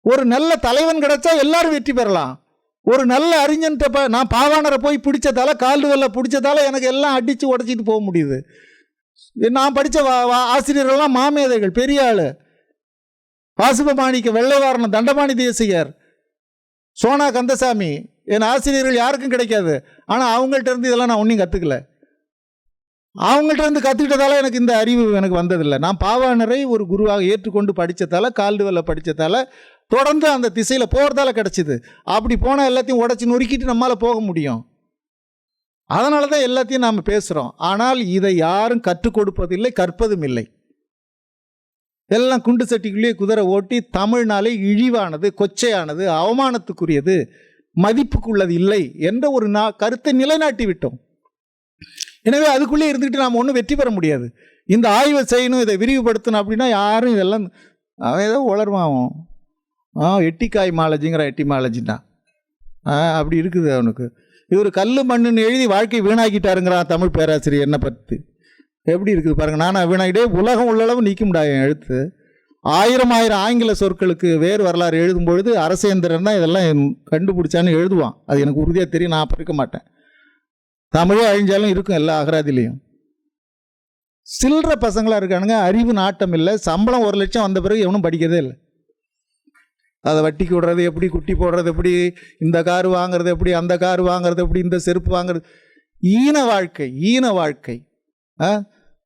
ஒரு நல்ல தலைவன் கிடைச்சா எல்லாரும் வெற்றி பெறலாம். ஒரு நல்ல அறிஞன்ட்ட நான் பாவாணரை போய் பிடிச்சதால, கால்டுவெல்ல பிடிச்சதால எனக்கு எல்லாம் அடித்து உடச்சிட்டு போக முடியுது. நான் படித்த ஆசிரியர்கள்லாம் மாமேதைகள், பெரிய ஆள். வாசுபமாணிக்க, வெள்ளைவாரணம், தண்டபாணி தேசிகர், சோனா கந்தசாமி, என் ஆசிரியர்கள் யாருக்கும் கிடைக்காது. ஆனால் அவங்கள்ட்ட இருந்து இதெல்லாம் நான் ஒன்றும் கற்றுக்கல. அவங்கள்ட்ட இருந்து கற்றுக்கிட்டதால எனக்கு இந்த அறிவு எனக்கு வந்ததில்லை. நான் பாவாணரை ஒரு குருவாக ஏற்றுக்கொண்டு படித்ததால, கால்டுவெல்ல படித்ததால, தொடர்ந்து அந்த திசையில் போகிறதால கிடச்சிது. அப்படி போனால் எல்லாத்தையும் உடச்சி நொறுக்கிட்டு நம்மளால் போக முடியும். அதனால தான் எல்லாத்தையும் நாம் பேசுகிறோம். ஆனால் இதை யாரும் கற்றுக் கொடுப்பதில்லை, கற்பதும் இல்லை. எல்லாம் குண்டு சட்டிக்குள்ளேயே குதிரை ஓட்டி தமிழ்னாலே இழிவானது, கொச்சையானது, அவமானத்துக்குரியது, மதிப்புக்குள்ளது இல்லை என்ற ஒரு கருத்தை நிலைநாட்டி விட்டோம். எனவே அதுக்குள்ளே இருந்துக்கிட்டு நாம் ஒன்றும் வெற்றி பெற முடியாது. இந்த ஆய்வை செய்யணும், இதை விரிவுபடுத்தணும் அப்படின்னா யாரும் இதெல்லாம் அவன் ஏதோ உளர்வான். எட்டிக்காய் மாலஜிங்கிற எட்டிமாலஜின்னா அப்படி இருக்குது அவனுக்கு. இவர் கல் மண்ணுன்னு எழுதி வாழ்க்கை வீணாக்கிட்டாருங்கிறான் தமிழ் பேராசிரியர். என்ன பற்றி எப்படி இருக்குது பாருங்கள். நான் வீணாகிட்டே உலகம் உள்ளளவு நீக்க முடியாது என் எழுத்து. 1000 ஆங்கில சொற்களுக்கு வேறு வரலாறு எழுதும்பொழுது அரசேந்திரன் தான் இதெல்லாம் கண்டுபிடிச்சான்னு எழுதுவான். அது எனக்கு உறுதியாக தெரியும். நான் அப்போ இருக்க மாட்டேன். தமிழே அழிஞ்சாலும் இருக்கும் எல்லா அகராதிலையும். சில்லற பசங்களாக இருக்கானுங்க, அறிவு நாட்டம் இல்லை. சம்பளம் 1 லட்சம் வந்த பிறகு எவனும் படிக்கிறதே இல்லை. அதை வட்டிக்கு விடுறது எப்படி, குட்டி போடுறது எப்படி, இந்த காரு வாங்கிறது எப்படி, அந்த காரு வாங்கிறது எப்படி, இந்த செருப்பு வாங்கிறது. ஈன வாழ்க்கை, ஈன வாழ்க்கை.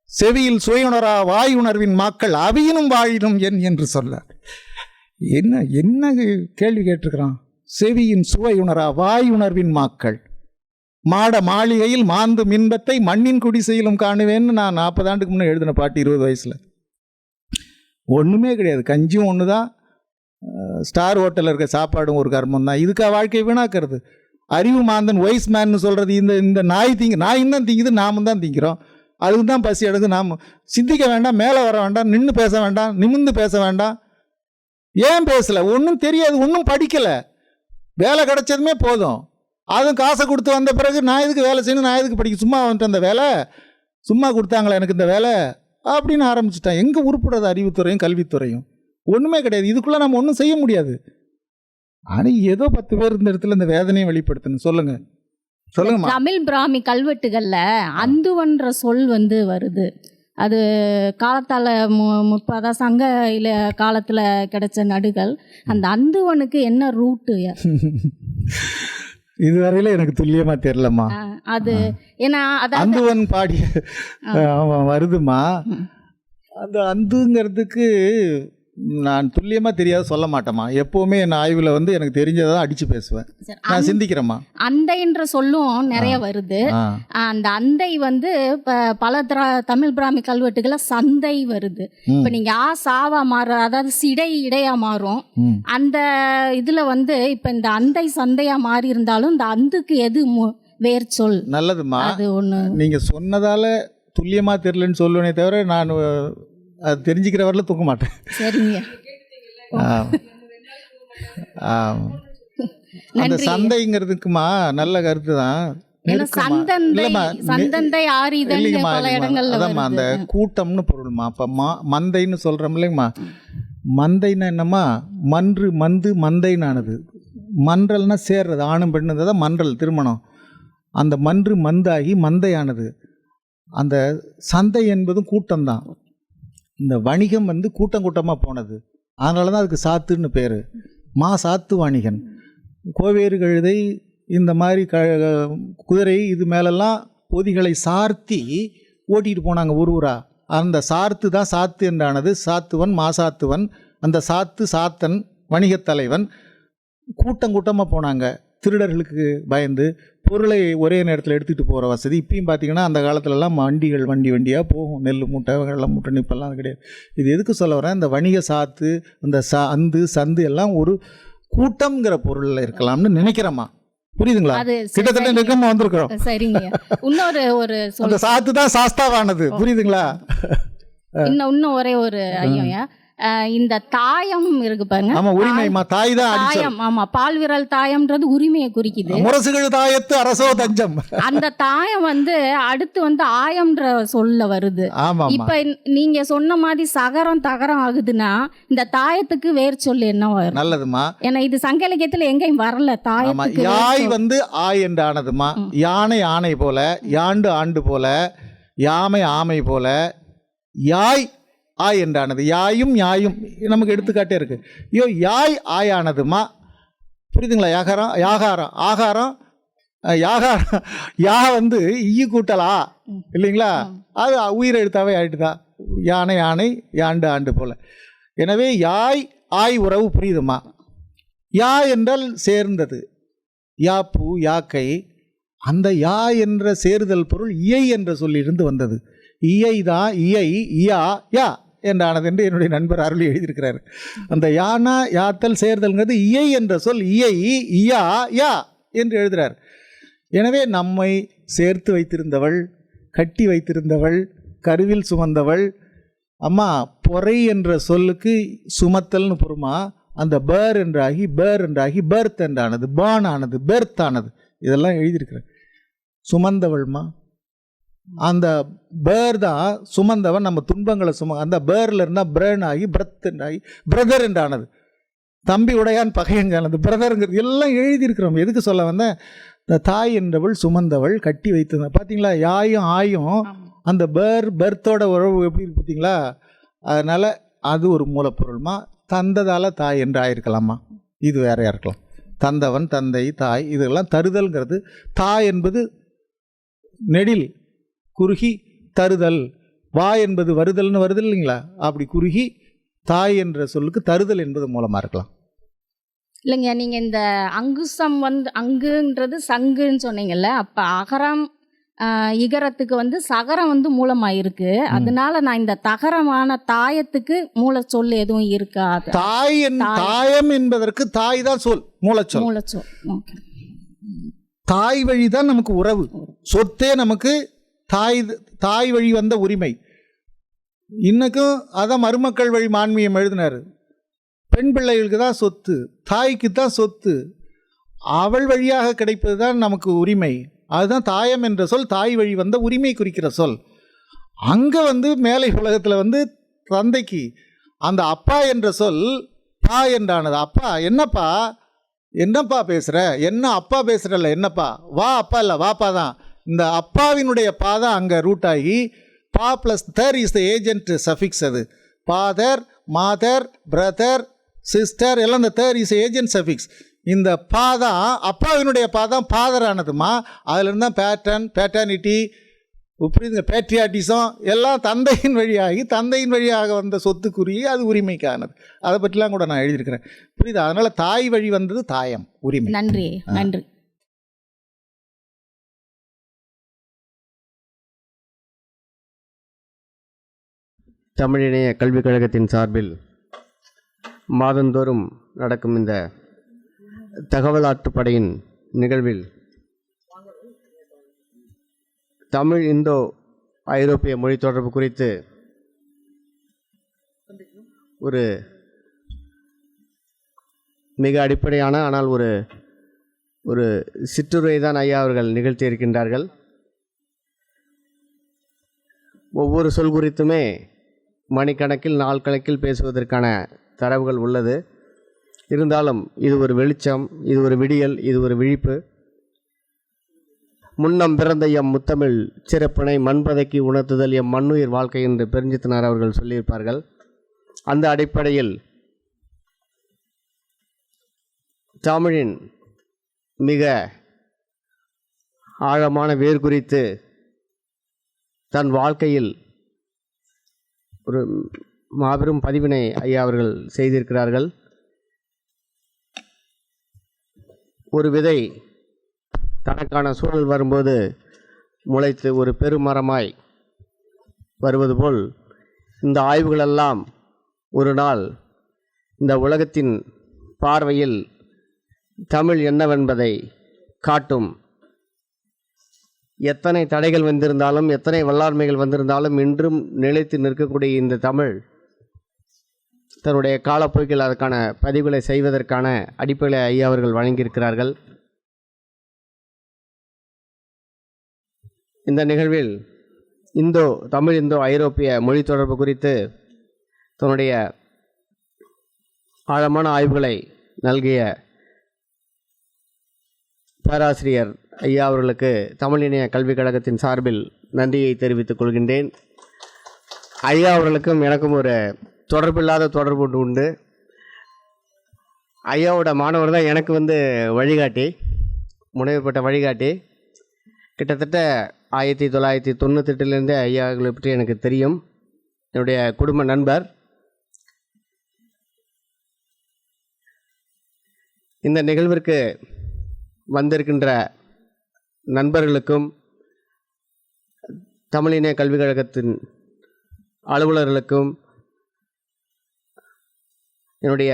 செவியில் சுயுணரா வாயுணர்வின் மக்கள் அவியினும் வாயினும் என் என்று சொல்ல. என்ன கேள்வி கேட்டிருக்கிறான்? செவியின் சுவையுணரா வாயுணர்வின் மக்கள் மாட மாளிகையில் மாந்து மின்பத்தை மண்ணின் குடிசையிலும் காணுவேன்னு நான் 40 ஆண்டுக்கு முன்னே எழுதின பாட்டு 20 வயசில். ஒன்றுமே கிடையாது. கஞ்சியும் ஒன்று தான், ஸ்டார் ஹோட்டலில் இருக்க சாப்பாடும் ஒரு கர்மம் தான். இதுக்காக வாழ்க்கையை வீணாக்கிறது. அறிவு மாந்தன், ஒய்ஸ் மேன்னு சொல்கிறது இந்த நாய் நாயும் தான் திங்குது, நாமும் தான் திங்கிறோம். அதுக்கு தான் பசி எடுக்கு. நாம் சிந்திக்க வேண்டாம், மேலே வர வேண்டாம், நின்று பேச வேண்டாம், நிமிர்ந்து பேச வேண்டாம். ஏன் பேசலை? ஒன்றும் தெரியாது, ஒன்றும் படிக்கலை. வேலை கிடைச்சதுமே போதும். அதுவும் காசை கொடுத்து வந்த பிறகு நான் எதுக்கு வேலை செய்யணும், நான் எதுக்கு படிக்க, சும்மா வந்துட்டு அந்த வேலை, சும்மா கொடுத்தாங்களே எனக்கு இந்த வேலை அப்படின்னு ஆரம்பிச்சிட்டான். எங்கே உருப்படுறது அறிவுத்துறையும் கல்வித்துறையும்? ஒன்றுமே கிடையாது. இதுக்குள்ளே நம்ம ஒன்றும் செய்ய முடியாது. ஆனால் ஏதோ 10 பேர் இந்த இடத்துல இந்த வேதனையை வெளிப்படுத்தணும். சொல்லுங்கள். தமிழ் பிராமி கல்வெட்டுகளில் அந்துவன்ற சொல் வருது. அது காலத்தால் முற்பதாக சங்க காலத்தில் கிடைச்ச நடுகள். அந்த அந்துவனுக்கு என்ன ரூட்டு? இதுவரையில எனக்கு துல்லியமா தெரியலம்மா. அது ஏன்னா அந்துவன் பாடிய வருதுமா. அந்த அந்துங்கிறதுக்கு நான் துல்லியமாக தெரியாத சொல்ல மாட்டேம்மா. எப்போவுமே என் ஆய்வில் எனக்கு தெரிஞ்சதை தான் அடித்து பேசுவேன். நான் சிந்திக்கிறேம்மா. அந்தைன்ற சொல்லும் நிறைய வருது. அந்த அந்தை இப்போ பல தமிழ் பிராமி கல்வெட்டுகளில் சந்தை வருது. இப்போ நீங்கள் சாவா மாறுற, அதாவது சிடை இடையா மாறும். அந்த இதில் இப்போ இந்த அந்தை சந்தையா மாறி இருந்தாலும் இந்த அந்துக்கு எது வேர் சொல்? நல்லதுமா. அது ஒன்று நீங்கள் சொன்னதால துல்லியமாக தெரியலன்னு சொல்லுவேனே தவிர நான் அது தெரிஞ்சுக்கிற வரல தூக்க மாட்டேன். சரிங்க. அந்த சந்தைங்கிறதுக்குமா நல்ல கருத்து தான். அதாம்மா அந்த கூட்டம்னு பொருள்மா. அப்போ மந்தைன்னு சொல்கிறோம் இல்லைங்கம்மா. மந்தைன்னா என்னம்மா? மன்று மந்து மந்தைனானது. மன்றல்னா சேர்றது, ஆணும் பெண்ணு தான் மன்றல், திருமணம். அந்த மன்று மந்தாகி மந்தையானது. அந்த சந்தை என்பதும் கூட்டம்தான். இந்த வணிகம் கூட்டம் கூட்டமாக போனது. அதனால தான் அதுக்கு சாத்துன்னு பேர். சாத்து வாணிகன், கோவேறு கழுதை, இந்த மாதிரி குதிரை, இது மேலெல்லாம் பொதிகளை சார்த்தி ஓட்டிகிட்டு போனாங்க ஊரா. அந்த சார்த்து தான் சாத்து என்றானது. சாத்துவன், மாசாத்துவன், அந்த சாத்து சாத்தன், வணிகத் தலைவன். கூட்டம் கூட்டமாக போனாங்க. திருடர்களுக்கு பயந்து பொருளை ஒரே நேரத்தில் எடுத்துகிட்டு போகிற வசதி. இப்பயும் பார்த்திங்கன்னா அந்த காலத்துலலாம் வண்டிகள் வண்டியாக போகும். நெல் மூட்டை, வெள்ளம் மூட்டை, இப்பெல்லாம் அது கிடையாது. இது எதுக்கு சொல்ல வரேன்? இந்த வணிக சாத்து, இந்த அந்து சந்து எல்லாம் ஒரு கூட்டம்ங்கிற பொருளில் இருக்கலாம்னு நினைக்கிறேம்மா. புரியுதுங்களா? கிட்டத்தட்ட நெருக்கமாக வந்திருக்கிறோம். சரிங்க. இன்னொரு அந்த சாத்து தான் சாஸ்தாவானது. புரியுதுங்களா? இன்னும் ஒரே ஒரு ஐயா, இந்த தாயம் இருக்கு பாருங்க. ஆமா, உரிமைமா, தாய் தான் அடிச்சல். தாயம், ஆமா, பால் விரல் தாயம்ன்றது உரிமையை குறிக்குது. முரசுகள் தாயத்து அரசோ தஞ்சம். அந்த தாயம் வந்து அடுத்து வந்து ஆயம்ன்ற சொல்ல வருது. ஆமா, இப்ப நீங்க சொன்ன மாதிரி சகரம் தகரம் ஆகுதுன்னா இந்த தாயத்துக்கு வேர் சொல்லு என்ன வரும்? நல்லதுமா. ஏன்னா இது சங்க இலக்கியத்துல எங்கேயும் வரல. தாயத்துக்கு யாய் வந்து ஆய் என்று ஆனதுமா. யானை ஆணை போல, யாண்டு ஆண்டு போல, யாமை ஆமை போல, யாய் ஆய் என்றானது. யாயும் யாயும் நமக்கு எடுத்துக்காட்டே இருக்கு. ஐயோ, யாய் ஆயானதுமா. புரியுதுங்களா? யாகாரம் யாகாரம் ஆகாரம் யாகாரம் யா வந்து ஈ கூட்டலா இல்லைங்களா? அது உயிர் எழுத்தாவே ஆயிட்டுதா. யானை யானை, யாண்டு ஆண்டு போல. எனவே யாய் ஆய் உறவு புரியுதுமா. யா என்றால் சேர்ந்தது. யாப்பு யாக்கை. அந்த யா என்ற சேருதல் பொருள் இயை என்ற சொல்லிலிருந்து வந்தது. இயை தான் இயை இயா யா என்றானது என்று என்னுடைய நண்பர் அருளி எழுதியிருக்கிறார். அந்த யானா யாத்தல் சேர்தல்ங்கிறது இயை என்ற சொல் இயை இயா யா என்று எழுதுகிறார். எனவே நம்மை சேர்த்து வைத்திருந்தவள், கட்டி வைத்திருந்தவள், கருவில் சுமந்தவள். அம்மா, பொறை என்ற சொல்லுக்கு சுமத்தல்னு பொறுமா. அந்த பேர் என்றாகி பேர்த் என்றானது, பான் ஆனது, பெர்த் ஆனது. இதெல்லாம் எழுதியிருக்கிறார். சுமந்தவள்மா. அந்த பேர் தான் சுமந்தவன். நம்ம துன்பங்களை அந்த பேரில் இருந்தால் பிரேன் ஆகி பிரத் என்றாகி பிரதர் என்றானது. தம்பி உடையான் பகையங்கானது பிரதருங்கிறது எல்லாம் எழுதியிருக்கிறோம். எதுக்கு சொல்ல வந்தேன்? இந்த தாய் என்றவள் சுமந்தவள், கட்டி வைத்திருந்த. பார்த்தீங்களா? யாயும் ஆயும் அந்த பெர்த்தோட உறவு எப்படி இருக்கு பார்த்தீங்களா? அதனால் அது ஒரு மூலப்பொருள்மா. தந்ததால் தாய் என்று ஆயிருக்கலாமா. இது வேறையாக இருக்கலாம். தந்தவன், தந்தை, தாய், இதெல்லாம் தருதல்ங்கிறது. தாய் என்பது நெடில் குறுகி தருதல். வா என்பது வருதல்னு வருதல் இல்லைங்களா? அப்படி குறுகி தாய் என்ற சொல்லுக்கு தருதல் என்பது மூலமாக இருக்கலாம். இல்லைங்க, நீங்கள் இந்த அங்குசம் வந்து அங்குன்றது சங்குன்னு சொன்னீங்கல்ல. அப்போ அகரம் இகரத்துக்கு வந்து சகரம் வந்து மூலமாக இருக்கு. அதனால நான் இந்த தகரமான தாயத்துக்கு மூல சொல் எதுவும் இருக்காது. தாயம் என்பதற்கு தாய் தான் சொல், மூலச்சொல். மூலச்சொல். ஓகே. தாய் வழி தான் நமக்கு உறவு. சொத்தே நமக்கு தாய் வழி வந்த உரிமை. இன்னைக்கும் அதான் மருமக்கள் வழி மான்மியம் எழுதினார். பெண் பிள்ளைகளுக்கு தான் சொத்து, தாய்க்கு தான் சொத்து. அவள் வழியாக கிடைப்பது தான் நமக்கு உரிமை. அதுதான் தாயம் என்ற சொல் தாய் வழி வந்த உரிமை குறிக்கிற சொல். அங்கே வந்து மேலை உலகத்தில் வந்து தந்தைக்கு அந்த அப்பா என்ற சொல் பா என்றானது. அப்பா என்னப்பா, என்னப்பா பேசுகிற, என்ன அப்பா பேசுகிறல்ல, என்னப்பா, வா அப்பா இல்லை வாப்பா தான். இந்த அப்பாவினுடைய பா தான் அங்கே ரூட் ஆகி பா plus there is the agent suffix. அது ஃபாதர், மாதர், பிரதர், சிஸ்டர் எல்லாம் இந்த தர் இஸ் ஏஜென்ட் சஃபிக்ஸ். இந்த பா தான் அப்பாவினுடைய பா தான் ஃபாதர் ஆனதுமா. அதிலிருந்து தான் பேட்டர்னிட்டி, புரியுதுங்க, பேட்ரியாட்டிசம் எல்லாம் தந்தையின் வழியாக வந்த சொத்துக்குரிய அது உரிமைக்கானது. அதை பற்றிலாம் கூட நான் எழுதியிருக்கிறேன். புரியுது? அதனால் தாய் வழி வந்தது தாயம், உரிமை. நன்றி, நன்றி. தமிழிணைய கல்விக் கழகத்தின் சார்பில் மாதந்தோறும் நடக்கும் இந்த தகவல் ஆற்றுப்படையின் நிகழ்வில் தமிழ் இந்தோ ஐரோப்பிய மொழி தொடர்பு குறித்து ஒரு மிக அடிப்படையான ஆனால் ஒரு சிற்றுரை தான் ஐயா அவர்கள் நிகழ்த்தி இருக்கின்றார்கள். ஒவ்வொரு சொல் குறித்துமே மணிக்கணக்கில் நாள் கணக்கில் பேசுவதற்கான தரவுகள் உள்ளது. இருந்தாலும் இது ஒரு வெளிச்சம், இது ஒரு விடியல், இது ஒரு விழிப்பு. முன்னம் பிறந்த எம் முத்தமிழ் சிறப்பினை மண்பதைக்கு உணர்த்துதல் எம் மண்ணுயிர் வாழ்க்கை என்று பெருஞ்சித்தனார் அவர்கள் சொல்லியிருப்பார்கள். அந்த அடிப்படையில் தமிழின் மிக ஆழமான வேர் குறித்து தன் வாழ்க்கையில் ஒரு மாபெரும் பதிவினை ஐயா அவர்கள் செய்திருக்கிறார்கள். ஒரு விதை தனக்கான சூழல் வரும்போது முளைத்து ஒரு பெருமரமாய் வருவது போல் இந்த ஆய்வுகளெல்லாம் ஒரு நாள் இந்த உலகத்தின் பார்வையில் தமிழ் என்னவென்பதை காட்டும். எத்தனை தடைகள் வந்திருந்தாலும், எத்தனை வல்லாண்மைகள் வந்திருந்தாலும் இன்றும் நிலைத்து நிற்கக்கூடிய இந்த தமிழ் தன்னுடைய காலப்போக்கில் அதற்கான பதிவுகளை செய்வதற்கான அடிப்படை ஐயா அவர்கள் வழங்கியிருக்கிறார்கள். இந்த நிகழ்வில் தமிழ் இந்தோ ஐரோப்பிய மொழி தொடர்பு குறித்து தன்னுடைய ஆழமான ஆய்வுகளை நல்கிய பேராசிரியர் ஐயா அவர்களுக்கு தமிழ் இணைய கல்விக் கழகத்தின் சார்பில் நன்றியை தெரிவித்துக் கொள்கின்றேன். ஐயா அவர்களுக்கும் எனக்கும் ஒரு தொடர்பில்லாத தொடர்பு உண்டு. ஐயாவோட மாணவர் தான் எனக்கு வழிகாட்டி, முனைவு பெற்ற வழிகாட்டி. கிட்டத்தட்ட 1998 ஐயாவை பற்றி எனக்கு தெரியும். என்னுடைய குடும்ப நண்பர். இந்த நிகழ்விற்கு வந்திருக்கின்ற நண்பர்களுக்கும் தமிழ் இணைய கல்விக் கழகத்தின் அலுவலர்களுக்கும் என்னுடைய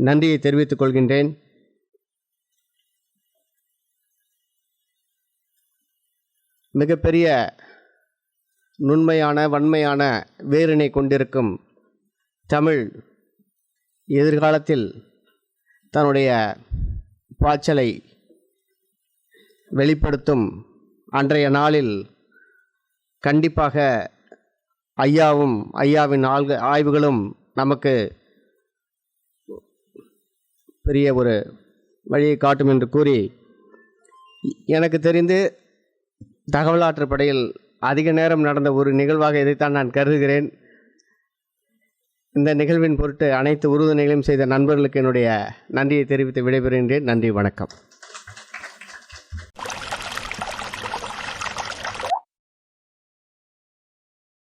நன்றியை தெரிவித்துக் கொள்கின்றேன். மிகப்பெரிய நுண்மையான வன்மையான வேரினை கொண்டிருக்கும் தமிழ் எதிர்காலத்தில் தன்னுடைய பாய்ச்சலை வெளிப்படுத்தும் அன்றைய நாளில் கண்டிப்பாக ஐயாவின் ஆய்வுகளும் நமக்கு பெரிய ஒரு வழியை காட்டும் என்று கூறி, எனக்கு தெரிந்து தகவல் ஆற்றல் படையில் அதிக நேரம் நடந்த ஒரு நிகழ்வாக இதைத்தான் நான் கருதுகிறேன். இந்த நிகழ்வின் பொருட்டு அனைத்து உறுதுணைகளையும் செய்த நண்பர்களுக்கு என்னுடைய நன்றியை தெரிவித்து விடைபெறுகின்றேன். நன்றி, வணக்கம்.